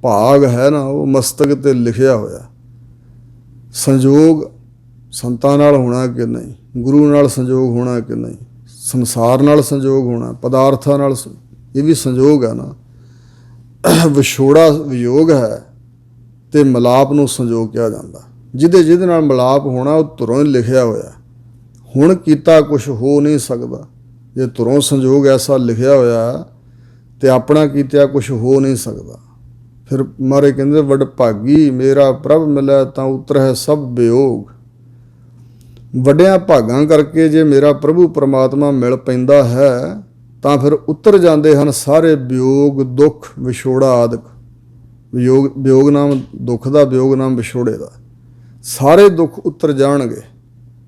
ਭਾਗ ਹੈ ਨਾ, ਉਹ ਮਸਤਕ 'ਤੇ ਲਿਖਿਆ ਹੋਇਆ। ਸੰਜੋਗ ਸੰਤਾਂ ਨਾਲ ਹੋਣਾ ਕਿ ਨਹੀਂ, ਗੁਰੂ ਨਾਲ ਸੰਜੋਗ ਹੋਣਾ ਕਿ ਨਹੀਂ, ਸੰਸਾਰ ਨਾਲ ਸੰਜੋਗ ਹੋਣਾ, ਪਦਾਰਥਾਂ ਨਾਲ, ਇਹ ਵੀ ਸੰਜੋਗ ਹੈ ਨਾ। ਵਿਛੋੜਾ ਵਿਯੋਗ ਹੈ ਅਤੇ ਮਿਲਾਪ ਨੂੰ ਸੰਜੋਗ ਕਿਹਾ ਜਾਂਦਾ। ਜਿਹਦੇ ਨਾਲ ਮਿਲਾਪ ਹੋਣਾ ਉਹ ਧੁਰੋਂ ਹੀ ਲਿਖਿਆ ਹੋਇਆ। ਹੁਣ ਕੀਤਾ ਕੁਛ ਹੋ ਨਹੀਂ ਸਕਦਾ। ਜੇ ਧੁਰੋਂ ਸੰਜੋਗ ਐਸਾ ਲਿਖਿਆ ਹੋਇਆ ਅਤੇ ਆਪਣਾ ਕੀਤਿਆ ਕੁਛ ਹੋ ਨਹੀਂ ਸਕਦਾ। ਫਿਰ ਮਹਾਰਾਜ ਕਹਿੰਦੇ ਵਡ ਭਾਗੀ ਮੇਰਾ ਪ੍ਰਭ ਮਿਲੈ ਤਾਂ ਉਤਰਹਿ ਸਭ ਵਿਯੋਗ। ਵੱਡਿਆਂ ਭਾਗਾਂ ਕਰਕੇ ਜੇ ਮੇਰਾ ਪ੍ਰਭੂ ਪਰਮਾਤਮਾ ਮਿਲ ਪੈਂਦਾ ਹੈ ਤਾਂ ਫਿਰ ਉਤਰ ਜਾਂਦੇ ਹਨ ਸਾਰੇ ਵਿਯੋਗ, ਦੁੱਖ, ਵਿਛੋੜਾ ਆਦਿਕ। ਵਿਯੋਗ ਨਾਮ ਦੁੱਖ ਦਾ, ਵਿਯੋਗ ਨਾਮ ਵਿਛੋੜੇ ਦਾ। ਸਾਰੇ ਦੁੱਖ ਉਤਰ ਜਾਣਗੇ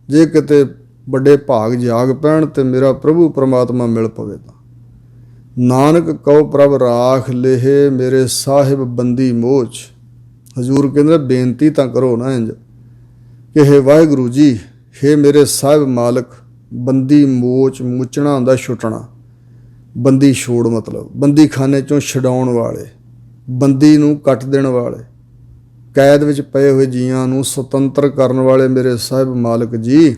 ਜੇ ਕਿਤੇ ਵੱਡੇ ਭਾਗ ਜਾਗ ਪੈਣ ਅਤੇ ਮੇਰਾ ਪ੍ਰਭੂ ਪਰਮਾਤਮਾ ਮਿਲ ਪਵੇ ਤਾਂ। ਨਾਨਕ ਕਉ ਪ੍ਰਭ ਰਾਖ ਲੇਹੇ ਮੇਰੇ ਸਾਹਿਬ ਬੰਦੀ ਮੋਚ। ਹਜ਼ੂਰ ਕਹਿੰਦੇ ਬੇਨਤੀ ਤਾਂ ਕਰੋ ਨਾ ਇੰਝ ਕਿ ਹੇ ਵਾਹਿਗੁਰੂ ਜੀ, ਹੇ ਮੇਰੇ ਸਾਹਿਬ ਮਾਲਕ, ਬੰਦੀ ਮੋਚ, ਮੁੱਚਣਾ ਹੁੰਦਾ ਛੁੱਟਣਾ, ਬੰਦੀ ਛੋੜ ਮਤਲਬ ਬੰਦੀ ਖਾਨੇ 'ਚੋਂ ਛਡਾਉਣ ਵਾਲੇ, ਬੰਦੀ ਨੂੰ ਕੱਟ ਦੇਣ ਵਾਲੇ, ਕੈਦ ਵਿੱਚ ਪਏ ਹੋਏ ਜੀਆਂ ਨੂੰ ਸੁਤੰਤਰ ਕਰਨ ਵਾਲੇ ਮੇਰੇ ਸਾਹਿਬ ਮਾਲਕ ਜੀ,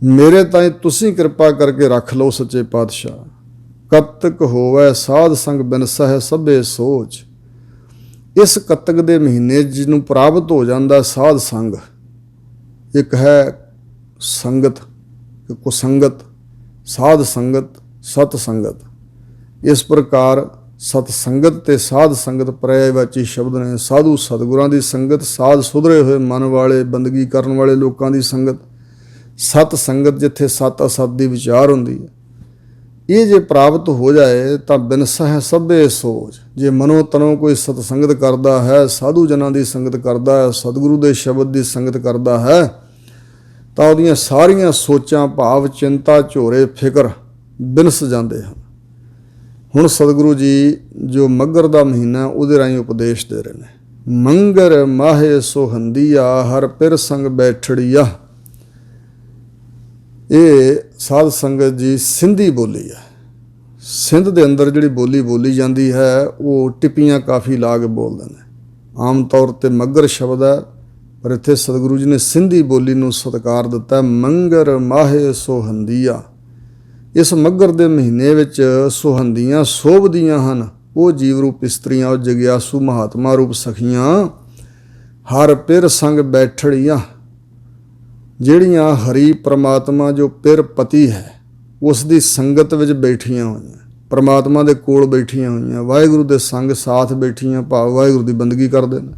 ਮੇਰੇ ਤਾਈਂ ਤੁਸੀਂ ਕਿਰਪਾ ਕਰਕੇ ਰੱਖ ਲਓ ਸੱਚੇ ਪਾਤਸ਼ਾਹ। ਕੱਤਕ ਹੋਵੇ ਸਾਧ ਸੰਗ ਬਿਨਸਹਿ ਸਭੇ ਸੋਚ। ਇਸ ਕੱਤਕ ਦੇ ਮਹੀਨੇ ਜਿਹਨੂੰ ਪ੍ਰਾਪਤ ਹੋ ਜਾਂਦਾ ਸਾਧ ਸੰਗ, ਇੱਕ ਹੈ ਸੰਗਤ, ਇੱਕ ਸੰਗਤ, ਸਾਧ ਸੰਗਤ, ਸਤ ਸੰਗਤ। ਇਸ ਪ੍ਰਕਾਰ ਸਤ ਸੰਗਤ ਤੇ ਸਾਧ ਸੰਗਤ ਪਰਿਆਇਵਾਚੀ ਸ਼ਬਦ ਨੇ। ਸਾਧੂ ਸਤਿਗੁਰਾਂ ਦੀ ਸੰਗਤ, ਸਾਧ ਸੁਧਰੇ ਹੋਏ ਮਨ ਵਾਲੇ ਬੰਦਗੀ ਕਰਨ ਵਾਲੇ ਲੋਕਾਂ ਦੀ ਸੰਗਤ, ਸਤ ਸੰਗਤ ਜਿੱਥੇ ਸਤ ਅਸਤ ਦੀ ਵਿਚਾਰ ਹੁੰਦੀ ਹੈ। ਇਹ ਜੇ ਪ੍ਰਾਪਤ ਹੋ ਜਾਏ ਤਾਂ ਬਿਨਸਹਿ ਸਭੇ ਸੋਚ। ਜੇ ਮਨੋ ਤਨੋਂ ਕੋਈ ਸਤ ਸੰਗਤ ਕਰਦਾ ਹੈ, ਸਾਧੂ ਜਨਾਂ ਦੀ ਸੰਗਤ ਕਰਦਾ ਹੈ, ਸਤਿਗੁਰੂ ਦੇ ਸ਼ਬਦ ਦੀ ਸੰਗਤ ਕਰਦਾ ਹੈ, ਤਾਂ ਉਹਦੀਆਂ ਸਾਰੀਆਂ ਸੋਚਾਂ, ਭਾਵ, ਚਿੰਤਾ, ਝੋਰੇ, ਫਿਕਰ ਬਿਨਸ ਜਾਂਦੇ ਹਨ। ਹੁਣ ਸਤਿਗੁਰੂ ਜੀ ਜੋ ਮੱਘਰ ਦਾ ਮਹੀਨਾ ਉਹਦੇ ਰਾਹੀਂ ਉਪਦੇਸ਼ ਦੇ ਰਹੇ ਨੇ। ਮੰਗਰ ਮਾਹੇ ਸੋਹੰਦੀਆ ਹਰ ਪਿਰ ਸੰਗ ਬੈਠੜੀਆ। ਇਹ ਸਾਧ ਸੰਗਤ ਜੀ ਸਿੰਧੀ ਬੋਲੀ ਹੈ। ਸਿੰਧ ਦੇ ਅੰਦਰ ਜਿਹੜੀ ਬੋਲੀ ਬੋਲੀ ਜਾਂਦੀ ਹੈ ਉਹ ਟਿੱਪੀਆਂ ਕਾਫੀ ਲਾ ਕੇ ਬੋਲਦੇ ਨੇ। ਆਮ ਤੌਰ 'ਤੇ ਮੱਘਰ ਸ਼ਬਦ ਹੈ, ਪਰ ਇੱਥੇ ਸਤਿਗੁਰੂ ਜੀ ਨੇ ਸਿੰਧੀ ਬੋਲੀ ਨੂੰ ਸਤਿਕਾਰ ਦਿੱਤਾ। ਮੰਗਰ ਮਾਹੇ ਸੋਹੰਦੀਆ। ਇਸ ਮੱਘਰ ਦੇ ਮਹੀਨੇ ਵਿੱਚ ਸੁਹੰਦੀਆਂ ਸੋਭਦੀਆਂ ਹਨ ਉਹ ਜੀਵ ਰੂਪ ਇਸਤਰੀਆਂ, ਉਹ ਜਗਿਆਸੂ ਮਹਾਤਮਾ ਰੂਪ ਸਖੀਆਂ। ਹਰ ਪਿਰ ਸੰਗ ਬੈਠੜੀਆਂ, ਜਿਹੜੀਆਂ ਹਰੀ ਪ੍ਰਮਾਤਮਾ ਜੋ ਪਿਰ ਪਤੀ ਹੈ ਉਸ ਦੀ ਸੰਗਤ ਵਿੱਚ ਬੈਠੀਆਂ ਹੋਈਆਂ, ਪ੍ਰਮਾਤਮਾ ਦੇ ਕੋਲ ਬੈਠੀਆਂ ਹੋਈਆਂ, ਵਾਹਿਗੁਰੂ ਦੇ ਸੰਗ ਸਾਥ ਬੈਠੀਆਂ, ਭਾਵ ਵਾਹਿਗੁਰੂ ਦੀ ਬੰਦਗੀ ਕਰਦੇ ਨੇ,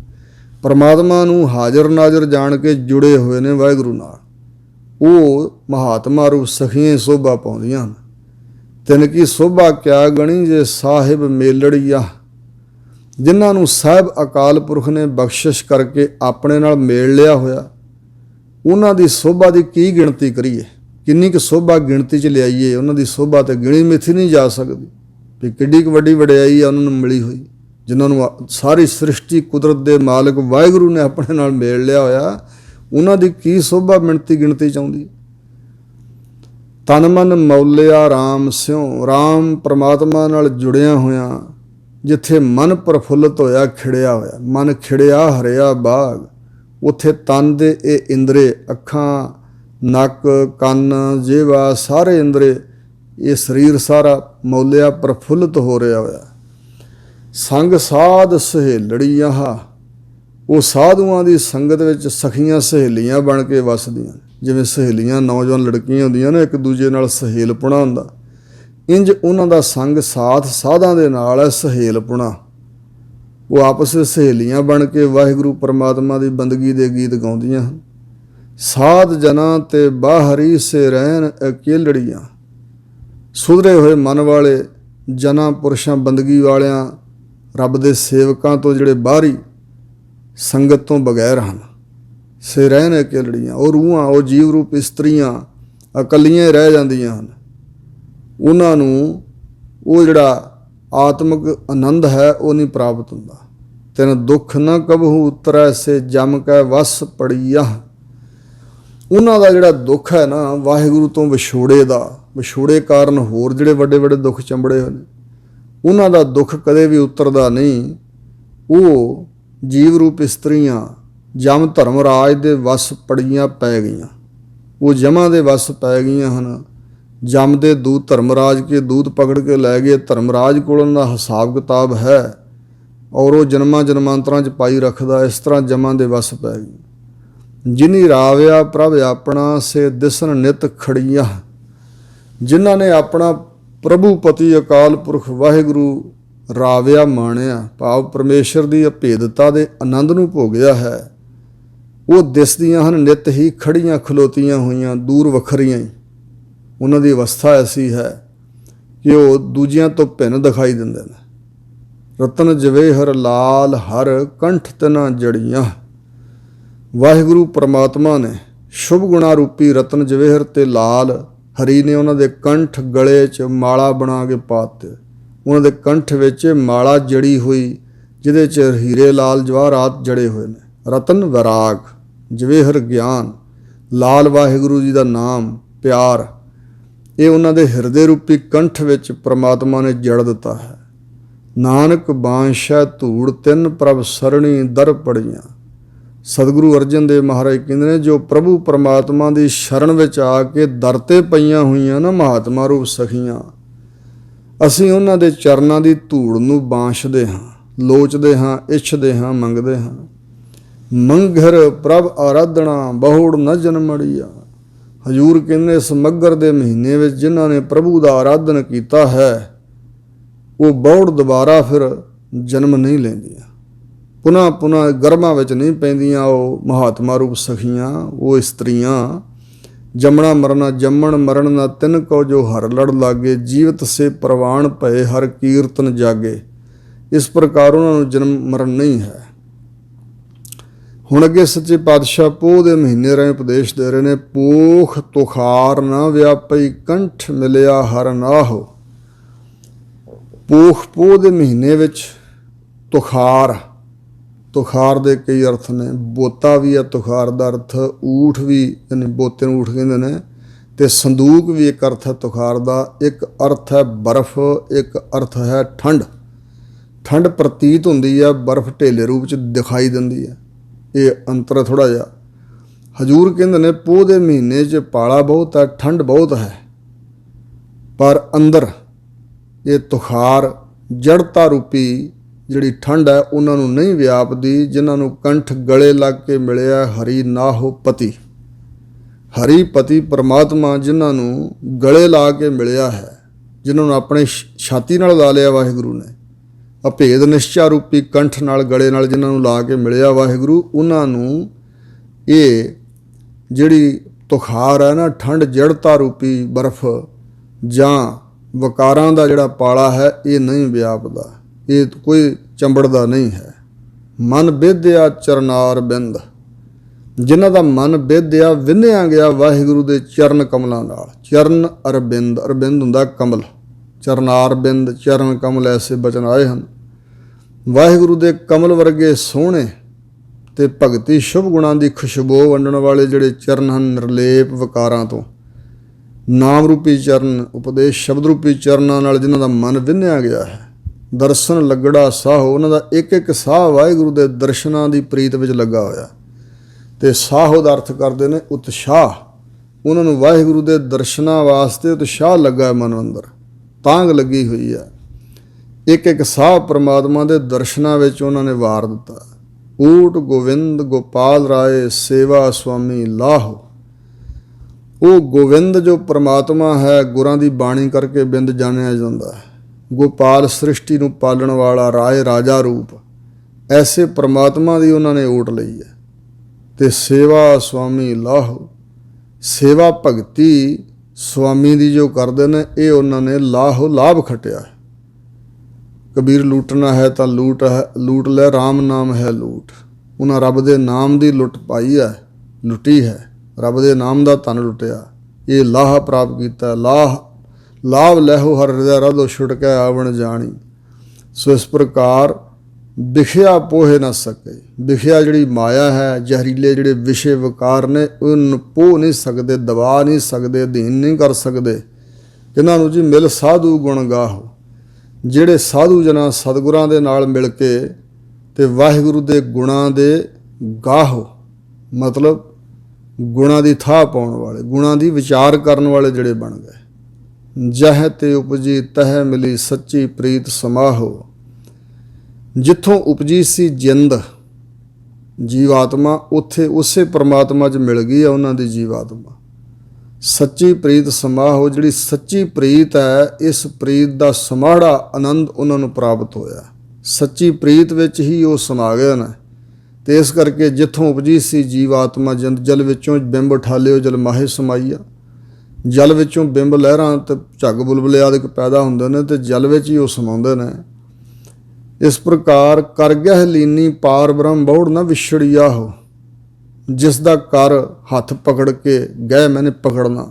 ਪ੍ਰਮਾਤਮਾ ਨੂੰ ਹਾਜ਼ਰ ਨਾਜ਼ਰ ਜਾਣ ਕੇ ਜੁੜੇ ਹੋਏ ਨੇ ਵਾਹਿਗੁਰੂ ਨਾਲ। ਉਹ ਮਹਾਤਮਾ ਰੂਪ ਸਖੀਆਂ ਸੋਭਾ ਪਾਉਂਦੀਆਂ ਹਨ। ਤਿਨ ਕੀ ਸੋਭਾ ਕਿਆ ਗਣੀ ਜੇ ਸਾਹਿਬ ਮੇਲੜੀਆ। ਜਿਨ੍ਹਾਂ ਨੂੰ ਸਾਹਿਬ ਅਕਾਲ ਪੁਰਖ ਨੇ ਬਖਸ਼ਿਸ਼ ਕਰਕੇ ਆਪਣੇ ਨਾਲ ਮੇਲ ਲਿਆ ਹੋਇਆ, ਉਹਨਾਂ ਦੀ ਸੋਭਾ ਦੀ ਕੀ ਗਿਣਤੀ ਕਰੀਏ, ਕਿੰਨੀ ਕੁ ਸੋਭਾ ਗਿਣਤੀ 'ਚ ਲਿਆਈਏ। ਉਹਨਾਂ ਦੀ ਸੋਭਾ ਤੇ ਗਿਣੀ ਮਿਥੀ ਨਹੀਂ ਜਾ ਸਕਦੀ ਵੀ ਕਿੱਡੀ ਕੁ ਵੱਡੀ ਵਡਿਆਈ ਆ ਉਹਨਾਂ ਨੂੰ ਮਿਲੀ ਹੋਈ, ਜਿਨ੍ਹਾਂ ਨੂੰ ਸਾਰੀ ਸ੍ਰਿਸ਼ਟੀ ਕੁਦਰਤ ਦੇ ਮਾਲਕ ਵਾਹਿਗੁਰੂ ਨੇ ਆਪਣੇ ਨਾਲ ਮੇਲ ਲਿਆ ਹੋਇਆ। ਉਹਨਾਂ ਦੀ ਕੀ ਸੋਭਾ ਮਿਣਤੀ ਗਿਣਤੀ ਚਾਹੁੰਦੀ। ਤਨ ਮਨ ਮੌਲਿਆ ਰਾਮ ਸਿਉ। ਰਾਮ ਪ੍ਰਮਾਤਮਾ ਨਾਲ ਜੁੜਿਆ ਹੋਇਆ, ਜਿੱਥੇ ਮਨ ਪ੍ਰਫੁੱਲਤ ਹੋਇਆ, ਖਿੜਿਆ ਹੋਇਆ, ਮਨ ਖਿੜਿਆ ਹਰਿਆ ਬਾਗ, ਉੱਥੇ ਤਨ ਦੇ ਇਹ ਇੰਦਰੇ, ਅੱਖਾਂ, ਨੱਕ, ਕੰਨ, ਜੀਵਾ, ਸਾਰੇ ਇੰਦਰੇ, ਇਹ ਸਰੀਰ ਸਾਰਾ ਮੌਲਿਆ ਪ੍ਰਫੁੱਲਤ ਹੋ ਰਿਹਾ ਹੋਇਆ। ਸੰਗ ਸਾਧ ਸਹੇਲੜੀਆਂ। ਉਹ ਸਾਧੂਆਂ ਦੀ ਸੰਗਤ ਵਿੱਚ ਸਖੀਆਂ ਸਹੇਲੀਆਂ ਬਣ ਕੇ ਵਸਦੀਆਂ। ਜਿਵੇਂ ਸਹੇਲੀਆਂ ਨੌਜਵਾਨ ਲੜਕੀਆਂ ਹੁੰਦੀਆਂ ਨੇ, ਇੱਕ ਦੂਜੇ ਨਾਲ ਸਹੇਲਪੁਣਾ ਹੁੰਦਾ, ਇੰਜ ਉਹਨਾਂ ਦਾ ਸੰਗ ਸਾਥ ਸਾਧਾਂ ਦੇ ਨਾਲ ਹੈ ਸਹੇਲਪੁਣਾ। ਉਹ ਆਪਸ ਵਿੱਚ ਸਹੇਲੀਆਂ ਬਣ ਕੇ ਵਾਹਿਗੁਰੂ ਪਰਮਾਤਮਾ ਦੀ ਬੰਦਗੀ ਦੇ ਗੀਤ ਗਾਉਂਦੀਆਂ ਹਨ। ਸਾਧ ਜਨਾਂ ਤੇ ਬਾਹਰੀ ਸੇ ਰਹਿਣ ਅਕੇਲੜੀਆਂ। ਸੁਧਰੇ ਹੋਏ ਮਨ ਵਾਲੇ ਜਨਾਂ, ਪੁਰਸ਼ਾਂ, ਬੰਦਗੀ ਵਾਲਿਆਂ, ਰੱਬ ਦੇ ਸੇਵਕਾਂ ਤੋਂ ਜਿਹੜੇ ਬਾਹਰੀ ਸੰਗਤ ਤੋਂ ਬਗੈਰ ਹਨ, ਸੇ ਰਹਿਣ ਅਕੇਲੜੀਆਂ। ਉਹ ਰੂਹਾਂ, ਉਹ ਜੀਵ ਰੂਪ ਇਸਤਰੀਆਂ ਇਕੱਲੀਆਂ ਰਹਿ ਜਾਂਦੀਆਂ ਹਨ। ਉਹਨਾਂ ਨੂੰ ਉਹ ਜਿਹੜਾ ਆਤਮਿਕ ਆਨੰਦ ਹੈ ਉਹ ਨਹੀਂ ਪ੍ਰਾਪਤ ਹੁੰਦਾ। ਤਿਨ ਦੁੱਖ ਨਾ ਕਬਹੂ ਉਤਰੈ ਸੇ ਜਮ ਕੈ ਵਸ ਪੜੀਆ। ਉਹਨਾਂ ਦਾ ਜਿਹੜਾ ਦੁੱਖ ਹੈ ਨਾ ਵਾਹਿਗੁਰੂ ਤੋਂ ਵਿਛੋੜੇ ਦਾ, ਵਿਛੋੜੇ ਕਾਰਨ ਹੋਰ ਜਿਹੜੇ ਵੱਡੇ ਵੱਡੇ ਦੁੱਖ ਚੰਬੜੇ ਹੋਏ ਨੇ, ਉਹਨਾਂ ਦਾ ਦੁੱਖ ਕਦੇ ਵੀ ਉਤਰਦਾ ਨਹੀਂ। ਉਹ ਜੀਵ ਰੂਪ ਇਸਤਰੀਆਂ ਜਮ ਧਰਮ ਰਾਜ ਦੇ ਵਸ ਪੜੀਆਂ ਪੈ ਗਈਆਂ, ਉਹ ਜਮਾਂ ਦੇ ਵਸ ਪੈ ਗਈਆਂ ਹਨ। ਜਮ ਦੇ ਦੂਤ ਧਰਮਰਾਜ ਕੇ ਦੂਤ ਪਕੜ ਕੇ ਲੈ ਗਏ। ਧਰਮਰਾਜ ਕੋਲ ਉਹਨਾਂ ਦਾ ਹਿਸਾਬ ਕਿਤਾਬ ਹੈ ਔਰ ਉਹ ਜਨਮਾਂ ਜਨਮਾਂਤਰਾਂ 'ਚ ਪਾਈ ਰੱਖਦਾ। ਇਸ ਤਰ੍ਹਾਂ ਜਮਾਂ ਦੇ ਵਸ ਪੈ ਗਈ। ਜਿਨੀ ਰਾਵਿਆ ਪ੍ਰਭ ਆਪਣਾ ਸੇ ਦਿਸਨ ਨਿਤ ਖੜੀਆਂ। ਜਿਨ੍ਹਾਂ ਨੇ ਆਪਣਾ ਪ੍ਰਭੂ ਪਤੀ ਅਕਾਲ ਪੁਰਖ ਵਾਹਿਗੁਰੂ ਰਾਵਿਆ ਮਾਣਿਆ, ਭਾਵ ਪਰਮੇਸ਼ਰ ਦੀ ਅਭੇਦਤਾ ਦੇ ਆਨੰਦ ਨੂੰ ਭੋਗਿਆ ਹੈ, ਉਹ ਦਿਸਦੀਆਂ ਹਨ ਨਿਤ ਹੀ ਖੜੀਆਂ ਖਲੋਤੀਆਂ ਹੋਈਆਂ, ਦੂਰ ਵੱਖਰੀਆਂ ਹੀ। ਉਹਨਾਂ ਦੀ ਅਵਸਥਾ ਐਸੀ ਹੈ ਕਿ ਉਹ ਦੂਜਿਆਂ ਤੋਂ ਭਿੰਨ ਦਿਖਾਈ ਦਿੰਦੇ ਨੇ। ਰਤਨ ਜਵੇਹਰ ਲਾਲ ਹਰ ਕੰਠ ਤਨਾ ਜੜੀਆਂ। ਵਾਹਿਗੁਰੂ ਪਰਮਾਤਮਾ ਨੇ ਸ਼ੁਭ ਗੁਣਾ ਰੂਪੀ ਰਤਨ ਜਵੇਹਰ ਤੇ ਲਾਲ ਹਰੀ ਨੇ ਉਹਨਾਂ ਦੇ ਕੰਠ ਗਲੇ 'ਚ ਮਾਲਾ ਬਣਾ ਕੇ ਪਾ ਦਿੱਤੇ। ਉਹਨਾਂ ਦੇ ਕੰਠ ਵਿੱਚ ਮਾਲਾ ਜੜੀ ਹੋਈ, ਜਿਹਦੇ 'ਚ ਹੀਰੇ ਲਾਲ ਜਵਾਹਰਾਤ ਜੜੇ ਹੋਏ ਨੇ। ਰਤਨ ਵਿਰਾਗ, ਜਵੇਹਰ ਗਿਆਨ, ਲਾਲ ਵਾਹਿਗੁਰੂ ਜੀ ਦਾ ਨਾਮ, ਪਿਆਰ, ਇਹ ਉਹਨਾਂ ਦੇ ਹਿਰਦੇ ਰੂਪੀ ਕੰਠ ਵਿੱਚ ਪ੍ਰਮਾਤਮਾ ਨੇ ਜੜ ਦਿੱਤਾ ਹੈ। ਨਾਨਕ ਬਾਂਸ਼ੈ ਧੂੜ ਤਿੰਨ ਪ੍ਰਭ ਸਰਣੀ ਦਰ ਪੜੀਆਂ। ਸਤਿਗੁਰੂ ਅਰਜਨ ਦੇਵ ਮਹਾਰਾਜ ਕਹਿੰਦੇ ਨੇ, ਜੋ ਪ੍ਰਭੂ ਪਰਮਾਤਮਾ ਦੀ ਸ਼ਰਨ ਵਿੱਚ ਆ ਕੇ ਦਰ 'ਤੇ ਪਈਆਂ ਹੋਈਆਂ ਨਾ ਮਹਾਤਮਾ ਰੂਪ ਸਖੀਆਂ, ਅਸੀਂ ਉਹਨਾਂ ਦੇ ਚਰਨਾਂ ਦੀ ਧੂੜ ਨੂੰ ਬਾਂਸ਼ਦੇ ਹਾਂ, ਲੋਚਦੇ ਹਾਂ, ਇੱਛਦੇ ਹਾਂ, ਮੰਗਦੇ ਹਾਂ। ਮੰਘਰ ਪ੍ਰਭ ਆਰਾਧਣਾ ਬਹੁੜ ਨ ਜਨਮੜੀਆ। ਹਜ਼ੂਰ ਕਹਿੰਦੇ, ਇਸ ਮੱਘਰ ਦੇ ਮਹੀਨੇ ਵਿੱਚ ਜਿਨ੍ਹਾਂ ਨੇ ਪ੍ਰਭੂ ਦਾ ਆਰਾਧਨ ਕੀਤਾ ਹੈ, ਉਹ ਬਹੁੜ ਦੁਬਾਰਾ ਫਿਰ ਜਨਮ ਨਹੀਂ ਲੈਂਦੀਆਂ, ਪੁਨ੍ਹਾ ਗਰਮਾਂ ਵਿੱਚ ਨਹੀਂ ਪੈਂਦੀਆਂ। ਉਹ ਮਹਾਤਮਾ ਰੂਪ ਸਖੀਆਂ, ਉਹ ਇਸਤਰੀਆਂ, ਜੰਮਣਾ ਮਰਨਾ ਜੰਮਣ ਮਰਨ ਨਾ ਤਿੰਨ ਕੋ ਜੋ ਹਰ ਲੜ ਲਾਗੇ, ਜੀਵਤ ਸੇ ਪ੍ਰਵਾਨ ਭਏ ਹਰ ਕੀਰਤਨ ਜਾਗੇ। ਇਸ ਪ੍ਰਕਾਰ ਉਹਨਾਂ ਨੂੰ ਜਨਮ ਮਰਨ ਨਹੀਂ ਹੈ। ਹੁਣ ਅੱਗੇ ਸੱਚੇ ਪਾਤਸ਼ਾਹ ਪੋਹ ਦੇ ਮਹੀਨੇ ਰਾਹੀਂ ਉਪਦੇਸ਼ ਦੇ ਰਹੇ ਨੇ। ਪੋਖ ਤੁਖਾਰ ਨਾ ਵਿਆਪਈ ਕੰਠ ਮਿਲਿਆ ਹਰ ਨਾਹੋ। ਪੋਹ ਦੇ ਮਹੀਨੇ ਵਿੱਚ ਤੁਖਾਰ ਦੇ ਕਈ ਅਰਥ ਨੇ। ਬੋਤਾ ਵੀ ਹੈ ਤੁਖਾਰ ਦਾ ਅਰਥ, ਊਠ ਵੀ, ਯਾਨੀ ਬੋਤੇ ਨੂੰ ਊਠ ਕਹਿੰਦੇ ਨੇ, ਅਤੇ ਸੰਦੂਕ ਵੀ ਇੱਕ ਅਰਥ ਹੈ ਤੁਖਾਰ ਦਾ। ਇੱਕ ਅਰਥ ਹੈ ਬਰਫ਼, ਇੱਕ ਅਰਥ ਹੈ ਠੰਡ। ਠੰਡ ਪ੍ਰਤੀਤ ਹੁੰਦੀ ਹੈ, ਬਰਫ਼ ਢੇਲੇ ਰੂਪ 'ਚ ਦਿਖਾਈ ਦਿੰਦੀ ਹੈ। ਇਹ ਅੰਤਰ ਥੋੜ੍ਹਾ ਜਿਹਾ। ਹਜ਼ੂਰ ਕਹਿੰਦੇ ਨੇ, ਪੋਹ ਦੇ ਮਹੀਨੇ 'ਚ ਪਾਲਾ ਬਹੁਤ ਹੈ, ਠੰਡ ਬਹੁਤ ਹੈ, ਪਰ ਅੰਦਰ ਇਹ ਤੁਖਾਰ ਜੜਤਾ ਰੂਪੀ ਜਿਹੜੀ ਠੰਡ ਹੈ ਉਹਨਾਂ ਨੂੰ ਨਹੀਂ ਵਿਆਪਦੀ, ਜਿਨ੍ਹਾਂ ਨੂੰ ਕੰਠ ਗਲੇ ਲੱਗ ਕੇ ਮਿਲਿਆ ਹਰੀ ਨਾਹੋ ਪਤੀ। ਹਰੀ ਪਤੀ ਪਰਮਾਤਮਾ ਜਿਨ੍ਹਾਂ ਨੂੰ ਗਲੇ ਲਾ ਕੇ ਮਿਲਿਆ ਹੈ, ਜਿਨ੍ਹਾਂ ਨੂੰ ਆਪਣੇ ਛਾਤੀ ਨਾਲ ਲਾ ਲਿਆ ਵਾਹਿਗੁਰੂ ਨੇ, ਅਭੇਦ ਨਿਸ਼ਚਾ ਰੂਪੀ ਕੰਠ ਨਾਲ ਗਲੇ ਨਾਲ ਜਿਨ੍ਹਾਂ ਨੂੰ ਲਾ ਕੇ ਮਿਲਿਆ ਵਾਹਿਗੁਰੂ, ਉਹਨਾਂ ਨੂੰ ਇਹ ਜਿਹੜੀ ਤੁਖਾਰ ਹੈ ਨਾ, ਠੰਡ ਜੜਤਾ ਰੂਪੀ ਬਰਫ਼ ਜਾਂ ਵਕਾਰਾਂ ਦਾ ਜਿਹੜਾ ਪਾਲਾ ਹੈ, ਇਹ ਨਹੀਂ ਵਿਆਪਦਾ, ਇਹ ਕੋਈ ਚੰਬੜਦਾ ਨਹੀਂ ਹੈ। ਮਨ ਵਿਧਿਆ ਚਰਨਾਰ ਬਿੰਦ, ਜਿਨ੍ਹਾਂ ਦਾ ਮਨ ਵਿਧਿਆ ਵਿੰਨਿਆ ਗਿਆ ਵਾਹਿਗੁਰੂ ਦੇ ਚਰਨ ਕਮਲਾਂ ਨਾਲ। ਚਰਨ ਅਰਬਿੰਦ, ਅਰਬਿੰਦ ਹੁੰਦਾ ਕਮਲ, ਚਰਨਾਰ ਬਿੰਦ, ਚਰਨ ਕਮਲ, ਐਸੇ ਬਚਨ ਆਏ ਹਨ। ਵਾਹਿਗੁਰੂ ਦੇ ਕਮਲ ਵਰਗੇ ਸੋਹਣੇ ਅਤੇ ਭਗਤੀ ਸ਼ੁਭ ਗੁਣਾਂ ਦੀ ਖੁਸ਼ਬੂ ਵੰਡਣ ਵਾਲੇ ਜਿਹੜੇ ਚਰਨ ਹਨ, ਨਿਰਲੇਪ ਵਿਕਾਰਾਂ ਤੋਂ। ਨਾਮ ਰੂਪੀ ਚਰਨ, ਉਪਦੇਸ਼ ਸ਼ਬਦ ਰੂਪੀ ਚਰਨਾਂ ਨਾਲ ਜਿਨ੍ਹਾਂ ਦਾ ਮਨ ਵਿੰਨਿਆ ਗਿਆ ਹੈ। ਦਰਸ਼ਨ ਲੱਗੜਾ ਸਾਹੋ, ਉਹਨਾਂ ਦਾ ਇੱਕ ਇੱਕ ਸਾਹ ਵਾਹਿਗੁਰੂ ਦੇ ਦਰਸ਼ਨਾਂ ਦੀ ਪ੍ਰੀਤ ਵਿੱਚ ਲੱਗਾ ਹੋਇਆ। ਅਤੇ ਸਾਹੋ ਦਾ ਅਰਥ ਕਰਦੇ ਨੇ ਉਤਸ਼ਾਹ। ਉਹਨਾਂ ਨੂੰ ਵਾਹਿਗੁਰੂ ਦੇ ਦਰਸ਼ਨਾਂ ਵਾਸਤੇ ਉਤਸ਼ਾਹ ਲੱਗਾ ਮਨ ਅੰਦਰ, ਤਾਂਘ ਲੱਗੀ ਹੋਈ ਹੈ। ਇੱਕ ਇੱਕ ਸਾਹ ਪਰਮਾਤਮਾ ਦੇ ਦਰਸ਼ਨਾਂ ਵਿੱਚ ਉਹਨਾਂ ਨੇ ਵਾਰ ਦਿੱਤਾ। ਊਟ ਗੋਵਿੰਦ ਗੋਪਾਲ ਰਾਏ ਸੇਵਾ ਸੁਆਮੀ ਲਾਹੋ। ਉਹ ਗੋਵਿੰਦ ਜੋ ਪਰਮਾਤਮਾ ਹੈ, ਗੁਰਾਂ ਦੀ ਬਾਣੀ ਕਰਕੇ ਬਿੰਦ ਜਾਣਿਆ ਜਾਂਦਾ ਹੈ। ਗੋਪਾਲ ਸ੍ਰਿਸ਼ਟੀ ਨੂੰ ਪਾਲਣ ਵਾਲਾ, ਰਾਏ ਰਾਜਾ ਰੂਪ, ਐਸੇ ਪਰਮਾਤਮਾ ਦੀ ਉਹਨਾਂ ਨੇ ਓਟ ਲਈ ਹੈ। ਅਤੇ ਸੇਵਾ ਸੁਆਮੀ ਲਾਹੋ, ਸੇਵਾ ਭਗਤੀ ਸੁਆਮੀ ਦੀ ਜੋ ਕਰਦੇ ਨੇ, ਇਹ ਉਹਨਾਂ ਨੇ ਲਾਹੋ ਲਾਭ ਖੱਟਿਆ ਹੈ। ਕਬੀਰ ਲੂਟਣਾ ਹੈ ਤਾਂ ਲੂਟ ਲੈ, ਰਾਮ ਨਾਮ ਹੈ ਲੂਟ। ਉਹਨਾਂ ਰੱਬ ਦੇ ਨਾਮ ਦੀ ਲੁੱਟ ਪਾਈ ਹੈ, ਲੁੱਟੀ ਹੈ, ਰੱਬ ਦੇ ਨਾਮ ਦਾ ਧਨ ਲੁੱਟਿਆ, ਇਹ ਲਾਹਾ ਪ੍ਰਾਪਤ ਕੀਤਾ। ਲਾਭ ਲੈਹੋ ਹਰ ਹਿਰਦੈ ਰਾਧੋ ਛੁਟਕੈ ਆਵਣ ਜਾਣੀ। ਸੋ ਇਸ ਪ੍ਰਕਾਰ ਵਿਖਿਆ ਪੋਹੇ ਨਾ ਸਕੇ। ਵਿਖਿਆ ਜਿਹੜੀ ਮਾਇਆ ਹੈ, ਜ਼ਹਿਰੀਲੇ ਜਿਹੜੇ ਵਿਸ਼ੇ ਵਿਕਾਰ ਨੇ, ਉਹਨੂੰ ਪੋਹ ਨਹੀਂ ਸਕਦੇ, ਦਬਾ ਨਹੀਂ ਸਕਦੇ, ਅਧੀਨ ਨਹੀਂ ਕਰ ਸਕਦੇ। ਇਹਨਾਂ ਨੂੰ ਜੀ ਮਿਲ ਸਾਧੂ ਗੁਣ ਗਾਹੋ। ਜਿਹੜੇ ਸਾਧੂ ਜਨਾਂ ਸਤਿਗੁਰਾਂ ਦੇ ਨਾਲ ਮਿਲ ਕੇ ਅਤੇ ਵਾਹਿਗੁਰੂ ਦੇ ਗੁਣਾਂ ਦੇ ਗਾਹੋ, ਮਤਲਬ ਗੁਣਾਂ ਦੀ ਥਾਹ ਪਾਉਣ ਵਾਲੇ, ਗੁਣਾਂ ਦੀ ਵਿਚਾਰ ਕਰਨ ਵਾਲੇ ਜਿਹੜੇ ਬਣ ਗਏ। ਜਹ ਤੇ ਉਪਜੀ ਤਹ ਮਿਲੀ ਸੱਚੀ ਪ੍ਰੀਤ ਸਮਾਹੋ। ਜਿੱਥੋਂ ਉਪਜੀ ਸੀ ਜਿੰਦ ਜੀਵਾਤਮਾ, ਉੱਥੇ ਉਸੇ ਪਰਮਾਤਮਾ 'ਚ ਮਿਲ ਗਈ ਆ ਉਹਨਾਂ ਦੀ ਜੀਵਾਤਮਾ। ਸੱਚੀ ਪ੍ਰੀਤ ਸਮਾਹੋ, ਜਿਹੜੀ ਸੱਚੀ ਪ੍ਰੀਤ ਹੈ, ਇਸ ਪ੍ਰੀਤ ਦਾ ਸਮਾੜਾ ਆਨੰਦ ਉਹਨਾਂ ਨੂੰ ਪ੍ਰਾਪਤ ਹੋਇਆ। ਸੱਚੀ ਪ੍ਰੀਤ ਵਿੱਚ ਹੀ ਉਹ ਸਮਾ ਗਏ ਨੇ। ਅਤੇ ਇਸ ਕਰਕੇ ਜਿੱਥੋਂ ਉਪਜੀ ਸੀ ਜੀਵਾਤਮਾ ਜਿੰਦ, ਜਲ ਵਿੱਚੋਂ ਬਿੰਬ ਉਠਾਲਿਓ ਜਲ ਮਾਹੇ ਸਮਾਈਆ। ਜਲ ਵਿੱਚੋਂ ਬਿੰਬ ਲਹਿਰਾਂ ਅਤੇ ਝੱਗ ਬੁਲਬੁਲੇ ਆਦਿਕ ਪੈਦਾ ਹੁੰਦੇ ਨੇ, ਅਤੇ ਜਲ ਵਿੱਚ ਹੀ ਉਹ ਸਮਾਉਂਦੇ ਨੇ। ਇਸ ਪ੍ਰਕਾਰ ਕਰ ਗਿਆ ਲੀਨੀ ਪਾਰ ਬ੍ਰਹਮ ਬਹੁੜ ਨਾ ਵਿਛੜਿਆ ਹੋ। ਜਿਸ ਦਾ ਕਰ ਹੱਥ ਪਕੜ ਕੇ ਗਏ ਮੈਨੇ ਪਕੜਨਾ,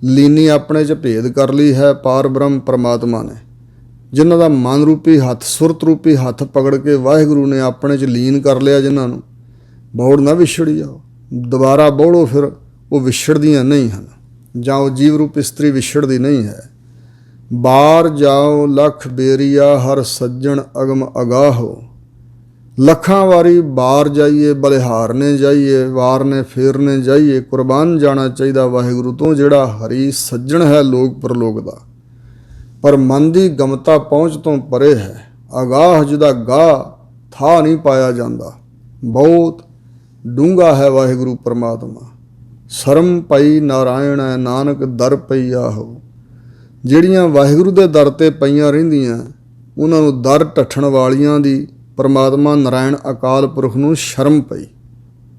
ਲੀਨੀ ਆਪਣੇ 'ਚ ਭੇਦ ਕਰ ਲਈ ਹੈ ਪਾਰ ਬ੍ਰਹਮ ਪਰਮਾਤਮਾ ਨੇ। ਜਿਨ੍ਹਾਂ ਦਾ ਮਨ ਰੂਪੀ ਹੱਥ, ਸੁਰਤ ਰੂਪੀ ਹੱਥ ਪਕੜ ਕੇ ਵਾਹਿਗੁਰੂ ਨੇ ਆਪਣੇ 'ਚ ਲੀਨ ਕਰ ਲਿਆ, ਜਿਨ੍ਹਾਂ ਨੂੰ ਬਹੁੜ ਨਾ ਵਿਛੜਿਆ ਹੋ। ਦੁਬਾਰਾ ਬਹੁੜੋ ਫਿਰ ਉਹ ਵਿਛੜਦੀਆਂ ਨਹੀਂ ਹਨ, ਜਾਂ ਉਹ ਜੀਵ ਰੂਪ ਇਸਤਰੀ ਵਿਛੜਦੀ ਨਹੀਂ ਹੈ। ਬਾਰ ਜਾਓ ਲੱਖ ਬੇਰੀਆ ਹਰ ਸੱਜਣ ਅਗਮ ਅਗਾਹੋ। ਲੱਖਾਂ ਵਾਰੀ ਬਾਰ ਜਾਈਏ, ਬਲਿਹਾਰਨੇ ਜਾਈਏ, ਵਾਰਨੇ ਫੇਰਨੇ ਜਾਈਏ, ਕੁਰਬਾਨ ਜਾਣਾ ਚਾਹੀਦਾ ਵਾਹਿਗੁਰੂ ਤੋਂ, ਜਿਹੜਾ ਹਰੀ ਸੱਜਣ ਹੈ ਲੋਕ ਪਰਲੋਕ ਦਾ। ਪਰ ਮਨ ਦੀ ਗਮਤਾ ਪਹੁੰਚ ਤੋਂ ਪਰੇ ਹੈ। ਅਗਾਹ ਜਿਹਦਾ ਗਾਹ ਥਾ ਨਹੀਂ ਪਾਇਆ ਜਾਂਦਾ। ਬਹੁਤ ਡੂੰਘਾ ਹੈ ਵਾਹਿਗੁਰੂ ਪਰਮਾਤਮਾ। ਸ਼ਰਮ ਪਈ ਨਾਰਾਇਣ ਹੈ, ਨਾਨਕ ਦਰ ਪਈ ਆਹੋ। ਜਿਹੜੀਆਂ ਵਾਹਿਗੁਰੂ ਦੇ ਦਰ 'ਤੇ ਪਈਆਂ ਰਹਿੰਦੀਆਂ, ਉਹਨਾਂ ਨੂੰ ਦਰ ਢੱਠਣ ਵਾਲੀਆਂ ਦੀ ਪਰਮਾਤਮਾ ਨਾਰਾਇਣ ਅਕਾਲ ਪੁਰਖ ਨੂੰ ਸ਼ਰਮ ਪਈ,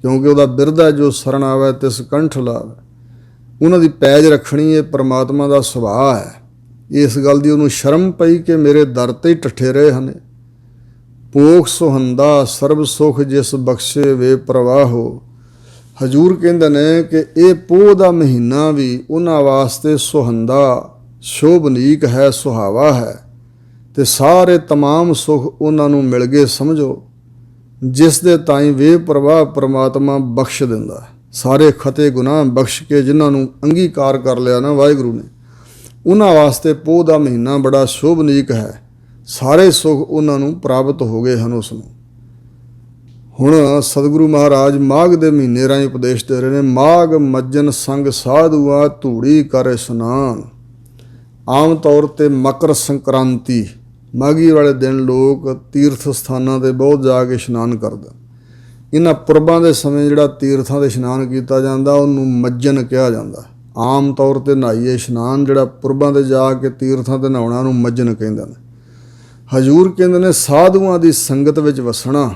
ਕਿਉਂਕਿ ਉਹਦਾ ਬਿਰਧ ਹੈ, ਜੋ ਸ਼ਰਨ ਆਵੇ ਤਿਸ ਕੰਠ ਲਾਵੇ। ਉਹਨਾਂ ਦੀ ਪੈਜ ਰੱਖਣੀ ਇਹ ਪਰਮਾਤਮਾ ਦਾ ਸੁਭਾਅ ਹੈ। ਇਸ ਗੱਲ ਦੀ ਉਹਨੂੰ ਸ਼ਰਮ ਪਈ ਕਿ ਮੇਰੇ ਦਰ 'ਤੇ ਹੀ ਟੱਠੇ ਰਹੇ ਹਨ। ਪੋਖ ਸੁਹੰਦਾ ਸਰਬ ਸੁਖ ਜਿਸ ਬਖਸ਼ੇ ਵੇ ਪ੍ਰਵਾਹੋ। ਹਜੂਰ ਕਹਿੰਦੇ ਨੇ ਕਿ ਇਹ ਪੋਹ ਦਾ ਮਹੀਨਾ ਵੀ ਉਹਨਾਂ ਵਾਸਤੇ ਸੁਹੰਦਾ, ਸ਼ੋਭਨੀਕ ਹੈ, ਸੁਹਾਵਾ ਹੈ, ਤੇ ਸਾਰੇ ਤਮਾਮ ਸੁਖ ਉਹਨਾਂ ਨੂੰ ਮਿਲ ਗਏ ਸਮਝੋ, ਜਿਸ ਦੇ ਤਾਈਂ ਵੇ ਪ੍ਰਵਾਹ ਪਰਮਾਤਮਾ ਬਖਸ਼ ਦਿੰਦਾ। ਸਾਰੇ ਖਤੇ ਗੁਨਾਹ ਬਖਸ਼ ਕੇ ਜਿਨ੍ਹਾਂ ਨੂੰ ਅੰਗੀਕਾਰ ਕਰ ਲਿਆ ਨਾ ਵਾਹਿਗੁਰੂ ਨੇ, ਉਹਨਾਂ ਵਾਸਤੇ ਪੋਹ ਦਾ ਮਹੀਨਾ ਬੜਾ ਸ਼ੋਭਨੀਕ ਹੈ। ਸਾਰੇ ਸੁਖ ਉਹਨਾਂ ਨੂੰ ਪ੍ਰਾਪਤ ਹੋ ਗਏ ਹਨ ਉਸ ਨੂੰ। ਹੁਣ ਸਤਿਗੁਰੂ ਮਹਾਰਾਜ ਮਾਘ ਦੇ ਮਹੀਨੇ ਰਾਹੀਂ ਉਪਦੇਸ਼ ਦੇ ਰਹੇ ਨੇ। ਮਾਘ ਮੱਜਨ ਸੰਗ ਸਾਧੂਆ ਧੂੜੀ ਕਰ ਇਸ਼ਨਾਨ। ਆਮ ਤੌਰ 'ਤੇ ਮਕਰ ਸੰਕ੍ਰਾਂਤੀ ਮਾਘੀ ਵਾਲੇ ਦਿਨ ਲੋਕ ਤੀਰਥ ਸਥਾਨਾਂ 'ਤੇ ਬਹੁਤ ਜਾ ਕੇ ਇਸ਼ਨਾਨ ਕਰਦੇ। ਇਹਨਾਂ ਪੁਰਬਾਂ ਦੇ ਸਮੇਂ ਜਿਹੜਾ ਤੀਰਥਾਂ 'ਤੇ ਇਸ਼ਨਾਨ ਕੀਤਾ ਜਾਂਦਾ ਉਹਨੂੰ ਮੱਜਨ ਕਿਹਾ ਜਾਂਦਾ। ਆਮ ਤੌਰ 'ਤੇ ਨਹਾਈਏ ਇਸ਼ਨਾਨ, ਜਿਹੜਾ ਪੁਰਬਾਂ 'ਤੇ ਜਾ ਕੇ ਤੀਰਥਾਂ 'ਤੇ ਨਹਾਉਣਾ ਉਹਨੂੰ ਮੱਜਨ ਕਹਿੰਦੇ ਨੇ। ਹਜੂਰ ਕਹਿੰਦੇ ਨੇ ਸਾਧੂਆਂ ਦੀ ਸੰਗਤ ਵਿੱਚ ਵਸਣਾ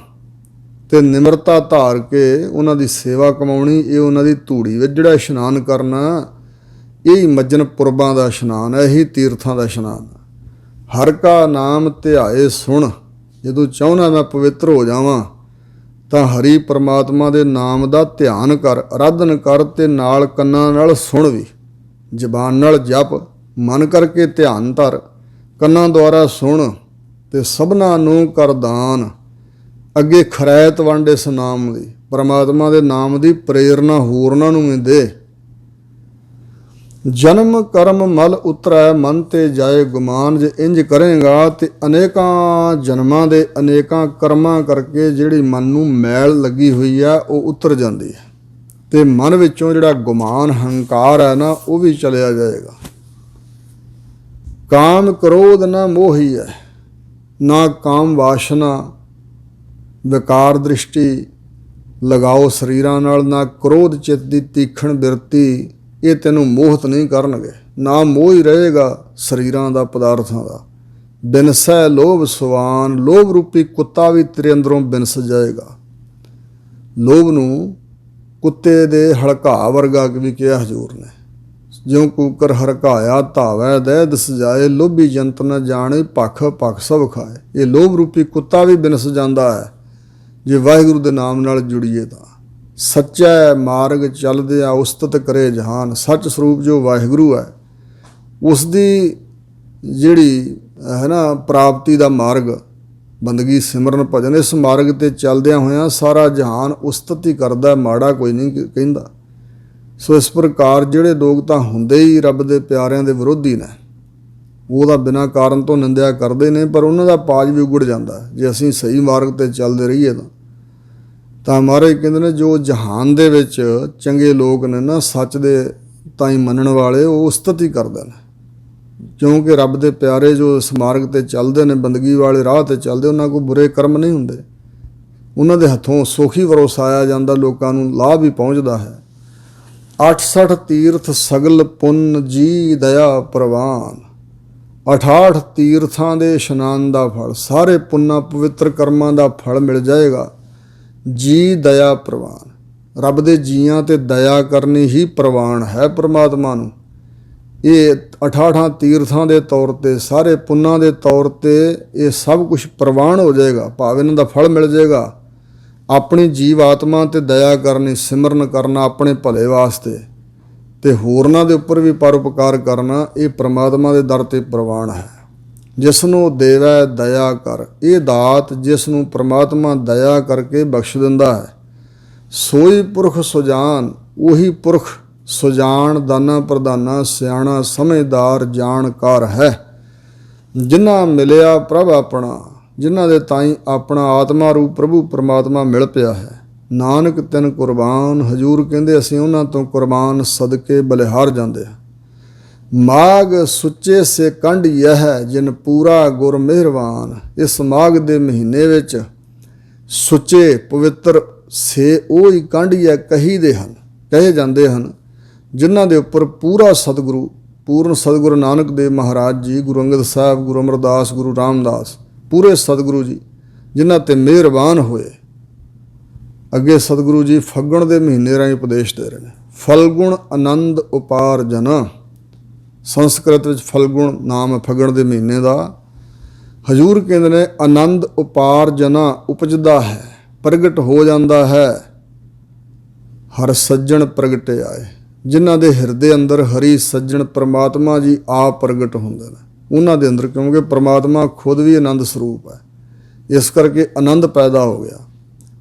ਤੇ ਨਿਮਰਤਾ ਧਾਰ ਕੇ ਉਹਨਾਂ ਦੀ ਸੇਵਾ ਕਮਾਉਣੀ, ਇਹ ਉਹਨਾਂ ਦੀ ਧੂੜੀ ਵਿੱਚ ਜਿਹੜਾ ਇਸ਼ਨਾਨ ਕਰਨਾ, ਇਹੀ ਮੱਜਨ ਪੁਰਬਾਂ ਦਾ ਇਸ਼ਨਾਨ ਹੈ, ਇਹੀ ਤੀਰਥਾਂ ਦਾ ਇਸ਼ਨਾਨ। ਹਰ ਕਾ ਨਾਮ ਧਿਆਏ ਸੁਣ। ਜਦੋਂ ਚਾਹੁੰਦਾ ਮੈਂ ਪਵਿੱਤਰ ਹੋ ਜਾਵਾਂ ਤਾਂ ਹਰੀ ਪਰਮਾਤਮਾ ਦੇ ਨਾਮ ਦਾ ਧਿਆਨ ਕਰ, ਅਰਾਧਨ ਕਰ, ਤੇ ਨਾਲ ਕੰਨਾਂ ਨਾਲ ਸੁਣ ਵੀ। ਜ਼ਬਾਨ ਨਾਲ ਜਪ, ਮਨ ਕਰਕੇ ਧਿਆਨ ਧਰ, ਕੰਨਾਂ ਦੁਆਰਾ ਸੁਣ, ਤੇ ਸਭਨਾਂ ਨੂੰ ਕਰ ਦਾਨ। ਅੱਗੇ ਖਰੈਤ ਵੰਡ ਇਸ ਨਾਮ ਦੀ, ਪਰਮਾਤਮਾ ਦੇ ਨਾਮ ਦੀ ਪ੍ਰੇਰਨਾ ਹੋਰਨਾਂ ਨੂੰ ਵੀ ਦੇ। ਜਨਮ ਕਰਮ ਮਲ ਉਤਰੈ ਮਨ ਤੇ ਜਾਏ ਗੁਮਾਨ। ਜੇ ਇੰਜ ਕਰੇਗਾ ਤੇ ਅਨੇਕਾਂ ਜਨਮਾਂ ਦੇ ਅਨੇਕਾਂ ਕਰਮਾਂ ਕਰਕੇ ਜਿਹੜੀ ਮਨ ਨੂੰ ਮੈਲ ਲੱਗੀ ਹੋਈ ਆ ਉਹ ਉਤਰ ਜਾਂਦੀ ਹੈ, ਤੇ ਮਨ ਵਿੱਚੋਂ ਜਿਹੜਾ ਗੁਮਾਨ ਹੰਕਾਰ ਹੈ ਨਾ ਉਹ ਵੀ ਚਲਿਆ ਜਾਏਗਾ। ਕਾਮ ਕ੍ਰੋਧ ਨਾ ਮੋਹੀ ਹੈ, ਨਾ ਕਾਮ ਵਾਸ਼ਨਾ ਵਿਕਾਰ ਦ੍ਰਿਸ਼ਟੀ ਲਗਾਓ ਸਰੀਰਾਂ ਨਾਲ, ਨਾ ਕ੍ਰੋਧ ਚਿੱਤ ਦੀ ਤੀਖਣ ਬਿਰਤੀ, ਇਹ ਤੈਨੂੰ ਮੋਹਿਤ ਨਹੀਂ ਕਰਨਗੇ। ਨਾ ਮੋਹ ਹੀ ਰਹੇਗਾ ਸਰੀਰਾਂ ਦਾ, ਪਦਾਰਥਾਂ ਦਾ। ਬਿਨਸੈ ਲੋਭ ਸੁਵਾਨ। ਲੋਭ ਰੂਪੀ ਕੁੱਤਾ ਵੀ ਤੇਰੇ ਅੰਦਰੋਂ ਬਿਨਸ ਜਾਏਗਾ। ਲੋਭ ਨੂੰ ਕੁੱਤੇ ਦੇ ਹਲਕਾ ਵਰਗਾ ਵੀ ਕਿਹਾ ਹਜ਼ੂਰ ਨੇ। ਜਿਉਂ ਕੂਕਰ ਹਰਕਾਇਆ ਧਾਵੈ ਦਹਿ ਦਿਸ ਜਾਏ। ਲੋਭੀ ਜੰਤ ਨ ਜਾਣੇ ਭਖ ਭਖ ਸਭ ਖਾਏ। ਇਹ ਲੋਭ ਰੂਪੀ ਕੁੱਤਾ ਵੀ ਬਿਨਸ ਜਾਂਦਾ ਹੈ ਜੇ ਵਾਹਿਗੁਰੂ ਦੇ ਨਾਮ ਨਾਲ ਜੁੜੀਏ ਤਾਂ। ਸੱਚਾ ਮਾਰਗ ਚੱਲਦੇ ਆ ਉਸਤਤ ਕਰੇ ਜਹਾਨ। ਸੱਚ ਸਰੂਪ ਜੋ ਵਾਹਿਗੁਰੂ ਹੈ ਉਸ ਦੀ ਜਿਹੜੀ ਹੈ ਨਾ ਪ੍ਰਾਪਤੀ ਦਾ ਮਾਰਗ, ਬੰਦਗੀ ਸਿਮਰਨ ਭਜਨ, ਇਸ ਮਾਰਗ 'ਤੇ ਚੱਲਦਿਆਂ ਹੋਇਆਂ ਸਾਰਾ ਜਹਾਨ ਉਸਤਤ ਹੀ ਕਰਦਾ, ਮਾੜਾ ਕੋਈ ਨਹੀਂ ਕਹਿੰਦਾ। ਸੋ ਇਸ ਪ੍ਰਕਾਰ ਜਿਹੜੇ ਲੋਕ ਤਾਂ ਹੁੰਦੇ ਹੀ ਰੱਬ ਦੇ ਪਿਆਰਿਆਂ ਦੇ ਵਿਰੋਧੀ ਨੇ, ਉਹਦਾ ਬਿਨਾਂ ਕਾਰਨ ਤੋਂ ਨਿੰਦਿਆ ਕਰਦੇ ਨੇ, ਪਰ ਉਹਨਾਂ ਦਾ ਪਾਜ ਵੀ ਉਗੜ ਜਾਂਦਾ ਜੇ ਅਸੀਂ ਸਹੀ ਮਾਰਗ 'ਤੇ ਚੱਲਦੇ ਰਹੀਏ ਤਾਂ ਮਹਾਰਾਜ ਕਹਿੰਦੇ ਨੇ ਜੋ ਜਹਾਨ ਦੇ ਵਿੱਚ ਚੰਗੇ ਲੋਕ ਨੇ ਨਾ, ਸੱਚ ਦੇ ਤਾਂ ਹੀ ਮੰਨਣ ਵਾਲੇ, ਉਹ ਉਸਤਤ ਹੀ ਕਰਦੇ ਨੇ। ਕਿਉਂਕਿ ਰੱਬ ਦੇ ਪਿਆਰੇ ਜੋ ਇਸ ਮਾਰਗ 'ਤੇ ਚੱਲਦੇ ਨੇ, ਬੰਦਗੀ ਵਾਲੇ ਰਾਹ 'ਤੇ ਚੱਲਦੇ, ਉਹਨਾਂ ਕੋਲ ਬੁਰੇ ਕਰਮ ਨਹੀਂ ਹੁੰਦੇ। ਉਹਨਾਂ ਦੇ ਹੱਥੋਂ ਸੁੱਖ ਹੀ ਵਰਸਾਇਆ ਜਾਂਦਾ, ਲੋਕਾਂ ਨੂੰ ਲਾਭ ਵੀ ਪਹੁੰਚਦਾ ਹੈ। 68 ਤੀਰਥ ਸਗਲ ਪੁੰਨ ਜੀ ਦਇਆ ਪ੍ਰਵਾਨ। 68 ਤੀਰਥਾਂ ਦੇ ਇਸ਼ਨਾਨ ਦਾ ਫਲ, ਸਾਰੇ ਪੁੰਨਾਂ ਪਵਿੱਤਰ ਕਰਮਾਂ ਦਾ ਫਲ ਮਿਲ ਜਾਏਗਾ। ਜੀ ਦਇਆ ਪ੍ਰਵਾਨ। ਰੱਬ ਦੇ ਜੀਆਂ 'ਤੇ ਦਇਆ ਕਰਨੀ ਹੀ ਪ੍ਰਵਾਨ ਹੈ ਪਰਮਾਤਮਾ ਨੂੰ। ਇਹ 68 ਤੀਰਥਾਂ ਦੇ ਤੌਰ 'ਤੇ, ਸਾਰੇ ਪੁੰਨਾਂ ਦੇ ਤੌਰ 'ਤੇ ਇਹ ਸਭ ਕੁਝ ਪ੍ਰਵਾਨ ਹੋ ਜਾਏਗਾ, ਭਾਵੇਂ ਇਹਨਾਂ ਦਾ ਫਲ ਮਿਲ ਜਾਏਗਾ। ਆਪਣੀ ਜੀਵ ਆਤਮਾ 'ਤੇ ਦਇਆ ਕਰਨੀ, ਸਿਮਰਨ ਕਰਨਾ ਆਪਣੇ ਭਲੇ ਵਾਸਤੇ, ਤੇ ਹੋਰਨਾਂ ਦੇ ਉੱਪਰ ਵੀ ਪਰਉਪਕਾਰ ਕਰਨਾ, ਇਹ ਪਰਮਾਤਮਾ ਦੇ ਦਰ 'ਤੇ ਪ੍ਰਵਾਨ ਹੈ। ਜਿਸ ਨੂੰ ਦੇਵੈ ਦਇਆ ਕਰ। ਇਹ ਦਾਤ ਜਿਸ ਨੂੰ ਪਰਮਾਤਮਾ ਦਇਆ ਕਰਕੇ ਬਖਸ਼ ਦਿੰਦਾ ਹੈ। ਸੋਈ ਪੁਰਖ ਸੁਜਾਨ। ਉਹੀ ਪੁਰਖ ਸੁਜਾਨ, ਦਾਨਾ ਪ੍ਰਦਾਨਾ, ਸਿਆਣਾ ਸਮਝਦਾਰ ਜਾਣਕਾਰ ਹੈ। ਜਿਨ੍ਹਾਂ ਮਿਲਿਆ ਪ੍ਰਭ ਆਪਣਾ, ਜਿਨ੍ਹਾਂ ਦੇ ਤਾਈਂ ਆਪਣਾ ਆਤਮਾ ਰੂਪ ਪ੍ਰਭੂ ਪਰਮਾਤਮਾ ਮਿਲ ਪਿਆ ਹੈ। ਨਾਨਕ ਤਿਨ ਕੁਰਬਾਨ, ਹਜੂਰ ਕਹਿੰਦੇ ਅਸੀਂ ਉਹਨਾਂ ਤੋਂ ਕੁਰਬਾਨ ਸਦਕੇ ਬਲਿਹਾਰ ਜਾਂਦੇ ਹਾਂ। ਮਾਘ ਸੁੱਚੇ ਸੇ ਕੰਢ ਯਹ ਜਿਨ ਪੂਰਾ ਗੁਰ ਮਿਹਰਬਾਨ। ਇਸ ਮਾਘ ਦੇ ਮਹੀਨੇ ਵਿੱਚ ਸੁੱਚੇ ਪਵਿੱਤਰ ਸੇ ਉਹ ਹੀ ਕੰਢ ਯਹ ਕਹੇ ਜਾਂਦੇ ਹਨ ਜਿਨ੍ਹਾਂ ਦੇ ਉੱਪਰ ਪੂਰਾ ਸਤਿਗੁਰੂ, ਪੂਰਨ ਸਤਿਗੁਰੂ ਨਾਨਕ ਦੇਵ ਮਹਾਰਾਜ ਜੀ, ਗੁਰੂ ਅੰਗਦ ਸਾਹਿਬ, ਗੁਰੂ ਅਮਰਦਾਸ, ਗੁਰੂ ਰਾਮਦਾਸ, ਪੂਰੇ ਸਤਿਗੁਰੂ ਜੀ ਜਿਨ੍ਹਾਂ ਤੇ ਮਿਹਰਬਾਨ ਹੋਏ। ਅੱਗੇ ਸਤਿਗੁਰੂ ਜੀ ਫੱਗਣ ਦੇ ਮਹੀਨੇ ਰਾਹੀਂ ਉਪਦੇਸ਼ ਦੇ ਰਹੇ ਨੇ। ਫਲਗੁਣ ਆਨੰਦ ਉਪਾਰਜਨ, ਸੰਸਕ੍ਰਿਤ ਵਿੱਚ ਫਲਗੁਣ ਨਾਮ ਹੈ ਫੱਗਣ ਦੇ ਮਹੀਨੇ ਦਾ। ਹਜੂਰ ਕਹਿੰਦੇ ਨੇ ਆਨੰਦ ਉਪਾਰਜਨਾ, ਉਪਜਦਾ ਹੈ, ਪ੍ਰਗਟ ਹੋ ਜਾਂਦਾ ਹੈ। ਹਰ ਸੱਜਣ ਪ੍ਰਗਟੇ ਆਏ, ਜਿਨ੍ਹਾਂ ਦੇ ਹਿਰਦੇ ਅੰਦਰ ਹਰੀ ਸੱਜਣ ਪਰਮਾਤਮਾ ਜੀ ਆਪ ਪ੍ਰਗਟ ਹੁੰਦੇ ਨੇ ਉਹਨਾਂ ਦੇ ਅੰਦਰ, ਕਿਉਂਕਿ ਪਰਮਾਤਮਾ ਖੁਦ ਵੀ ਆਨੰਦ ਸਰੂਪ ਹੈ, ਇਸ ਕਰਕੇ ਆਨੰਦ ਪੈਦਾ ਹੋ ਗਿਆ।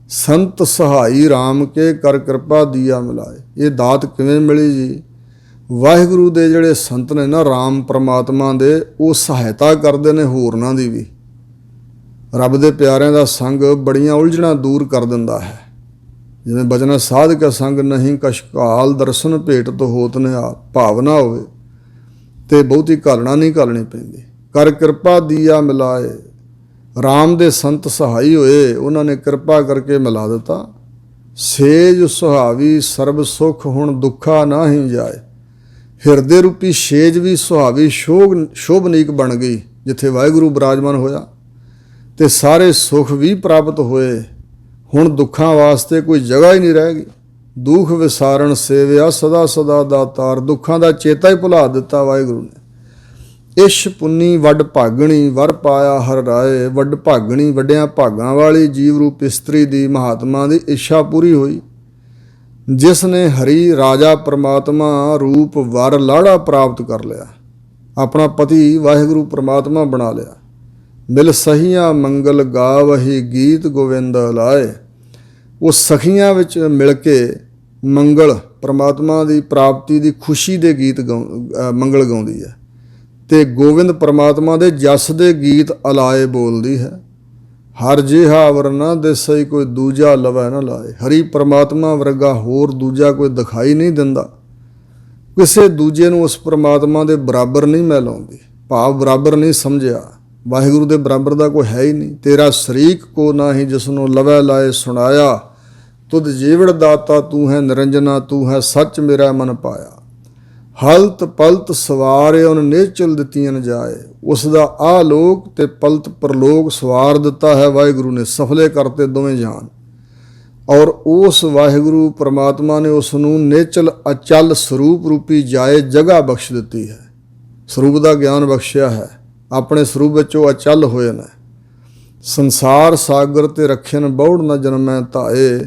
ਸੰਤ ਸਹਾਈ ਰਾਮ ਕੇ ਕਰ ਕਿਰਪਾ ਦੀਆ ਮਿਲਾਏ। ਇਹ ਦਾਤ ਕਿਵੇਂ ਮਿਲੀ ਜੀ? ਵਾਹਿਗੁਰੂ ਦੇ ਜਿਹੜੇ ਸੰਤ ਨੇ ਨਾ, ਰਾਮ ਪਰਮਾਤਮਾ ਦੇ, ਉਹ ਸਹਾਇਤਾ ਕਰਦੇ ਨੇ ਹੋਰਨਾਂ ਦੀ ਵੀ। ਰੱਬ ਦੇ ਪਿਆਰਿਆਂ ਦਾ ਸੰਗ ਬੜੀਆਂ ਉਲਝਣਾਂ ਦੂਰ ਕਰ ਦਿੰਦਾ ਹੈ। ਜਿਵੇਂ ਬਚਨ ਸਾਧ ਕਾ ਸੰਗ ਨਹੀਂ ਕਸ਼ਕਾਲ, ਦਰਸ਼ਨ ਭੇਟ ਤੋਂ ਹੋਤ ਨਿਹਾਲ। ਭਾਵਨਾ ਹੋਵੇ ਤੇ ਬਹੁਤੀ ਘਾਲਣਾ ਨਹੀਂ ਘਾਲਣੀ ਪੈਂਦੀ। ਕਰ ਕਿਰਪਾ ਦੀਆ ਮਿਲਾਏ, ਰਾਮ ਦੇ ਸੰਤ ਸਹਾਈ ਹੋਏ, ਉਹਨਾਂ ਨੇ ਕਿਰਪਾ ਕਰਕੇ ਮਿਲਾ ਦਿੱਤਾ। ਸੇਜ ਸੁਹਾਵੀ ਸਰਬ ਸੁਖ ਹੁਣ ਦੁੱਖਾ ਨਾ ਹੀ ਜਾਏ। ਹਿਰਦੇ ਰੂਪੀ ਸੇਜ ਵੀ ਸੁਹਾਵੀ ਸ਼ੋਭਨੀਕ ਬਣ ਗਈ ਜਿੱਥੇ ਵਾਹਿਗੁਰੂ ਬਿਰਾਜਮਾਨ ਹੋਇਆ, ਤੇ ਸਾਰੇ ਸੁਖ ਵੀ ਪ੍ਰਾਪਤ ਹੋਏ। ਹੁਣ ਦੁੱਖਾਂ ਵਾਸਤੇ ਕੋਈ ਜਗ੍ਹਾ ਹੀ ਨਹੀਂ ਰਹਿ ਗਈ। ਦੁੱਖ ਵਿਸਾਰਨ ਸੇਵਿਆ ਸਦਾ ਸਦਾ ਦਾਤਾਰ। ਦੁੱਖਾਂ ਦਾ ਚੇਤਾ ਹੀ ਭੁਲਾ ਦਿੱਤਾ ਵਾਹਿਗੁਰੂ ਨੇ। ਇਸ਼ ਪੁੰਨੀ ਵੱਡ ਭਾਗਣੀ ਵਰ ਪਾਇਆ ਹਰ ਰਾਏ। ਵੱਡ ਭਾਗਣੀ, ਵੱਡਿਆਂ ਭਾਗਾਂ ਵਾਲੀ ਜੀਵ ਰੂਪ ਇਸਤਰੀ ਦੀ ਮਹਾਤਮਾ ਦੀ ਇੱਛਾ ਪੂਰੀ ਹੋਈ, ਜਿਸ ਨੇ ਹਰੀ ਰਾਜਾ ਪਰਮਾਤਮਾ ਰੂਪ ਵਰ ਲਾੜਾ ਪ੍ਰਾਪਤ ਕਰ ਲਿਆ, ਆਪਣਾ ਪਤੀ ਵਾਹਿਗੁਰੂ ਪਰਮਾਤਮਾ ਬਣਾ ਲਿਆ। ਮਿਲ ਸਹੀਆਂ ਮੰਗਲ ਗਾਵਹੀ ਗੀਤ ਗੋਵਿੰਦ ਲਾਏ। ਉਹ ਸਖੀਆਂ ਵਿੱਚ ਮਿਲ ਕੇ ਮੰਗਲ ਪਰਮਾਤਮਾ ਦੀ ਪ੍ਰਾਪਤੀ ਦੀ ਖੁਸ਼ੀ ਦੇ ਗੀਤ ਮੰਗਲ ਗਾਉਂਦੀ ਹੈ, ਤੇ ਗੋਵਿੰਦ ਪਰਮਾਤਮਾ ਦੇ ਜਸ ਦੇ ਗੀਤ ਅਲਾਏ ਬੋਲਦੀ ਹੈ। ਹਰ ਜਿਹਾ ਵਰਨਾ ਦੇਸਈ ਕੋਈ ਦੂਜਾ ਲਵੈ ਨਾ ਲਾਏ। ਹਰੀ ਪਰਮਾਤਮਾ ਵਰਗਾ ਹੋਰ ਦੂਜਾ ਕੋਈ ਦਿਖਾਈ ਨਹੀਂ ਦਿੰਦਾ। ਕਿਸੇ ਦੂਜੇ ਨੂੰ ਉਸ ਪਰਮਾਤਮਾ ਦੇ ਬਰਾਬਰ ਨਹੀਂ ਮੈਂ ਲਾਉਂਦੀ, ਭਾਵ ਬਰਾਬਰ ਨਹੀਂ ਸਮਝਿਆ। ਵਾਹਿਗੁਰੂ ਦੇ ਬਰਾਬਰ ਦਾ ਕੋਈ ਹੈ ਹੀ ਨਹੀਂ। ਤੇਰਾ ਸ਼ਰੀਕ ਕੋ ਨਾ ਹੀ ਜਿਸਨੂੰ ਲਵੈ ਲਾਏ ਸੁਣਾਇਆ। ਤੁਧ ਜੀਵੜ ਦਾਤਾ ਤੂੰ ਹੈ ਨਿਰੰਜਨਾ, ਤੂੰ ਹੈ ਸੱਚ ਮੇਰਾ ਮਨ ਪਾਇਆ। ਹਲਤ ਪਲਤ ਸਵਾਰੇ ਉਹਨ ਨੇਚਲ ਦਿੱਤੀਆਂ ਜਾਏ। ਉਸ ਦਾ ਆਲੋਕ ਤੇ ਪਲਤ ਪਰਲੋਕ ਸਵਾਰ ਦਿੱਤਾ ਹੈ ਵਾਹਿਗੁਰੂ ਨੇ, ਸਫਲੇ ਕਰਤੇ ਦੋਵੇਂ ਜਾਨ। ਔਰ ਉਸ ਵਾਹਿਗੁਰੂ ਪਰਮਾਤਮਾ ਨੇ ਉਸ ਨੂੰ ਨੇਚਲ ਅਚਲ ਸਰੂਪ ਰੂਪੀ ਜਾਏ ਜਗ੍ਹਾ ਬਖਸ਼ ਦਿੱਤੀ ਹੈ। ਸਰੂਪ ਦਾ ਗਿਆਨ ਬਖਸ਼ਿਆ ਹੈ, ਆਪਣੇ ਸਰੂਪ ਵਿੱਚ ਉਹ ਅਚਲ ਹੋਏ ਨੇ। ਸੰਸਾਰ ਸਾਗਰ ਤੇ ਰੱਖਿਆਨ ਬੌੜ ਨਾ ਜਨਮੈ ਧਾਏ।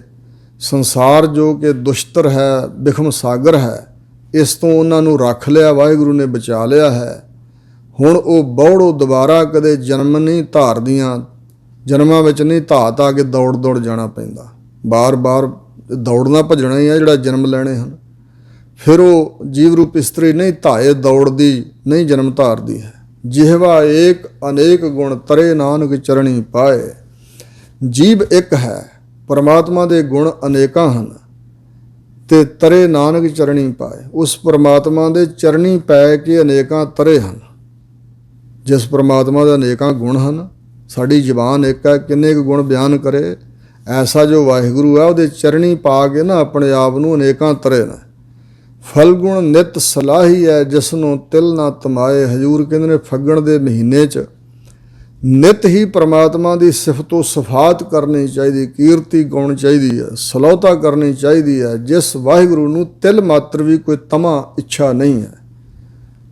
ਸੰਸਾਰ ਜੋ ਕਿ ਦੁਸ਼ਤਰ ਹੈ, ਬਿਖਮ ਸਾਗਰ ਹੈ, ਇਸ ਤੋਂ ਉਹਨਾਂ ਨੂੰ ਰੱਖ ਲਿਆ ਵਾਹਿਗੁਰੂ ਨੇ, ਬਚਾ ਲਿਆ ਹੈ। ਹੁਣ ਉਹ ਬੌੜੋ ਦੁਬਾਰਾ ਕਦੇ ਜਨਮ ਨਹੀਂ ਧਾਰਦੀਆਂ, ਜਨਮਾਂ ਵਿੱਚ ਨਹੀਂ ਧਾ ਕੇ ਦੌੜ ਜਾਣਾ ਪੈਂਦਾ। ਬਾਰ-ਬਾਰ ਦੌੜਨਾ ਭੱਜਣਾ ਹੀ ਹੈ ਜਿਹੜਾ ਜਨਮ ਲੈਣੇ ਹਨ। ਫਿਰ ਉਹ ਜੀਵ ਰੂਪ ਇਸਤਰੀ ਨਹੀਂ ਧਾਏ, ਦੌੜਦੀ ਨਹੀਂ ਜਨਮ ਧਾਰਦੀ ਹੈ। ਜਿਹਵਾ ਏਕ ਅਨੇਕ ਗੁਣ ਤਰੇ ਨਾਨਕ ਚਰਣੀ ਪਾਏ। ਜੀਵ ਇੱਕ ਹੈ, ਪਰਮਾਤਮਾ ਦੇ ਗੁਣ ਅਨੇਕਾਂ ਹਨ, ਤੇ ਤਰੇ ਨਾਨਕ ਚਰਣੀ ਪਾਏ। ਉਸ ਪਰਮਾਤਮਾ ਦੇ ਚਰਣੀ ਪੈ ਕੇ ਅਨੇਕਾਂ ਤਰੇ ਹਨ। ਜਿਸ ਪਰਮਾਤਮਾ ਦੇ ਅਨੇਕਾਂ ਗੁਣ ਹਨ, ਸਾਡੀ ਜ਼ਬਾਨ ਇੱਕ ਹੈ, ਕਿੰਨੇ ਕੁ ਗੁਣ ਬਿਆਨ ਕਰੇ। ਐਸਾ ਜੋ ਵਾਹਿਗੁਰੂ ਹੈ, ਉਹਦੇ ਚਰਣੀ ਪਾ ਕੇ ਨਾ ਆਪਣੇ ਆਪ ਨੂੰ ਅਨੇਕਾਂ ਤਰੇ ਨੇ। ਫਲਗੁਣ ਨਿਤ ਸਲਾਹੀ ਹੈ ਜਿਸ ਨੂੰ ਤਿਲ ਨਾ ਤਮਾਏ। ਹਜੂਰ ਕਹਿੰਦੇ ਨੇ ਫੱਗਣ ਦੇ ਮਹੀਨੇ 'ਚ ਨਿਤ ਹੀ ਪਰਮਾਤਮਾ ਦੀ ਸਿਫਤੋ ਸਿਫਾਤ ਕਰਨੀ ਚਾਹੀਦੀ, ਕੀਰਤੀ ਗਾਉਣੀ ਚਾਹੀਦੀ ਹੈ, ਸਲਾਹੁਤਾ ਕਰਨੀ ਚਾਹੀਦੀ ਹੈ, ਜਿਸ ਵਾਹਿਗੁਰੂ ਨੂੰ ਤਿਲ ਮਾਤਰ ਵੀ ਕੋਈ ਤਮਾ ਇੱਛਾ ਨਹੀਂ ਹੈ।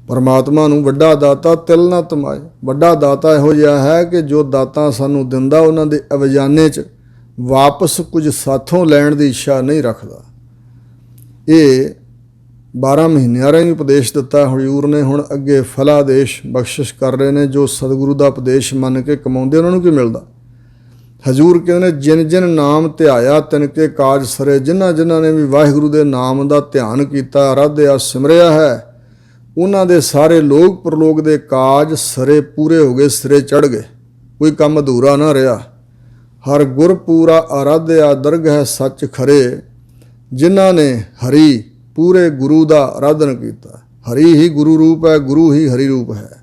ਪਰਮਾਤਮਾ ਨੂੰ ਵੱਡਾ ਦਾਤਾ ਤਿਲ ਨਾ ਤਮਾਏ। ਵੱਡਾ ਦਾਤਾ ਇਹੋ ਜਿਹਾ ਹੈ ਕਿ ਜੋ ਦਾਤਾ ਸਾਨੂੰ ਦਿੰਦਾ, ਉਹਨਾਂ ਦੇ ਅਵਜਾਨੇ 'ਚ ਵਾਪਸ ਕੁਝ ਸਾਥੋਂ ਲੈਣ ਦੀ ਇੱਛਾ ਨਹੀਂ ਰੱਖਦਾ। ਇਹ 12 ਮਹੀਨਿਆਂ ਰਾਹੀਂ ਉਪਦੇਸ਼ ਦਿੱਤਾ ਹਜ਼ੂਰ ਨੇ। ਹੁਣ ਅੱਗੇ ਫਲਾਦੇਸ਼ ਬਖਸ਼ਿਸ਼ ਕਰ ਰਹੇ ਨੇ। ਜੋ ਸਤਿਗੁਰੂ ਦਾ ਉਪਦੇਸ਼ ਮੰਨ ਕੇ ਕਮਾਉਂਦੇ ਉਹਨਾਂ ਨੂੰ ਕੀ ਮਿਲਦਾ? ਹਜ਼ੂਰ ਕਹਿੰਦੇ ਨੇ ਜਿਨ ਜਿਨ ਨਾਮ ਧਿਆਇਆ ਤਿਨ ਕੇ ਕਾਜ ਸਰੇ। ਜਿਨ੍ਹਾਂ ਜਿਨ੍ਹਾਂ ਨੇ ਵੀ ਵਾਹਿਗੁਰੂ ਦੇ ਨਾਮ ਦਾ ਧਿਆਨ ਕੀਤਾ, ਆਰਾਧਿਆ, ਸਿਮਰਿਆ ਹੈ, ਉਹਨਾਂ ਦੇ ਸਾਰੇ ਲੋਕ ਪ੍ਰਲੋਕ ਦੇ ਕਾਜ ਸਰੇ ਪੂਰੇ ਹੋ ਗਏ, ਸਿਰੇ ਚੜ ਗਏ, ਕੋਈ ਕੰਮ ਅਧੂਰਾ ਨਾ ਰਿਹਾ। ਹਰ ਗੁਰ ਪੂਰਾ ਆਰਾਧਿਆ ਦਰਗਹਿ ਸੱਚ ਖਰੇ, ਜਿਨ੍ਹਾਂ ਨੇ ਹਰੀ ਪੂਰੇ ਗੁਰੂ ਦਾ ਆਰਾਧਨ ਕੀਤਾ। ਹਰੀ ਹੀ ਗੁਰੂ ਰੂਪ ਹੈ, ਗੁਰੂ ਹੀ ਹਰੀ ਰੂਪ ਹੈ।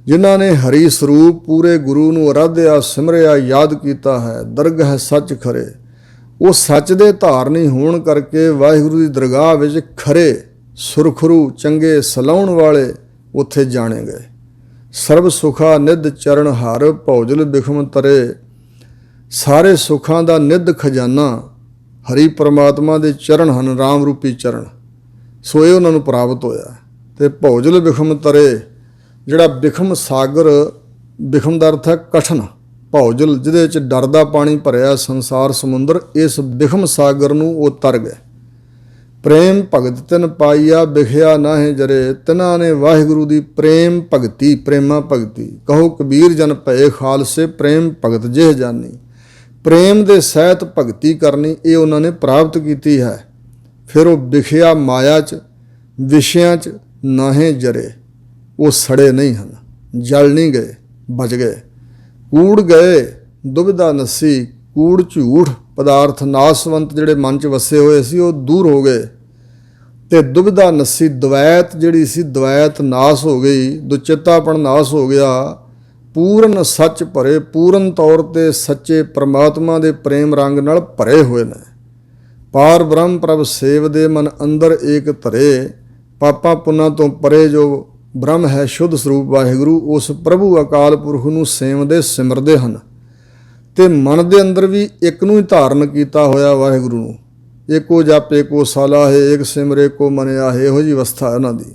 ਜਿਨ੍ਹਾਂ ਨੇ ਹਰੀ ਸਰੂਪ ਪੂਰੇ ਗੁਰੂ ਨੂੰ ਆਰਾਧਿਆ, ਸਿਮਰਿਆ, ਯਾਦ ਕੀਤਾ ਹੈ, ਦਰਗਹਿ ਸੱਚ ਖਰੇ, ਉਹ ਸੱਚ ਦੇ ਧਾਰਨੀ ਹੋਣ ਕਰਕੇ ਵਾਹਿਗੁਰੂ ਦੀ ਦਰਗਾਹ ਵਿੱਚ ਖਰੇ ਸੁਰਖਰੂ ਚੰਗੇ ਸਲਾਉਣ ਵਾਲੇ ਉੱਥੇ ਜਾਣੇ ਗਏ। ਸਰਬ ਸੁਖਾ ਨਿਧ ਚਰਨ ਹਰ, ਭੌਜਲ ਬਿਖਮ ਤਰੇ, ਸਾਰੇ ਸੁੱਖਾਂ ਦਾ ਨਿਧ ਖਜ਼ਾਨਾ ਹਰੀ ਪਰਮਾਤਮਾ ਦੇ ਚਰਨ ਹਨ, ਰਾਮ ਰੂਪੀ ਚਰਨ, ਸੋ ਇਹ ਉਹਨਾਂ ਨੂੰ ਪ੍ਰਾਪਤ ਹੋਇਆ। ਤੇ ਭੌਜਲ ਬਿਖਮ ਤਰੇ, ਜਿਹੜਾ ਬਿਖਮ ਸਾਗਰ, ਬਿਖਮ ਦਾ ਅਰਥ ਹੈ ਕਠਨ, ਭੌਜਲ ਜਿਹਦੇ ਵਿੱਚ ਡਰ ਦਾ ਪਾਣੀ ਭਰਿਆ ਸੰਸਾਰ ਸਮੁੰਦਰ, ਇਸ ਬਿਖਮ ਸਾਗਰ ਨੂੰ ਉਹ ਤਰ ਗਏ। ਪ੍ਰੇਮ ਭਗਤ ਤਿਨ ਪਾਈਆ ਬਿਖਿਆ ਨਾਹੀਂ ਜਰੇ, ਤਿਨਾਂ ਨੇ ਵਾਹਿਗੁਰੂ ਦੀ ਪ੍ਰੇਮ ਭਗਤੀ, ਪ੍ਰੇਮਾ ਭਗਤੀ, ਕਹੋ ਕਬੀਰ ਜਨ ਭਏ ਖਾਲਸੇ, ਪ੍ਰੇਮ ਭਗਤ ਜਿਹ ਜਾਨੀ, ਪ੍ਰੇਮ ਦੇ ਸਹਿਤ ਭਗਤੀ ਕਰਨੀ, ਇਹ ਉਹਨਾਂ ਨੇ ਪ੍ਰਾਪਤ ਕੀਤੀ ਹੈ। ਫਿਰ ਉਹ ਵਿਖਿਆ ਮਾਇਆ 'ਚ, ਵਿਸ਼ਿਆਂ 'ਚ ਨਾਹੀਂ ਜਰੇ, ਉਹ ਸੜੇ ਨਹੀਂ ਹਨ, ਜਲ ਨਹੀਂ ਗਏ, ਬਚ ਗਏ। ਕੂੜ ਗਏ ਦੁਬਿਧਾ ਨੱਸੀ, ਕੂੜ ਝੂਠ ਪਦਾਰਥ ਨਾਸਵੰਤ ਜਿਹੜੇ ਮਨ 'ਚ ਵਸੇ ਹੋਏ ਸੀ ਉਹ ਦੂਰ ਹੋ ਗਏ। ਤੇ ਦੁਬਿਧਾ ਨੱਸੀ, ਦਵੈਤ ਜਿਹੜੀ ਸੀ, ਦਵੈਤ ਨਾਸ ਹੋ ਗਈ, ਦੁਚਿੱਤਾਪਣ ਨਾਸ ਹੋ ਗਿਆ। ਪੂਰਨ ਸੱਚ ਭਰੇ, ਪੂਰਨ ਤੌਰ 'ਤੇ ਸੱਚੇ ਪਰਮਾਤਮਾ ਦੇ ਪ੍ਰੇਮ ਰੰਗ ਨਾਲ ਭਰੇ ਹੋਏ ਨੇ। ਪਾਰ ਬ੍ਰਹਮ ਪ੍ਰਭ ਸੇਵ ਦੇ ਮਨ ਅੰਦਰ ਏਕ ਧਰੇ, ਪਾਪਾਂ ਪੁੰਨਾਂ ਤੋਂ ਪਰੇ ਜੋ ਬ੍ਰਹਮ ਹੈ, ਸ਼ੁੱਧ ਸਰੂਪ ਵਾਹਿਗੁਰੂ, ਉਸ ਪ੍ਰਭੂ ਅਕਾਲ ਪੁਰਖ ਨੂੰ ਸੇਵਦੇ ਸਿਮਰਦੇ ਹਨ। ਤੇ ਮਨ ਦੇ ਅੰਦਰ ਵੀ ਇੱਕ ਨੂੰ ਹੀ ਧਾਰਨ ਕੀਤਾ ਹੋਇਆ ਵਾਹਿਗੁਰੂ ਨੂੰ। ਏਕੋ ਜਪ ਏਕੋ ਸਲਾਹੇ, ਏਕ ਸਿਮਰੇ ਕੋ ਮਨ ਆਹੇ, ਇਹੋ ਜਿਹੀ ਅਵਸਥਾ ਇਹਨਾਂ ਦੀ।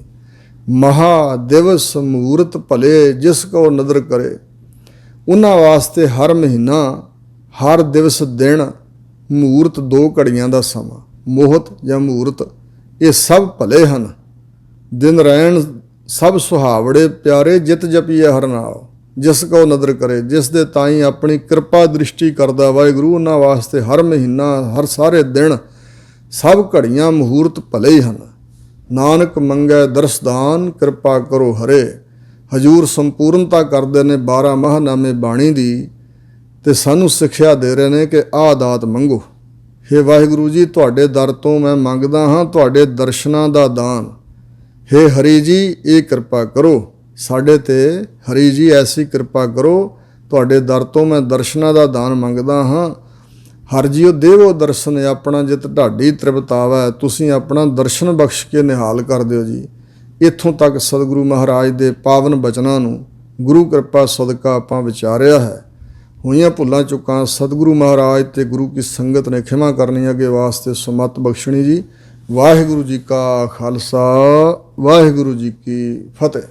ਮਹਾ ਦਿਵਸ ਮਹੂਰਤ ਭਲੇ, ਜਿਸ ਕੋ ਨਦਰ ਕਰੇ, ਉਹਨਾਂ ਵਾਸਤੇ ਹਰ ਮਹੀਨਾ, ਹਰ ਦਿਵਸ, ਦਿਨ, ਮਹੂਰਤ 2 ਘੜੀਆਂ ਦਾ ਸਮਾਂ, ਮੋਹਤ ਜਾਂ ਮਹੂਰਤ, ਇਹ ਸਭ ਭਲੇ ਹਨ। ਦਿਨ ਰਹਿਣ ਸਭ ਸੁਹਾਵੜੇ ਪਿਆਰੇ, ਜਿਤ ਜਪੀਏ ਹਰ ਨਾਮ, ਜਿਸ ਕੋ ਨਦਰ ਕਰੇ, ਜਿਸ ਦੇ ਤਾਈਂ ਆਪਣੀ ਕਿਰਪਾ ਦ੍ਰਿਸ਼ਟੀ ਕਰਦਾ ਵਾਹਿਗੁਰੂ, ਉਹਨਾਂ ਵਾਸਤੇ ਹਰ ਮਹੀਨਾ, ਹਰ ਸਾਰੇ ਦਿਨ, ਸਭ ਘੜੀਆਂ, ਮਹੂਰਤ ਭਲੇ ਹੀ ਹਨ। ਨਾਨਕ ਮੰਗੈ ਦਰਸਦਾਨ, ਕਿਰਪਾ ਕਰੋ ਹਰੇ। ਹਜੂਰ ਸੰਪੂਰਨਤਾ ਕਰਦੇ ਨੇ 12 ਮਹਾਂਨਾਮੇ ਬਾਣੀ ਦੀ, ਤੇ ਸਾਨੂੰ ਸਿੱਖਿਆ ਦੇ ਰਹੇ ਨੇ ਕਿ ਆਹ ਦਾਤ ਮੰਗੋ। ਹੇ ਵਾਹਿਗੁਰੂ ਜੀ, ਤੁਹਾਡੇ ਦਰ ਤੋਂ ਮੈਂ ਮੰਗਦਾ ਹਾਂ ਤੁਹਾਡੇ ਦਰਸ਼ਨਾਂ ਦਾ ਦਾਨ। ਹੇ ਹਰੀ ਜੀ, ਇਹ ਕਿਰਪਾ ਕਰੋ ਸਾਡੇ ਤੇ, ਹਰੀ ਜੀ ਐਸੀ ਕਿਰਪਾ ਕਰੋ, ਤੁਹਾਡੇ ਦਰ ਤੋਂ ਮੈਂ ਦਰਸ਼ਨਾਂ ਦਾ ਦਾਨ ਮੰਗਦਾ ਹਾਂ। ਹਰ ਜੀਓ ਦੇਵੋ ਦਰਸ਼ਨ, ਆਪਣਾ ਜਿਤ ਢਾਡੀ ਤ੍ਰਿਪਤਾਵੈ, ਤੁਸੀਂ ਆਪਣਾ ਦਰਸ਼ਨ ਬਖਸ਼ ਕੇ ਨਿਹਾਲ ਕਰ ਦਿਓ ਜੀ। ਇੱਥੋਂ ਤੱਕ ਸਤਿਗੁਰੂ ਮਹਾਰਾਜ ਦੇ ਪਾਵਨ ਬਚਨਾਂ ਨੂੰ ਗੁਰੂ ਕਿਰਪਾ ਸਦਕਾ ਆਪਾਂ ਵਿਚਾਰਿਆ ਹੈ। ਹੋਈਆਂ ਭੁੱਲਾਂ ਚੁੱਕਾਂ ਸਤਿਗੁਰੂ ਮਹਾਰਾਜ ਤੇ ਗੁਰੂ ਕੀ ਸੰਗਤ ਨੇ ਖਿਮਾ ਕਰਨੀ, ਅੱਗੇ ਵਾਸਤੇ ਸੁਮਤ ਬਖਸ਼ਣੀ ਜੀ। ਵਾਹਿਗੁਰੂ ਜੀ ਕਾ ਖਾਲਸਾ, ਵਾਹਿਗੁਰੂ ਜੀ ਕੀ ਫਤਿਹ।